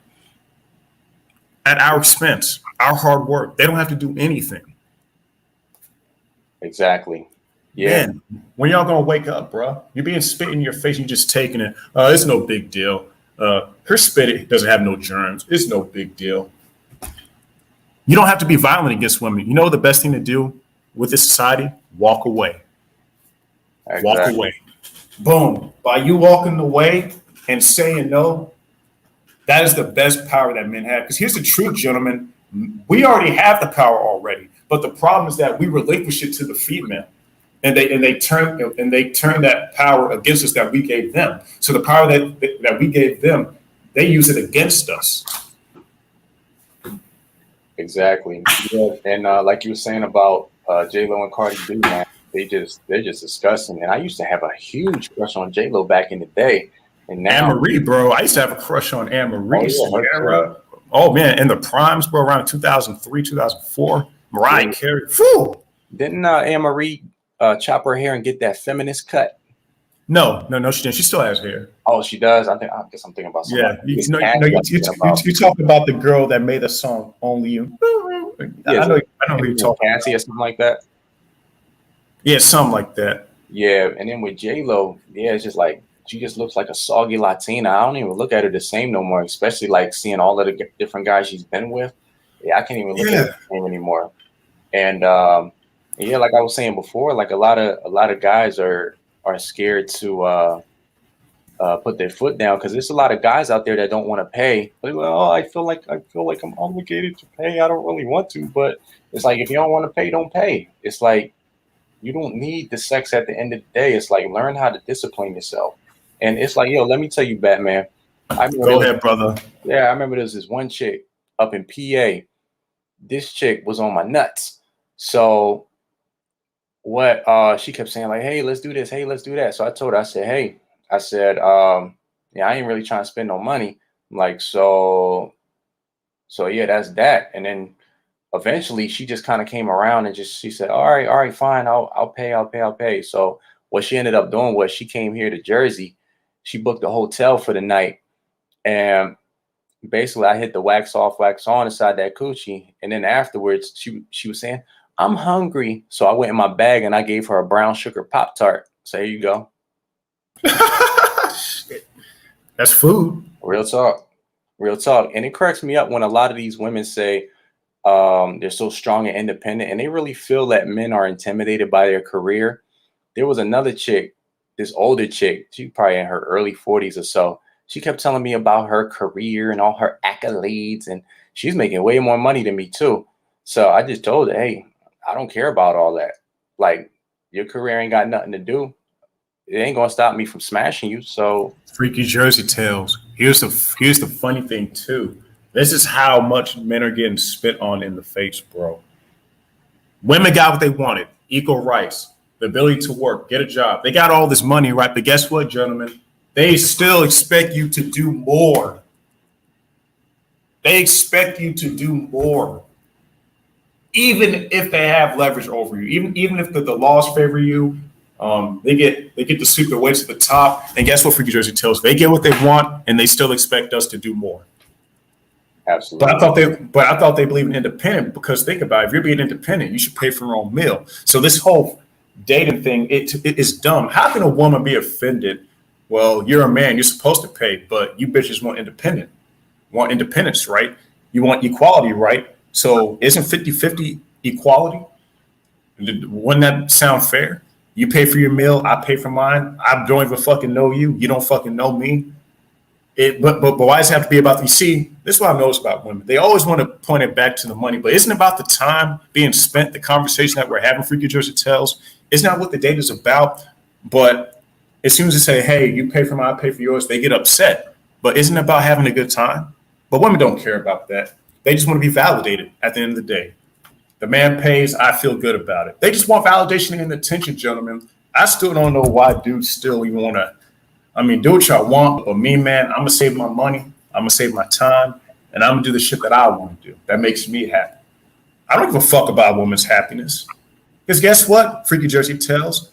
Speaker 1: at our expense, our hard work. They don't have to do anything.
Speaker 2: Exactly. Yeah.
Speaker 1: Man, when y'all gonna wake up, bro? You're being spit in your face. You're just taking it. It's no big deal. Her spit doesn't have no germs. It's no big deal. You don't have to be violent against women. You know the best thing to do with this society? Walk away. Exactly. Walk away. Boom. By you walking away and saying no, that is the best power that men have. Because here's the truth, gentlemen. We already have the power already. But the problem is that we relinquish it to the female. And they turn that power against us that we gave them. So the power that we gave them, they use it against us.
Speaker 2: Exactly. Yeah. And like you were saying about J Lo and Cardi B, man, they're just disgusting. And I used to have a huge crush on J Lo back in the day, and
Speaker 1: Anne
Speaker 2: now,
Speaker 1: Marie, bro. I used to have a crush on Anne
Speaker 2: oh
Speaker 1: Marie,
Speaker 2: yeah, her too.
Speaker 1: Sierra. Oh man, in the primes, bro, around 2003, 2004. Mariah
Speaker 2: Yeah.
Speaker 1: Carey. Phew.
Speaker 2: Didn't Anne Marie chop her hair and get that feminist cut?
Speaker 1: No, she didn't. She still has hair.
Speaker 2: Oh, she does. I guess I'm thinking about somebody.
Speaker 1: Yeah,
Speaker 2: I think it's Cassie I'm thinking about.
Speaker 1: you talk about the girl that made the song "Only You."
Speaker 2: Yeah, is
Speaker 1: I know who you're talking
Speaker 2: Cassie or
Speaker 1: about.
Speaker 2: something like that?
Speaker 1: Yeah, something like that.
Speaker 2: Yeah, and then with J Lo, yeah, it's just like she just looks like a soggy Latina. I don't even look at her the same no more, especially like seeing all of the different guys she's been with. Yeah, I can't even look at her
Speaker 1: Yeah,
Speaker 2: the same anymore. And yeah, like I was saying before, like a lot of guys are scared to put their foot down because there's a lot of guys out there that don't want to pay. But well, oh, I feel like I'm obligated to pay. I don't really want to, but it's like if you don't want to pay, don't pay. It's like you don't need the sex at the end of the day. It's like learn how to discipline yourself. And it's like, yo, let me tell you, Batman. I remember
Speaker 1: go ahead, brother.
Speaker 2: yeah, I remember there was this one chick up in PA. This chick was on my nuts. So what she kept saying, like, hey, let's do this, hey, let's do that. So I told her, I said, hey, I said, yeah, I ain't really trying to spend no money. I'm like, so yeah, that's that. And then eventually she just kind of came around and just she said, all right, fine, I'll pay. So what she ended up doing was she came here to Jersey, she booked a hotel for the night, and basically I hit the wax off, wax on inside that coochie. And then afterwards she was saying, I'm hungry. So I went in my bag and I gave her a brown sugar Pop Tart. So here you go.
Speaker 1: Shit. That's food.
Speaker 2: Real talk. Real talk. And it cracks me up when a lot of these women say they're so strong and independent, and they really feel that men are intimidated by their career. There was another chick, this older chick, she probably in her early 40s or so. She kept telling me about her career and all her accolades, and she's making way more money than me too. So I just told her, hey, I don't care about all that. Like, your career ain't got nothing to do. It ain't gonna stop me from smashing you. So
Speaker 1: Freaky Jersey tales. Here's the funny thing too. This is how much men are getting spit on in the face, bro. Women got what they wanted: equal rights, the ability to work, get a job. They got all this money, right? But guess what, gentlemen? They still expect you to do more. They expect you to do more, even if they have leverage over you. Even if the laws favor you, they get to sweep their way to the top. And guess what? Freaky Jersey tells they get what they want, and they still expect us to do more.
Speaker 2: absolutely.
Speaker 1: But I thought they believe in independent because think about it, if you're being independent, you should pay for your own meal. So this whole dating thing, it is dumb. How can a woman be offended? Well, you're a man, you're supposed to pay, but you bitches want independence, right? You want equality, right? So isn't 50-50 equality? Wouldn't that sound fair? You pay for your meal, I pay for mine. I don't even fucking know you. You don't fucking know me. But why does it have to be about you see, this is what I've noticed about women. They always want to point it back to the money, but isn't it about the time being spent, the conversation that we're having, Freaky Jersey tells? Isn't that what the date is about? But as soon as they say, hey, you pay for mine, I pay for yours, they get upset. But isn't it about having a good time? But women don't care about that. They just want to be validated at the end of the day. The man pays, I feel good about it. They just want validation and attention, gentlemen. I still don't know why dudes still even want to do what y'all want, but me, man, I'm gonna save my money, I'm gonna save my time, and I'm gonna do the shit that I want to do. That makes me happy. I don't give a fuck about a woman's happiness. Because guess what? Freaky Jersey tells.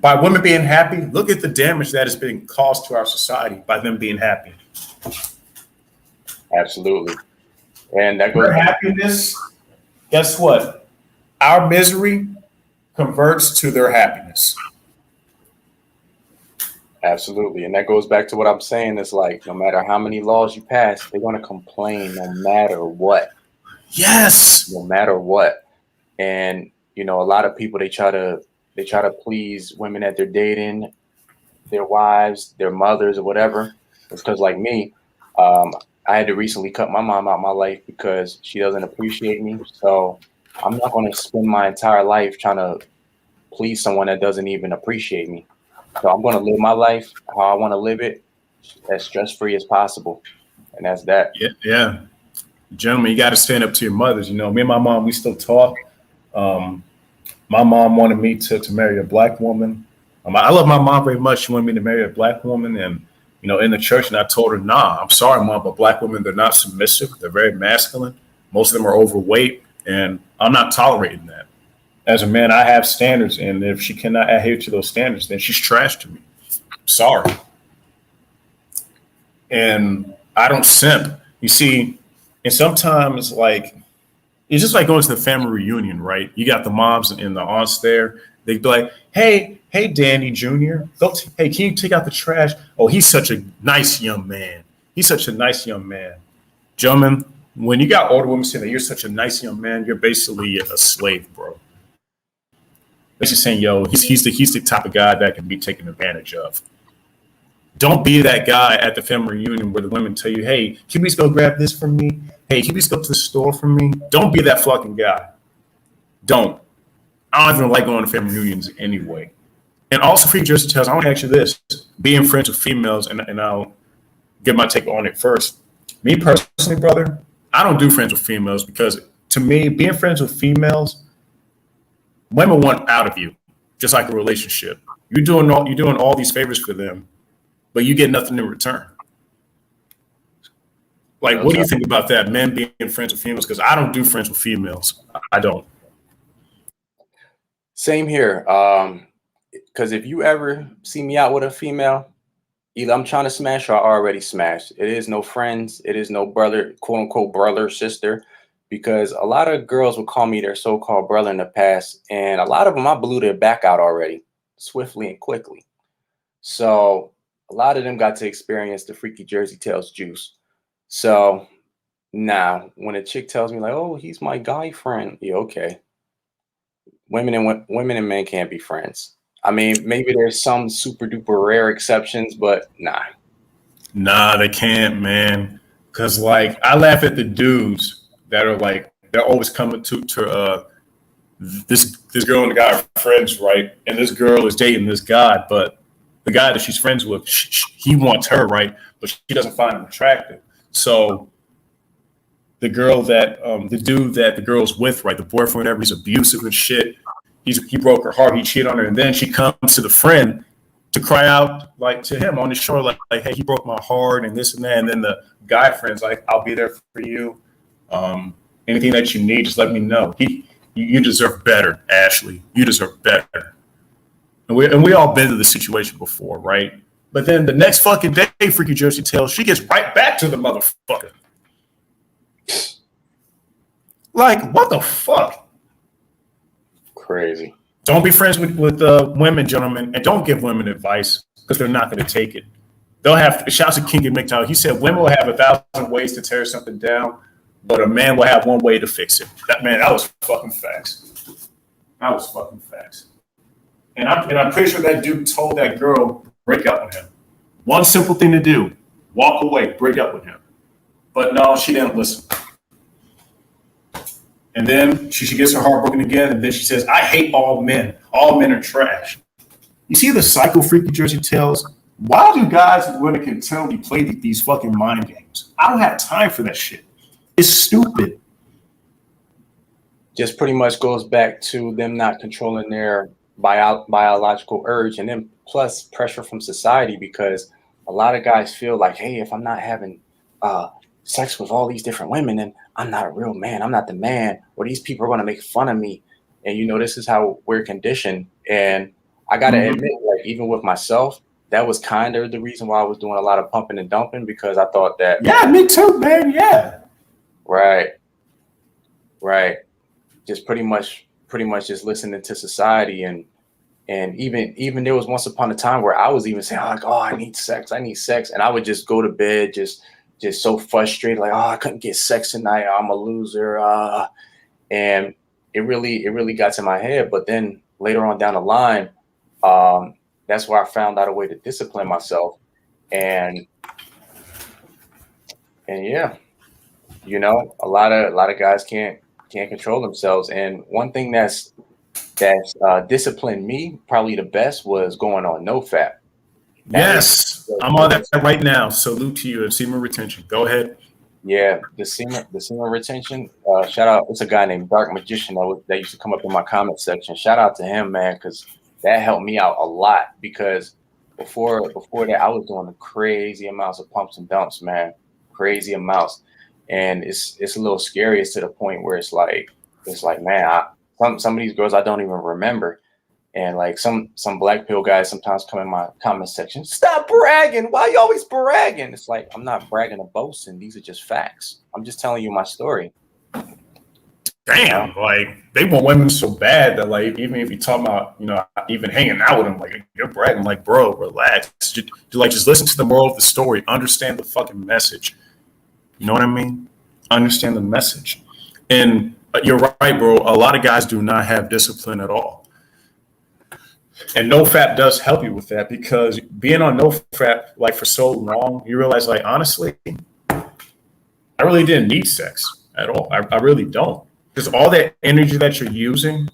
Speaker 1: By women being happy, look at the damage that is being caused to our society by them being happy.
Speaker 2: Absolutely. And that goes
Speaker 1: Their happiness, guess what? Our misery converts to their happiness.
Speaker 2: absolutely. And that goes back to what I'm saying. It's like no matter how many laws you pass, they're gonna complain no matter what.
Speaker 1: Yes.
Speaker 2: No matter what. And you know, a lot of people they try to please women that they're dating, their wives, their mothers, or whatever. It's because like me, I had to recently cut my mom out of my life because she doesn't appreciate me. So I'm not gonna spend my entire life trying to please someone that doesn't even appreciate me. So I'm gonna live my life how I want to live it, as stress free as possible, and that's that.
Speaker 1: Yeah. Gentlemen, you got to stand up to your mothers. You know, me and my mom, we still talk. Um, my mom wanted me to marry a black woman. I love my mom very much. She wanted me to marry a black woman, and you know, in the church, and I told her, "Nah, I'm sorry, mom, but black women, they're not submissive. They're very masculine. Most of them are overweight, and I'm not tolerating that. As a man, I have standards, and if she cannot adhere to those standards, then she's trash to me. Sorry." And I don't simp. You see, and sometimes like it's just like going to the family reunion, right? You got the moms and the aunts there. They'd be like, hey, Danny Jr., hey, can you take out the trash? Oh, he's such a nice young man. He's such a nice young man. Gentlemen, when you got older women saying that you're such a nice young man, you're basically a slave, bro. They're just saying, yo, he's the type of guy that can be taken advantage of. Don't be that guy at the family reunion where the women tell you, hey, can you please go grab this for me? Hey, can you please go to the store for me? Don't be that fucking guy. Don't. I don't even like going to family reunions anyway. And also, Free Jersey Tales, I want to ask you this. Being friends with females, and I'll get my take on it first. Me personally, brother, I don't do friends with females because to me, being friends with females, women want out of you, just like a relationship. You're doing all these favors for them, but you get nothing in return. Like, what do you think about that? Men being friends with females? Because I don't do friends with females. I don't.
Speaker 2: Same here. Because if you ever see me out with a female, either I'm trying to smash or I already smashed. It is no friends. It is no brother, quote unquote, brother, sister. Because a lot of girls would call me their so-called brother in the past. And a lot of them, I blew their back out already, swiftly and quickly. So a lot of them got to experience the freaky Jersey Tales juice. So now when a chick tells me like, oh, he's my guy friend. Yeah, okay. Women and men can't be friends. I mean, maybe there's some super duper rare exceptions, but nah.
Speaker 1: Nah, they can't, man. Cause like I laugh at the dudes that are like they're always coming to this girl and the guy are friends, right? And this girl is dating this guy, but the guy that she's friends with, he wants her, right? But she doesn't find him attractive. So the girl that the dude that the girl's with, right? The boyfriend, whatever, he's abusive and shit. He broke her heart. He cheated on her, and then she comes to the friend to cry out like to him on the shore, like hey, he broke my heart and this and that. And then the guy friend's like, I'll be there for you. Anything that you need, just let me know. You deserve better, Ashley. You deserve better. And we all been to this situation before, right? But then the next fucking day, Freaky Jersey Tales, she gets right back to the motherfucker. Like, what the fuck?
Speaker 2: Crazy.
Speaker 1: Don't be friends with women, gentlemen, and don't give women advice because they're not going to take it. They'll have to, shouts to King and MGTOW. He said women will have 1,000 ways to tear something down, but a man will have one way to fix it. That was fucking facts. That was fucking facts. And I'm pretty sure that dude told that girl, break up with him. One simple thing to do, walk away, break up with him. But no, she didn't listen. And then she gets her heart broken again, and then she says, I hate all men. All men are trash. You see the cycle, Freaky Jersey Tales? Why do guys and women continually play these fucking mind games? I don't have time for that shit. It's stupid.
Speaker 2: Just pretty much goes back to them not controlling their biological urge, and then plus pressure from society, because a lot of guys feel like, hey, if I'm not having sex with all these different women, then I'm not a real man. I'm not the man, or these people are going to make fun of me. And, you know, this is how we're conditioned. And I got to admit, like, even with myself, that was kind of the reason why I was doing a lot of pumping and dumping, because I thought that.
Speaker 1: Yeah, me too, man. Yeah.
Speaker 2: Right. Just pretty much just listening to society. And even there was once upon a time where I was even saying like, oh, I need sex. And I would just go to bed, just so frustrated, like, oh, I couldn't get sex tonight. I'm a loser. And it really got to my head. But then later on down the line, that's where I found out a way to discipline myself. And yeah, you know, a lot of guys can't control themselves. And one thing that's disciplined me probably the best was going on NoFap.
Speaker 1: Yes, I'm on that right now. Salute to you and semen retention. Go ahead.
Speaker 2: Yeah, the semen retention. Shout out, it's a guy named Dark Magician that used to come up in my comment section. Shout out to him, man, because that helped me out a lot. Because before that, I was doing the crazy amounts of pumps and dumps, man, crazy amounts, and it's a little scary. It's to the point where it's like, man, some of these girls I don't even remember. And like some black pill guys sometimes come in my comment section. Stop bragging. Why you always bragging? It's like, I'm not bragging or boasting. These are just facts. I'm just telling you my story. You know?
Speaker 1: Damn, like they want women so bad that like even if you talk about even hanging out with them, like you're bragging, like bro, relax, just listen to the moral of the story, understand the fucking message. You know what I mean? Understand the message. And you're right, bro. A lot of guys do not have discipline at all. And no fap does help you with that because being on no fap like for so long, you realize like honestly, I really didn't need sex at all. I really don't. Because all that energy that you're using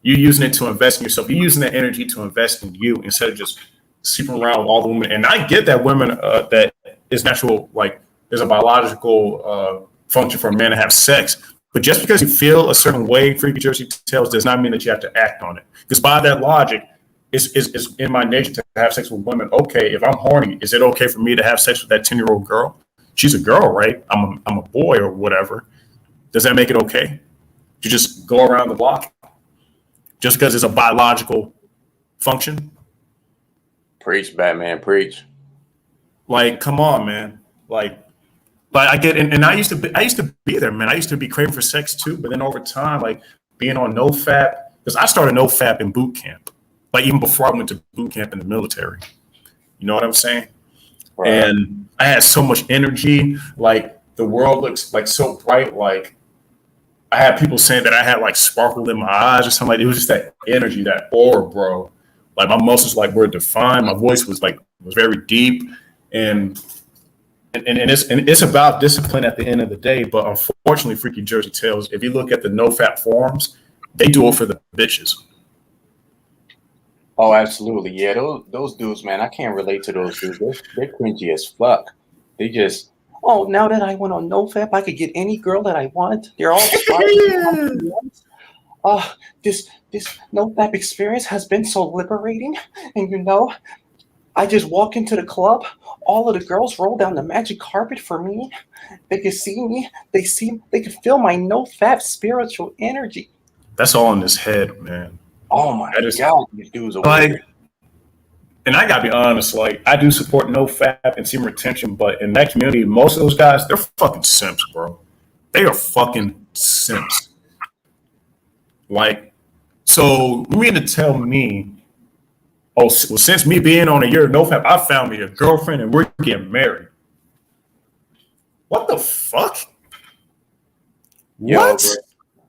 Speaker 1: it to invest in yourself. You're using that energy to invest in you instead of just sleeping around with all the women. And I get that women that is natural, like there's a biological function for a man to have sex. But just because you feel a certain way, Freaky Jersey tells, does not mean that you have to act on it. Because by that logic, it's in my nature to have sex with women. Okay, if I'm horny, is it okay for me to have sex with that 10-year-old girl? She's a girl, right? I'm a boy or whatever. Does that make it okay to just go around the block just because it's a biological function?
Speaker 2: Preach, Batman, preach.
Speaker 1: Like, come on, man. Like, but I get, and I used to be there, man. I used to be craving for sex too, but then over time, like being on no fap, because I started no fap in boot camp, like even before I went to boot camp in the military. You know what I'm saying?
Speaker 2: Right.
Speaker 1: And I had so much energy. Like the world looks like so bright. Like I had people saying that I had like sparkle in my eyes or something. Like it was just that energy, that aura, bro. Like my muscles like were defined. My voice was very deep, and it's about discipline at the end of the day. But unfortunately, Freaky Jersey Tales, if you look at the no fap forums, they do it for the bitches.
Speaker 2: Oh, absolutely. Yeah, those dudes, man, I can't relate to those dudes. They're cringy as fuck. They just, oh, now that I went on NoFap, I could get any girl that I want. They're all smart. Oh, this NoFap experience has been so liberating. And I just walk into the club. All of the girls roll down the magic carpet for me. They can see me. They can feel my NoFap spiritual energy.
Speaker 1: That's all in his head, man.
Speaker 2: Oh my God, these dudes are
Speaker 1: like,
Speaker 2: weird.
Speaker 1: And I gotta be honest, like I do support no fap and semen retention, but in that community, most of those guys, they're fucking simps, bro. They are fucking simps. Like, so you mean to tell me, oh, well, since me being on a year of no fap, I found me a girlfriend and we're getting married. What the fuck?
Speaker 2: Yo,
Speaker 1: What?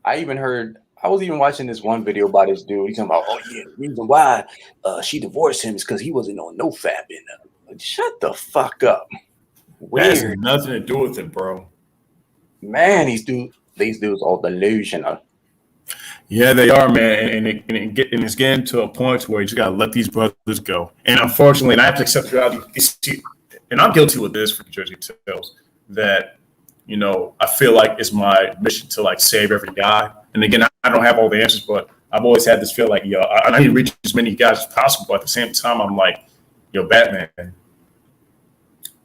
Speaker 2: bro, I was even watching this one video by this dude. He's talking about, oh yeah, the reason why she divorced him is because he wasn't on no fap. And shut the fuck up.
Speaker 1: That has
Speaker 2: Weird.
Speaker 1: nothing to do with it, bro.
Speaker 2: Man, these dudes are delusional.
Speaker 1: Yeah, they are, man, and it's getting to a point where you just gotta let these brothers go. And unfortunately, and I have to accept reality. And I'm guilty with this for Jersey Tales that I feel like it's my mission to like save every guy. And again, I don't have all the answers, but I've always had this feel like I need to reach as many guys as possible. But at the same time, I'm like, yo, Batman,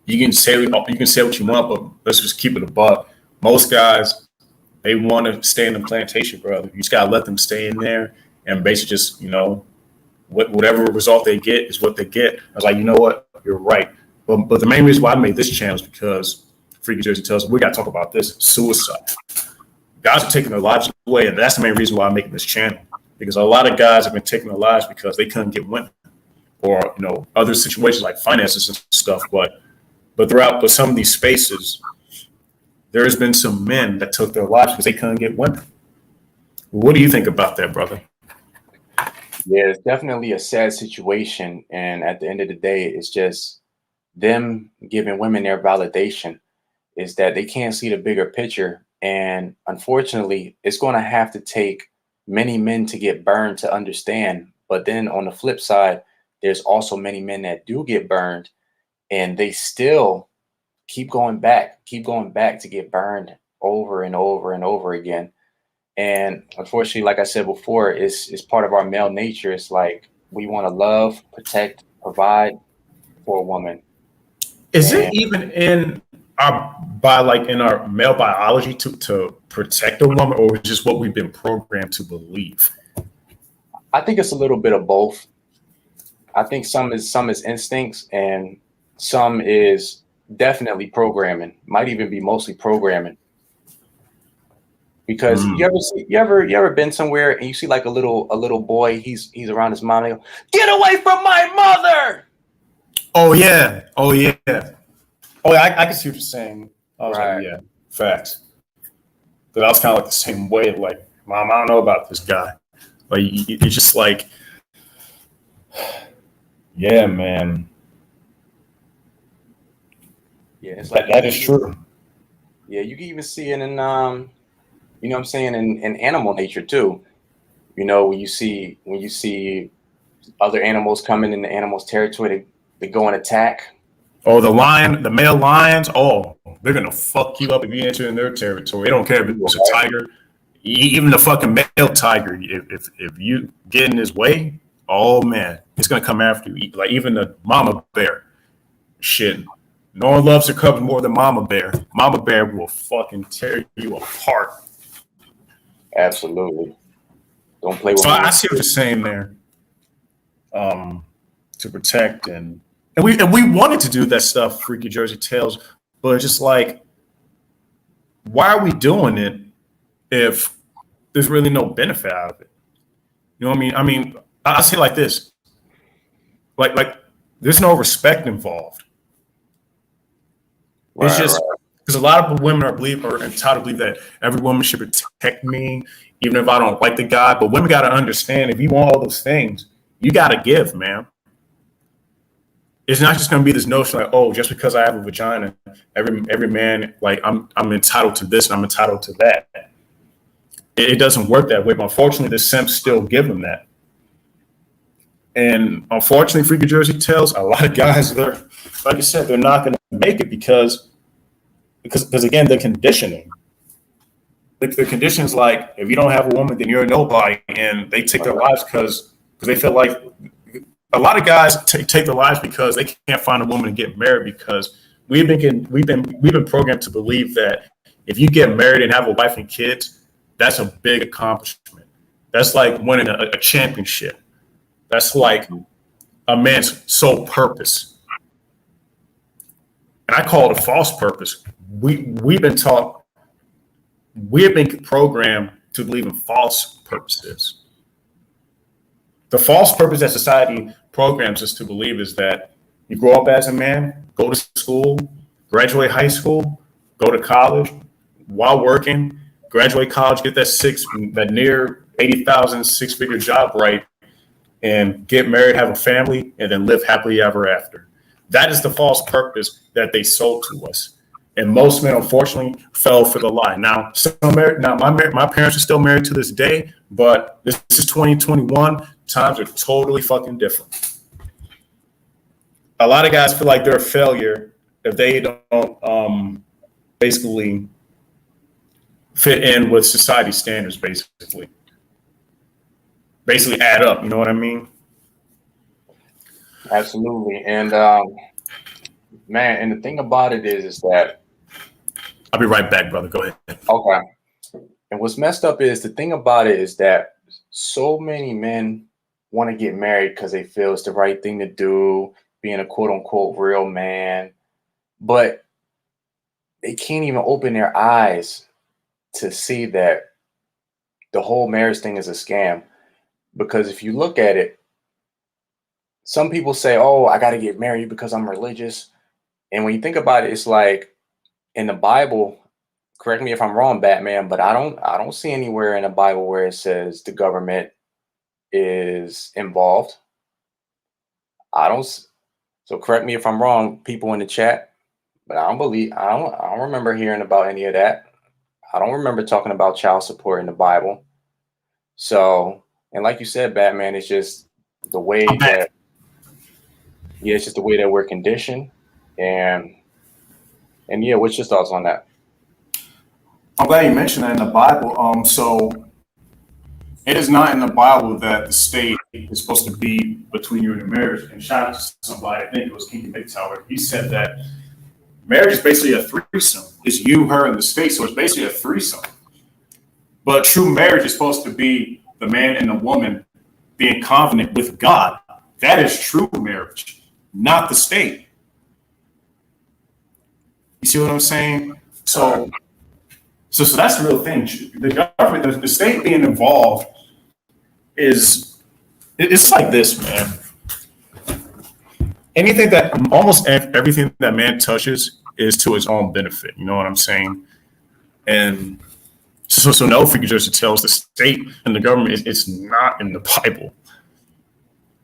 Speaker 1: you can say what you want, but let's just keep it a buck. Most guys, they want to stay in the plantation, brother. You just gotta let them stay in there and basically just, whatever result they get is what they get. I was like, you know what? You're right. But the main reason why I made this channel is because Freaky Jersey tells us we gotta talk about this suicide. Guys are taking their lives away, and that's the main reason why I'm making this channel. Because a lot of guys have been taking their lives because they couldn't get women, or other situations like finances and stuff. But throughout some of these spaces, there has been some men that took their lives because they couldn't get women. What do you think about that, brother?
Speaker 2: Yeah, it's definitely a sad situation. And at the end of the day, it's just them giving women their validation is that they can't see the bigger picture. And unfortunately, it's going to have to take many men to get burned to understand. But then on the flip side, there's also many men that do get burned and they still keep going back to get burned over and over and over again. And unfortunately, like I said before, it's part of our male nature. It's like we want to love, protect, provide for a woman.
Speaker 1: Is
Speaker 2: And
Speaker 1: it even in in our male biology to protect a woman, or is it just what we've been programmed to believe?
Speaker 2: I think it's a little bit of both. I think some is instincts and some is definitely programming. Might even be mostly programming. Because
Speaker 1: Mm.
Speaker 2: you ever been somewhere and you see like a little boy, he's around his mom, and they go, "Get away from my mother!"
Speaker 1: Oh yeah, oh yeah, oh yeah. I can see what you're saying. I was like,
Speaker 2: Right.
Speaker 1: yeah, facts. But I was kind of like the same way. Like, mom, I don't know about this guy. Like, it's just like, yeah, man.
Speaker 2: Yeah, it's like
Speaker 1: That is true.
Speaker 2: yeah, you can even see it in you know what I'm saying, in animal nature too. You know, when you see other animals coming in the animal's territory, they go and attack.
Speaker 1: Oh, the male lions. Oh, they're gonna fuck you up if you enter in their territory. They don't care if it's a
Speaker 2: Right.
Speaker 1: tiger, even the fucking male tiger. If you get in his way, oh man, it's gonna come after you. Like even the mama bear. Shit, no one loves their cubs more than mama bear. Mama bear will fucking tear you apart.
Speaker 2: Absolutely. Don't play with
Speaker 1: So I
Speaker 2: mama.
Speaker 1: see what you're saying there. Um, to protect and we wanted to do that stuff, Freaky Jersey Tales, but it's just like, why are we doing it if there's really no benefit out of it? You know what I mean? I say it like this: like there's no respect involved. It's
Speaker 2: Right,
Speaker 1: just
Speaker 2: right.
Speaker 1: because a lot of women are entitled to believe that every woman should protect me, even if I don't like the guy. But women got to understand, if you want all those things, you got to give, man. It's not just going to be this notion like, oh, just because I have a vagina, every man, like I'm entitled to this and I'm entitled to that. It doesn't work that way. But unfortunately, the simps still give them that. And unfortunately, Freaky Jersey tells a lot of guys, they're like I said, they're not going to make it because again, the conditioning. The conditions, like, if you don't have a woman, then you're a nobody, and they take their lives because they feel like, a lot of guys take their lives because they can't find a woman to get married, because we've been programmed to believe that if you get married and have a wife and kids, that's a big accomplishment. That's like winning a championship. That's like
Speaker 2: Mhm.
Speaker 1: a man's sole purpose. And I call it a false purpose. We've been taught, we've been programmed to believe in false purposes. The false purpose that society programs us to believe is that you grow up as a man, go to school, graduate high school, go to college while working, graduate college, get that near 80,000 six-figure job, right, and get married, have a family, and then live happily ever after. That is the false purpose that they sold to us. And most men, unfortunately, fell for the lie. Now, my parents are still married to this day, but this is 2021. Times are totally fucking different. A lot of guys feel like they're a failure if they don't basically fit in with society standards. Basically add up. You know what I mean?
Speaker 2: Absolutely. And man, and the thing about it is that
Speaker 1: I'll be right back, brother. Go ahead.
Speaker 2: okay. And what's messed up is the thing about it is that so many men want to get married because they feel it's the right thing to do, being a quote unquote real man, but they can't even open their eyes to see that the whole marriage thing is a scam. Because if you look at it, some people say, "Oh, I got to get married because I'm religious." And when you think about it, it's like in the Bible, correct me if I'm wrong, Batman, but I don't see anywhere in the Bible where it says the government is involved. I don't so correct me if I'm wrong, people in the chat, but I don't remember hearing about any of that. I don't remember talking about child support in the Bible. So, and like you said, Batman, it's just the way
Speaker 1: I'm back.
Speaker 2: that yeah, it's just the way that we're conditioned. And And yeah, what's your thoughts on that?
Speaker 1: I'm glad you mentioned that in the Bible. So it is not in the Bible that the state is supposed to be between you and your marriage. And shout out to somebody, I think it was King MGTOW. He said that marriage is basically a threesome. It's you, her, and the state. So it's basically a threesome. But true marriage is supposed to be the man and the woman being confident with God. That is true marriage, not the state. You see what I'm saying? So that's the real thing. The government, the state being involved it's like this, man. Anything that almost everything that man touches is to his own benefit. You know what I'm saying? And so no, Freaky Jersey tells the state and the government it's not in the Bible.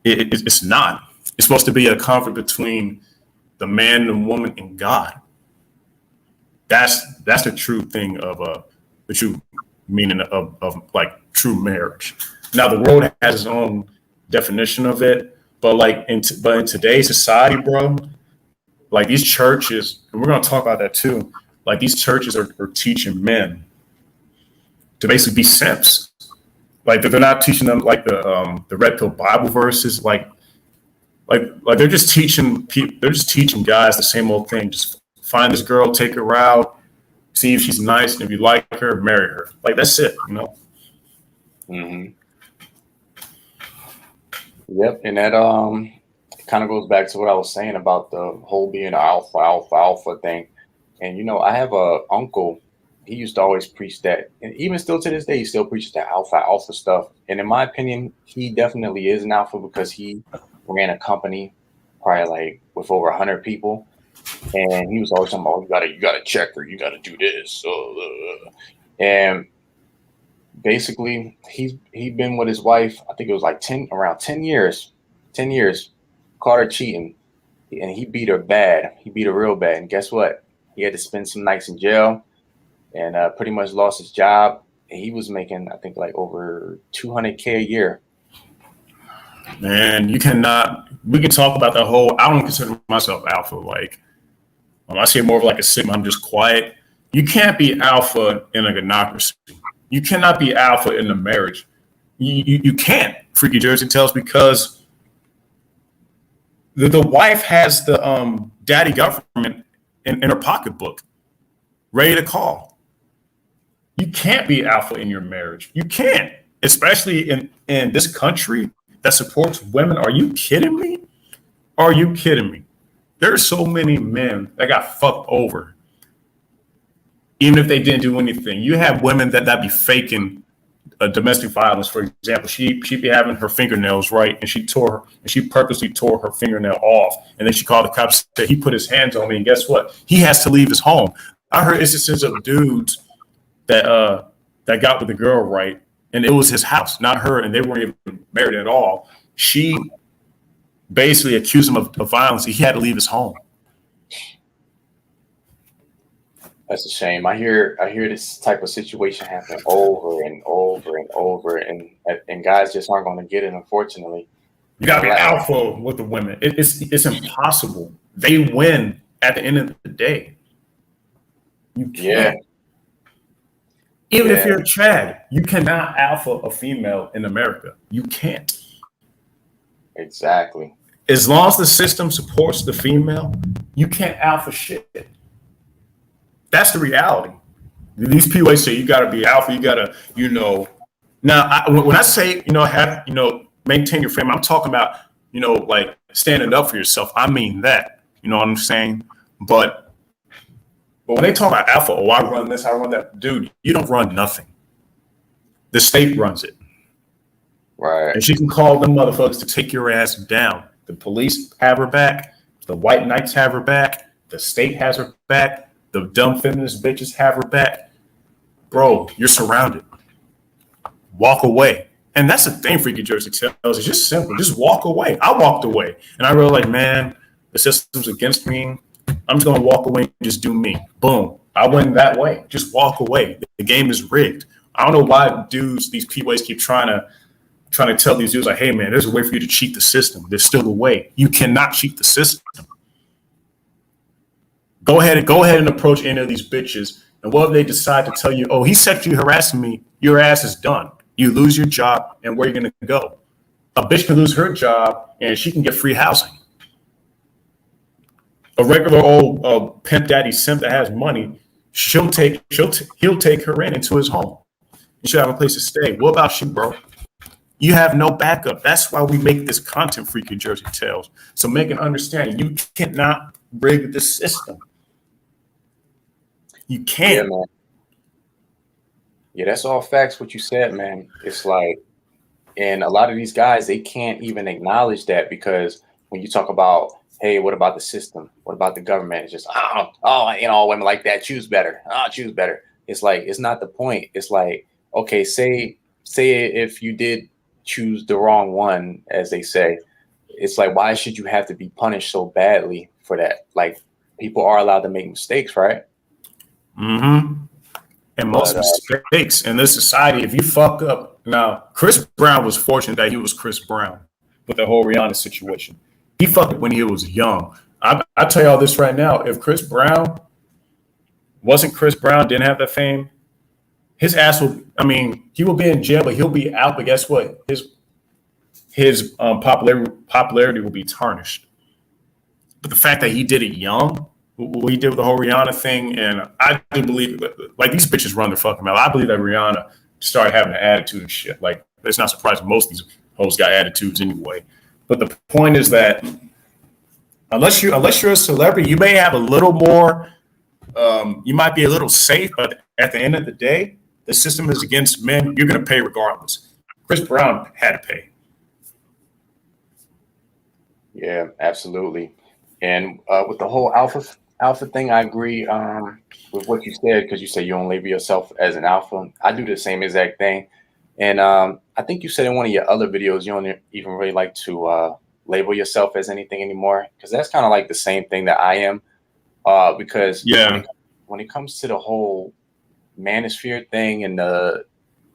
Speaker 1: It's not. It's supposed to be a conflict between the man, the woman, and God. That's the true thing of the true meaning of like true marriage. Now the world has its own definition of it, but in today's society, bro, like these churches, and we're gonna talk about that too. Like these churches are teaching men to basically be simps. Like they're not teaching them like the red pill Bible verses. Like they're just teaching people. They're just teaching guys the same old thing. Just find this girl, take her out, see if she's nice, and if you like her, marry her. Like that's it, you know.
Speaker 2: Mm-hmm. Yep, and that kind of goes back to what I was saying about the whole being an alpha thing. And I have a uncle. He used to always preach that, and even still to this day, he still preaches that alpha stuff. And in my opinion, he definitely is an alpha because he ran a company, probably like with over 100 people, and he was always talking about, you gotta check her, you gotta do this, and basically he'd been with his wife, I think it was like around 10 years, caught her cheating, and he beat her bad. He beat her real bad, and guess what? He had to spend some nights in jail, and pretty much lost his job. And he was making, I think, like over $200K a year.
Speaker 1: Man, you cannot. We can talk about the whole. I don't consider myself alpha. Like, I say more of like a sigma. I'm just quiet. You can't be alpha in a democracy. You cannot be alpha in a marriage. You can't. Freaky Jersey tells because the wife has the daddy government in her pocketbook, ready to call. You can't be alpha in your marriage. You can't, especially in this country that supports women. Are you kidding me? Are you kidding me? There are so many men that got fucked over, even if they didn't do anything. You have women that be faking domestic violence. For example, she be having her fingernails right, and she purposely tore her fingernail off, and then she called the cops. Said he put his hands on me, and guess what? He has to leave his home. I heard instances of dudes that got with the girl right, and it was his house, not her, and they weren't even married at all. She basically accused him of violence. He had to leave his home.
Speaker 2: That's a shame. I hear this type of situation happen over and over and over, and guys just aren't going to get it. Unfortunately,
Speaker 1: you got to be alpha with the women. It's impossible. They win at the end of the day. You can't.
Speaker 2: Yeah.
Speaker 1: Even if you're a Chad, you cannot alpha a female in America. You can't.
Speaker 2: Exactly.
Speaker 1: As long as the system supports the female, you can't alpha shit. That's the reality. These people say you got to be alpha. You got to, Now, when I say, maintain your frame, I'm talking about, like standing up for yourself. I mean that. You know what I'm saying? But when they talk about alpha, I run this, I run that. Dude, you don't run nothing. The state runs it.
Speaker 2: Right.
Speaker 1: And she can call them motherfuckers to take your ass down. The police have her back. The white knights have her back. The state has her back. The dumb feminist bitches have her back. Bro, you're surrounded. Walk away. And that's the thing Freaky Jersey tells. It's just simple. Just walk away. I walked away. And I realized, man, the system's against me. I'm just going to walk away and just do me. Boom. I went that way. Just walk away. The game is rigged. I don't know why dudes, these P-ways keep trying to tell these dudes like, hey, man, there's a way for you to cheat the system. There's still a way. You cannot cheat the system. Go ahead and approach any of these bitches. And what if they decide to tell you, oh, he's sexually harassing me, your ass is done. You lose your job, and where are you going to go? A bitch can lose her job, and she can get free housing. A regular old pimp daddy simp that has money, he'll take her into his home. And she'll have a place to stay. What about you, bro? You have no backup. That's why we make this content for you, Jersey Tales. So make an understanding. You cannot rig the system. You can't.
Speaker 2: Yeah, man. Yeah, that's all facts. What you said, man. It's like, and a lot of these guys, they can't even acknowledge that, because when you talk about, hey, what about the system? What about the government? It's just, all women like that. Choose better. Choose better. It's like, it's not the point. It's like, okay, say if you did choose the wrong one, as they say, it's like, why should you have to be punished so badly for that? Like, people are allowed to make mistakes, right?
Speaker 1: Mm-hmm. And most mistakes in this society, if you fuck up. Now, Chris Brown was fortunate that he was Chris Brown with the whole Rihanna situation. He fucked up when he was young. I tell y'all this right now. If Chris Brown wasn't Chris Brown, didn't have the fame, his ass will, he will be in jail, but he'll be out. But guess what? His popularity will be tarnished. But the fact that he did it young, what he did with the whole Rihanna thing, and I do believe, like, these bitches run their fucking mouth. I believe that Rihanna started having an attitude and shit. Like, it's not surprising most of these hoes got attitudes anyway. But the point is that unless you're a celebrity, you may have a little more. You might be a little safe, but at the end of the day, the system is against men. You're going to pay regardless. Chris Brown had to pay.
Speaker 2: Yeah, absolutely. And with the whole alpha thing, I agree with what you said, because you say you don't label yourself as an alpha. I do the same exact thing. And I think you said in one of your other videos, you don't even really like to label yourself as anything anymore, because that's kind of like the same thing that I am. Because when it comes to the whole manosphere thing and the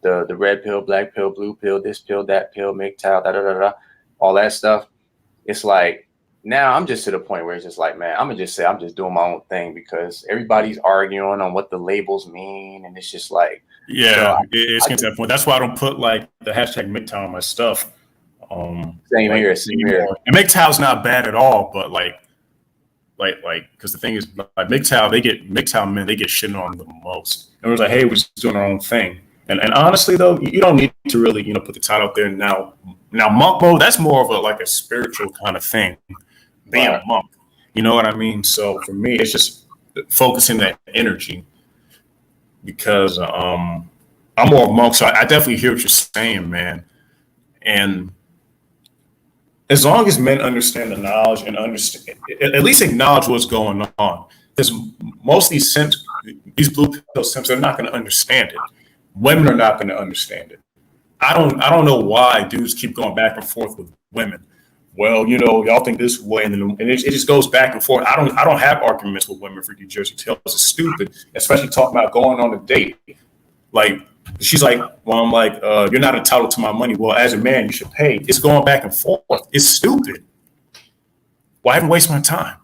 Speaker 2: red pill, black pill, blue pill, this pill, that pill, MGTOW, all that stuff, it's like, now I'm just to the point where it's just like, man, I'm gonna just say I'm just doing my own thing, because everybody's arguing on what the labels mean, and it's just like,
Speaker 1: it's getting to that point. That's why I don't put like the hashtag MGTOW on my stuff.
Speaker 2: Same here.
Speaker 1: And MGTOW's not bad at all, but like, because the thing is, like, MGTOW men, they get shitting on the most. And it was like, hey, we're just doing our own thing. And honestly, though, you don't need to really, put the title out there now. Now, monk mode, that's more of a spiritual kind of thing. Being a monk, you know what I mean? So for me, it's just focusing that energy, because I'm more of a monk. So I definitely hear what you're saying, man. And as long as men understand the knowledge and at least acknowledge what's going on, because most of these simps, these blue pill simps, they're not going to understand it. Women are not going to understand it. I don't know why dudes keep going back and forth with women. Well, y'all think this way, and it just goes back and forth. I don't have arguments with women for you, Jersey Tales. It's stupid, especially talking about going on a date. Like, she's like, well, I'm like, you're not entitled to my money. Well, as a man, you should pay. It's going back and forth. It's stupid. Why even waste my time?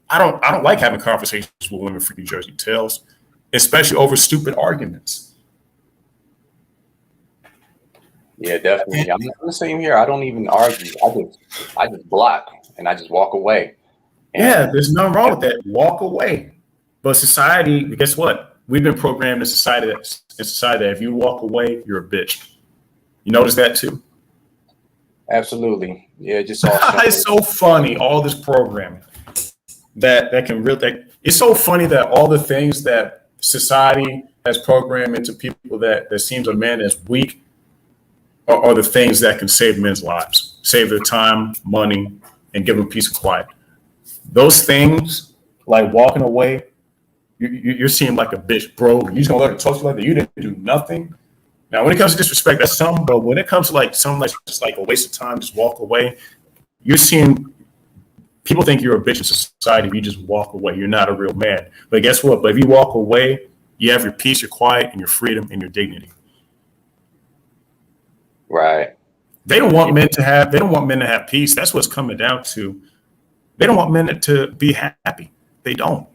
Speaker 1: I don't like having conversations with women for you, Jersey Tales, especially over stupid arguments.
Speaker 2: Yeah, definitely. I'm the same here. I don't even argue. I just block and I just walk away.
Speaker 1: And there's nothing wrong with that. Walk away. But society, guess what? We've been programmed in society that if you walk away, you're a bitch. You notice that too?
Speaker 2: Absolutely. Yeah, just all
Speaker 1: it's so funny, all this programming that can really. It's so funny that all the things that society has programmed into people that seems a man is weak are the things that can save men's lives, save their time, money, and give them peace and quiet. Those things, like walking away, you're seeing like a bitch, bro. You're just gonna let her talk to you like that. You didn't do nothing. Now, when it comes to disrespect, that's something. But when it comes to like something that's just like a waste of time, just walk away. You're seeing people think you're a bitch in society if you just walk away. You're not a real man. But guess what? But if you walk away, you have your peace, your quiet, and your freedom and your dignity.
Speaker 2: Right.
Speaker 1: They don't want men to have peace. That's what's coming down to. They don't want men to be happy. They don't.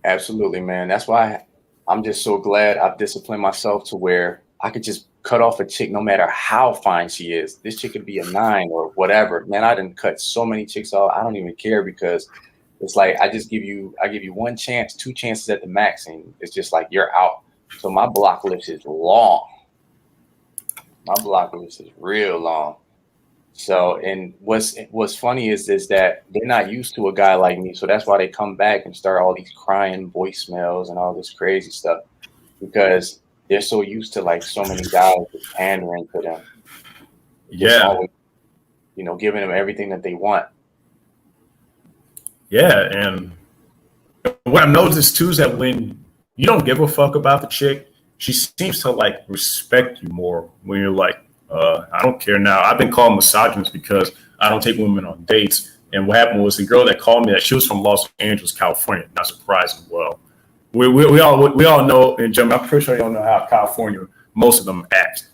Speaker 2: Absolutely, man. That's why I'm just so glad I've disciplined myself to where I could just cut off a chick no matter how fine she is. This chick could be a 9 or whatever. Man, I didn't cut so many chicks off. I don't even care because it's like I give you one chance, two chances at the max, and it's just like you're out. So my block list is long. My block list is real long. So, and what's funny is that they're not used to a guy like me, so that's why they come back and start all these crying voicemails and all this crazy stuff because they're so used to like so many guys just pandering to them, just
Speaker 1: Yeah.
Speaker 2: always, giving them everything that they want.
Speaker 1: Yeah. And what I've noticed too is that when you don't give a fuck about the chick, she seems to like respect you more when you're like, I don't care now. I've been called misogynist because I don't take women on dates. And what happened was the girl that called me that she was from Los Angeles, California. Not surprising. Well, we all know in Germany. I'm pretty sure you all know how California most of them act.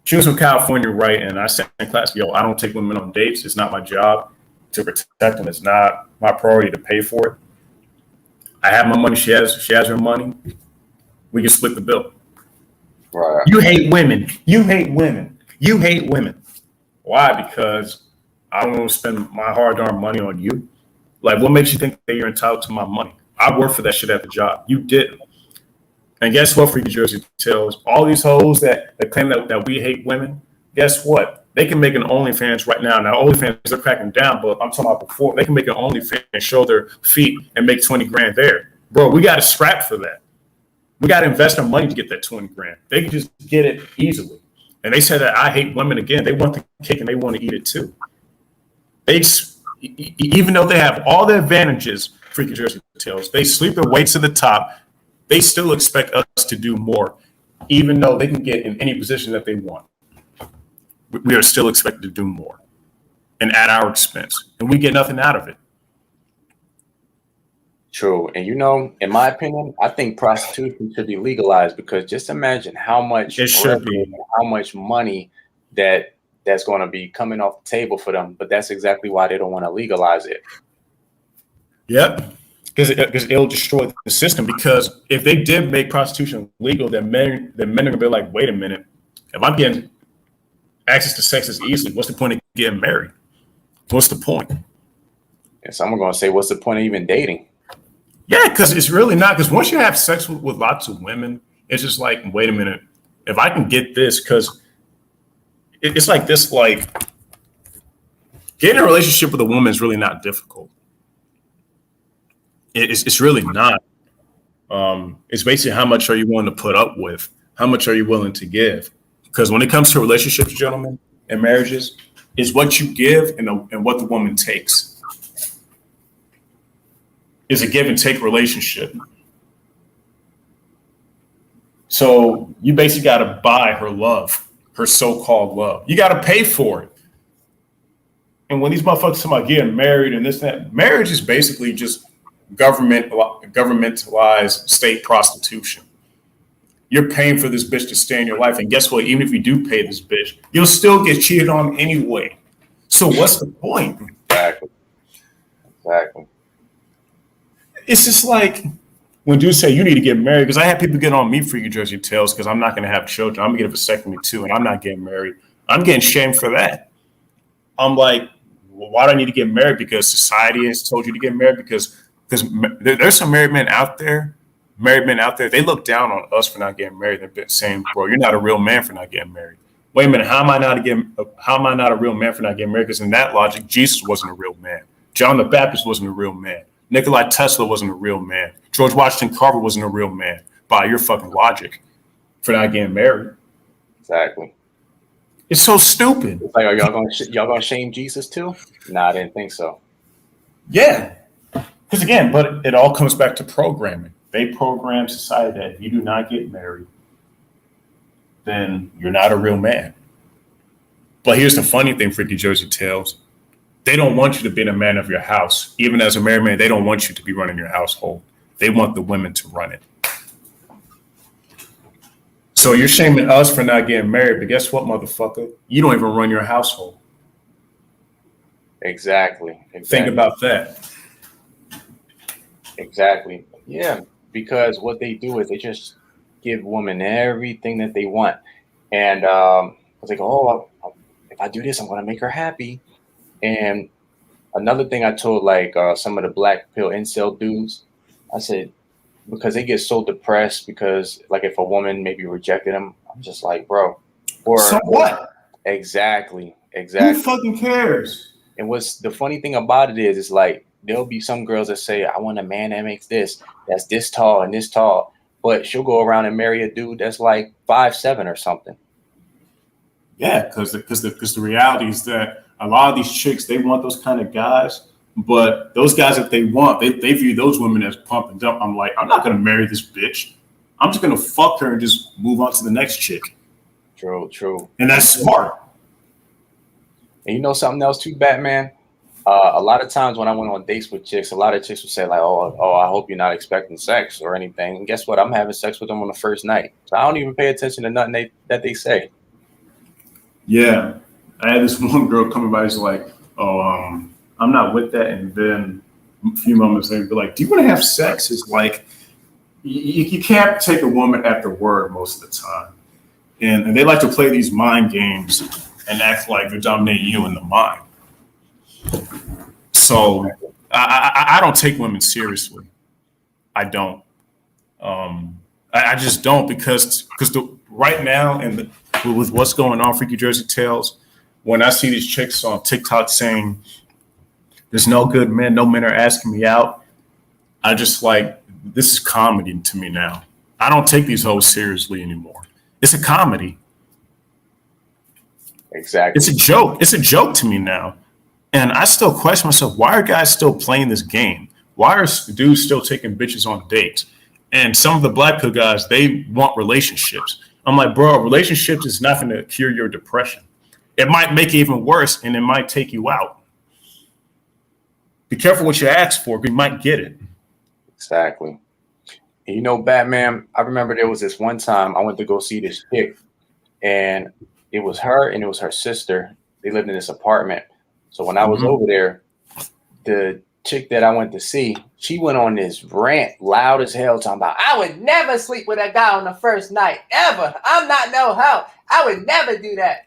Speaker 1: She was from California, right? And I said in class, yo, I don't take women on dates. It's not my job to protect them. It's not my priority to pay for it. I have my money. She has her money. We can split the bill.
Speaker 2: Right.
Speaker 1: You hate women. You hate women. You hate women. Why? Because I don't want to spend my hard-earned money on you. Like, what makes you think that you're entitled to my money? I worked for that shit at the job. You didn't. And guess what, Freaky Jersey tells all these hoes that claim that we hate women, guess what? They can make an OnlyFans right now. Now, OnlyFans are cracking down, but I'm talking about before. They can make an OnlyFans and show their feet and make 20 grand there. Bro, we got to scrap for that. We got to invest our money to get that 20 grand. They can just get it easily. And they said that I hate women again. They want the cake and they want to eat it too. Even though they have all the advantages, Freaky Jersey tells, they sleep their way to the top. They still expect us to do more, even though they can get in any position that they want. We are still expected to do more and at our expense, and we get nothing out of it.
Speaker 2: True. And in my opinion, I think prostitution should be legalized because just imagine how much
Speaker 1: It should be.
Speaker 2: how much money that's going to be coming off the table for them. But that's exactly why they don't want to legalize it.
Speaker 1: Yep. Because it'll destroy the system. Because if they did make prostitution legal, then men are gonna be like, wait a minute, if I'm getting access to sex as easily, what's the point of getting married? What's the point?
Speaker 2: And someone going to say, what's the point of even dating?
Speaker 1: Yeah, because it's really not. Because once you have sex with lots of women, it's just like, wait a minute, if I can get this, because it's like this, like getting a relationship with a woman is really not difficult. It's really not. It's basically how much are you willing to put up with? How much are you willing to give? Because when it comes to relationships, gentlemen, and marriages, it's what you give and what the woman takes. It's a give and take relationship. So you basically got to buy her love, her so-called love. You got to pay for it. And when these motherfuckers talk about getting married and this, that, marriage is basically just governmentalized state prostitution. You're paying for this bitch to stay in your life. And guess what? Even if you do pay this bitch, you'll still get cheated on anyway. So what's the point?
Speaker 2: Exactly.
Speaker 1: It's just like when dudes say you need to get married, because I have people get on me Freaky Jersey tales because I'm not going to have children. I'm going to get a vasectomy too, and I'm not getting married. I'm getting shamed for that. I'm like, well, why do I need to get married? Because society has told you to get married. Because there's some married men out there. They look down on us for not getting married. They're saying, bro, you're not a real man for not getting married. Wait a minute, how am I not a real man for not getting married? Because in that logic, Jesus wasn't a real man. John the Baptist wasn't a real man. Nikola Tesla wasn't a real man. George Washington Carver wasn't a real man by your fucking logic for not getting married.
Speaker 2: Exactly.
Speaker 1: It's so stupid.
Speaker 2: It's like, are y'all gonna shame Jesus too? Nah, I didn't think so.
Speaker 1: Yeah. Because again, but it all comes back to programming. They program society that if you do not get married, then you're not a real man. But here's the funny thing, Freaky Jersey tales. They don't want you to be the man of your house. Even as a married man, they don't want you to be running your household. They want the women to run it. So you're shaming us for not getting married, but guess what, motherfucker? You don't even run your household.
Speaker 2: Exactly.
Speaker 1: Think about that.
Speaker 2: Exactly. Yeah, because what they do is they just give women everything that they want, and it's like, oh, if I do this, I'm gonna make her happy. And another thing I told like some of the black pill incel dudes, I said because they get so depressed because like if a woman maybe rejected them, I'm just like, bro,
Speaker 1: So
Speaker 2: or
Speaker 1: what?
Speaker 2: exactly,
Speaker 1: Who
Speaker 2: exactly.
Speaker 1: fucking cares?
Speaker 2: And what's the funny thing about it is, it's like there'll be some girls that say, I want a man that makes this, that's this tall and this tall, but she'll go around and marry a dude that's like 5'7" or something.
Speaker 1: Yeah, because the reality is that a lot of these chicks they want those kind of guys, but those guys that they want, they view those women as pump and dump. I'm like, I'm not gonna marry this bitch. I'm just gonna fuck her and just move on to the next chick,
Speaker 2: True, true.
Speaker 1: and that's smart.
Speaker 2: And you know something else too, Batman? A lot of times when I went on dates with chicks, a lot of chicks would say like, "Oh, I hope you're not expecting sex or anything." And guess what? I'm having sex with them on the first night, so I don't even pay attention to nothing that they say.
Speaker 1: Yeah, I had this one girl coming by. She's like, "Oh, I'm not with that," and then a few moments later, be like, "Do you want to have sex?" It's like you can't take a woman at their word most of the time. And they like to play these mind games and act like they're dominating you in the mind. So I don't take women seriously. I don't. I just don't because right now and with what's going on, Freaky Jersey Tales, when I see these chicks on TikTok saying there's no good men, no men are asking me out, I just like this is comedy to me now. I don't take these hoes seriously anymore. It's a comedy. It's
Speaker 2: Exactly.
Speaker 1: a joke. It's a joke to me now. And I still question myself, why are guys still playing this game? Why are dudes still taking bitches on dates? And some of the black pill guys, they want relationships. I'm like, bro, relationships is not going to cure your depression. It might make it even worse and it might take you out. Be careful what you ask for, because you might get it.
Speaker 2: Exactly. And you know, Batman, I remember there was this one time I went to go see this chick, and it was her and it was her sister. They lived in this apartment. So when I was
Speaker 1: Mm-hmm.
Speaker 2: over there, the chick that I went to see, she went on this rant loud as hell talking about, I would never sleep with a guy on the first night, ever. I'm not no hoe. I would never do that.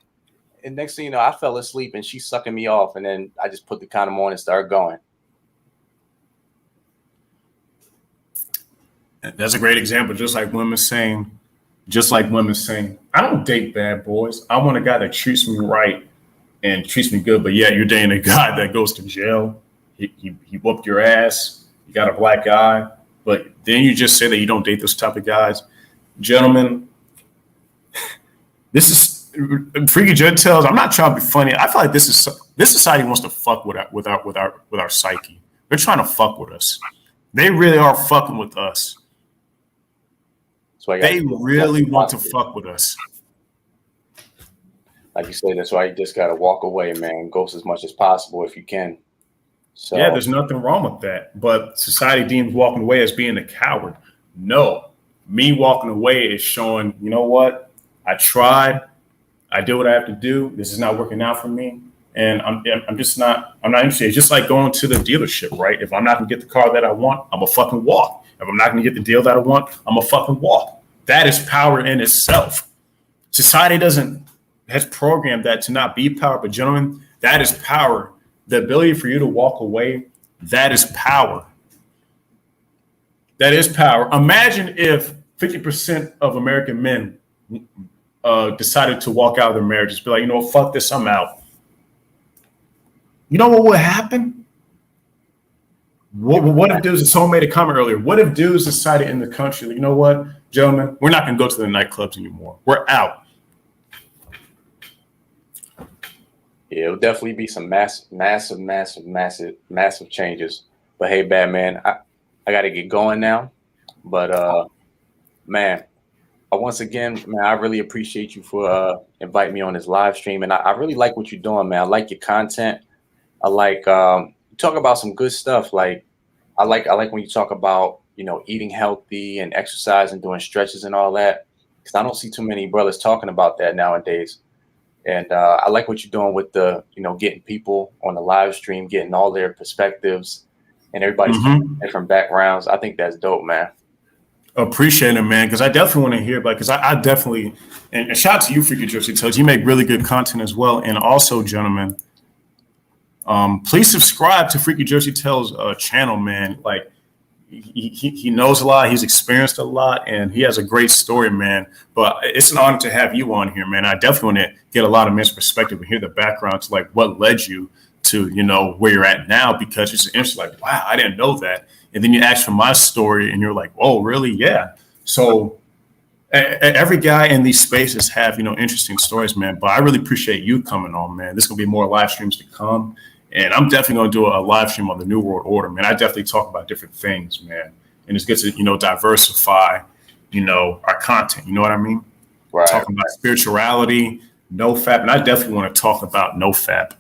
Speaker 2: And next thing you know, I fell asleep and she's sucking me off. And then I just put the condom on and started going.
Speaker 1: That's a great example. Just like women saying, I don't date bad boys. I want a guy that treats me right and treats me good. But yeah, you're dating a guy that goes to jail. He whooped your ass. You got a black eye. But then you just say that you don't date those type of guys. Gentlemen, this is Freaky Gentiles. I'm not trying to be funny. I feel like this society wants to fuck with our psyche. They're trying to fuck with us. They really are fucking with us.
Speaker 2: So I got
Speaker 1: They
Speaker 2: to
Speaker 1: really want to fuck with us.
Speaker 2: like you say, that's why you just got to walk away, man. Ghost as much as possible if you can.
Speaker 1: Yeah,
Speaker 2: So
Speaker 1: there's nothing wrong with that. But society deems walking away as being a coward. No, me walking away is showing, you know what? I tried. I did what I have to do. This is not working out for me. And I'm not interested. It's just like going to the dealership, right? If I'm not gonna get the car that I want, I'm a fucking walk. If I'm not gonna get the deal that I want, I'm a fucking walk. That is power in itself. Society doesn't has programmed that to not be power, but gentlemen, that is power. The ability for you to walk away, that is power. That is power. Imagine if 50% of American men decided to walk out of their marriages, be like, you know, fuck this, I'm out. You know what would happen? What if dudes, someone made a comment earlier, what if dudes decided in the country, you know what, gentlemen, we're not going to go to the nightclubs anymore. We're out.
Speaker 2: yeah, it'll definitely be some massive changes. But hey, Batman, I got to get going now. But man, once again, man, I really appreciate you for inviting me on this live stream, and I really like what you're doing, man. I like your content. I like you talk about some good stuff. Like I like when you talk about eating healthy and exercise and doing stretches and all that, because I don't see too many brothers talking about that nowadays. And I like what you're doing with the getting people on the live stream, getting all their perspectives, and everybody's from different backgrounds. I think that's dope, man.
Speaker 1: Appreciate it, man, because I definitely want to hear about, because I definitely, and shout out to you, Freaky Jersey Tales. You make really good content as well. And also, gentlemen, please subscribe to Freaky Jersey Tales channel, man. Like, he knows a lot, he's experienced a lot, and he has a great story, man. But it's an honor to have you on here, man. I definitely want to get a lot of men's perspective and hear the background to like what led you to, you know, where you're at now, because it's interesting, like, wow, I didn't know that. And then you ask for my story and you're like, oh, really? Yeah. So every guy in these spaces have, you know, interesting stories, man. But I really appreciate you coming on, man. There's going to be more live streams to come. And I'm definitely going to do a live stream on the New World Order, man. I definitely talk about different things, man. And it's good to, you know, diversify, you know, our content. You know what I mean?
Speaker 2: Right.
Speaker 1: Talking about spirituality, NoFap. And I definitely want to talk about NoFap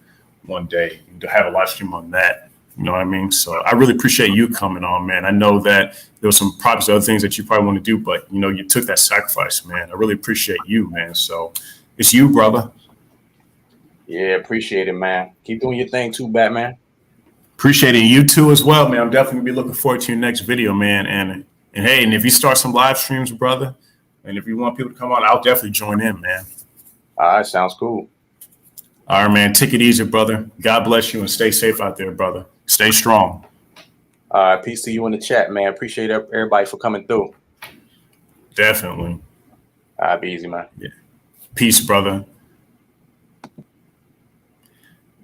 Speaker 1: one day, to have a live stream on that. You know what I mean? So I really appreciate you coming on, man. I know that there was some probably other things that you probably want to do, but, you know, you took that sacrifice, man. I really appreciate you, man. So it's you, brother.
Speaker 2: Yeah, appreciate it, man. Keep doing your thing too, Batman.
Speaker 1: Appreciating you too as well, man. I'm definitely gonna be looking forward to your next video, man. And hey, and if you start some live streams, brother, and if you want people to come on, I'll definitely join in, man.
Speaker 2: All right, sounds cool.
Speaker 1: All right, man. Take it easy, brother. God bless you and stay safe out there, brother. Stay strong.
Speaker 2: Peace to you in the chat, man. Appreciate everybody for coming through.
Speaker 1: Definitely.
Speaker 2: Be easy, man.
Speaker 1: Yeah. Peace, brother.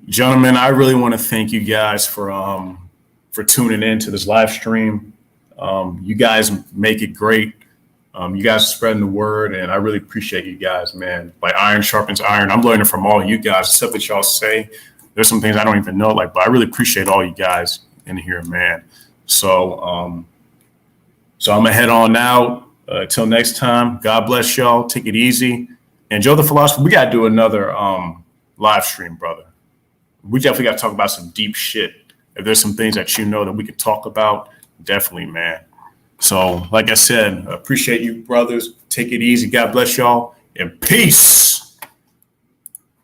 Speaker 1: Gentlemen, I really want to thank you guys for tuning in to this live stream. You guys make it great. You guys are spreading the word, and I really appreciate you guys, man. Like iron sharpens iron. I'm learning from all you guys. Stuff that y'all say. There's some things I don't even know, like, but I really appreciate all you guys in here, man. So, I'm gonna head on out. Till next time. God bless y'all. Take it easy. And Joe the Philosopher, we gotta do another live stream, brother. We definitely got to talk about some deep shit. If there's some things that you know that we could talk about, definitely, man. So, like I said, appreciate you, brothers. Take it easy. God bless y'all, and peace.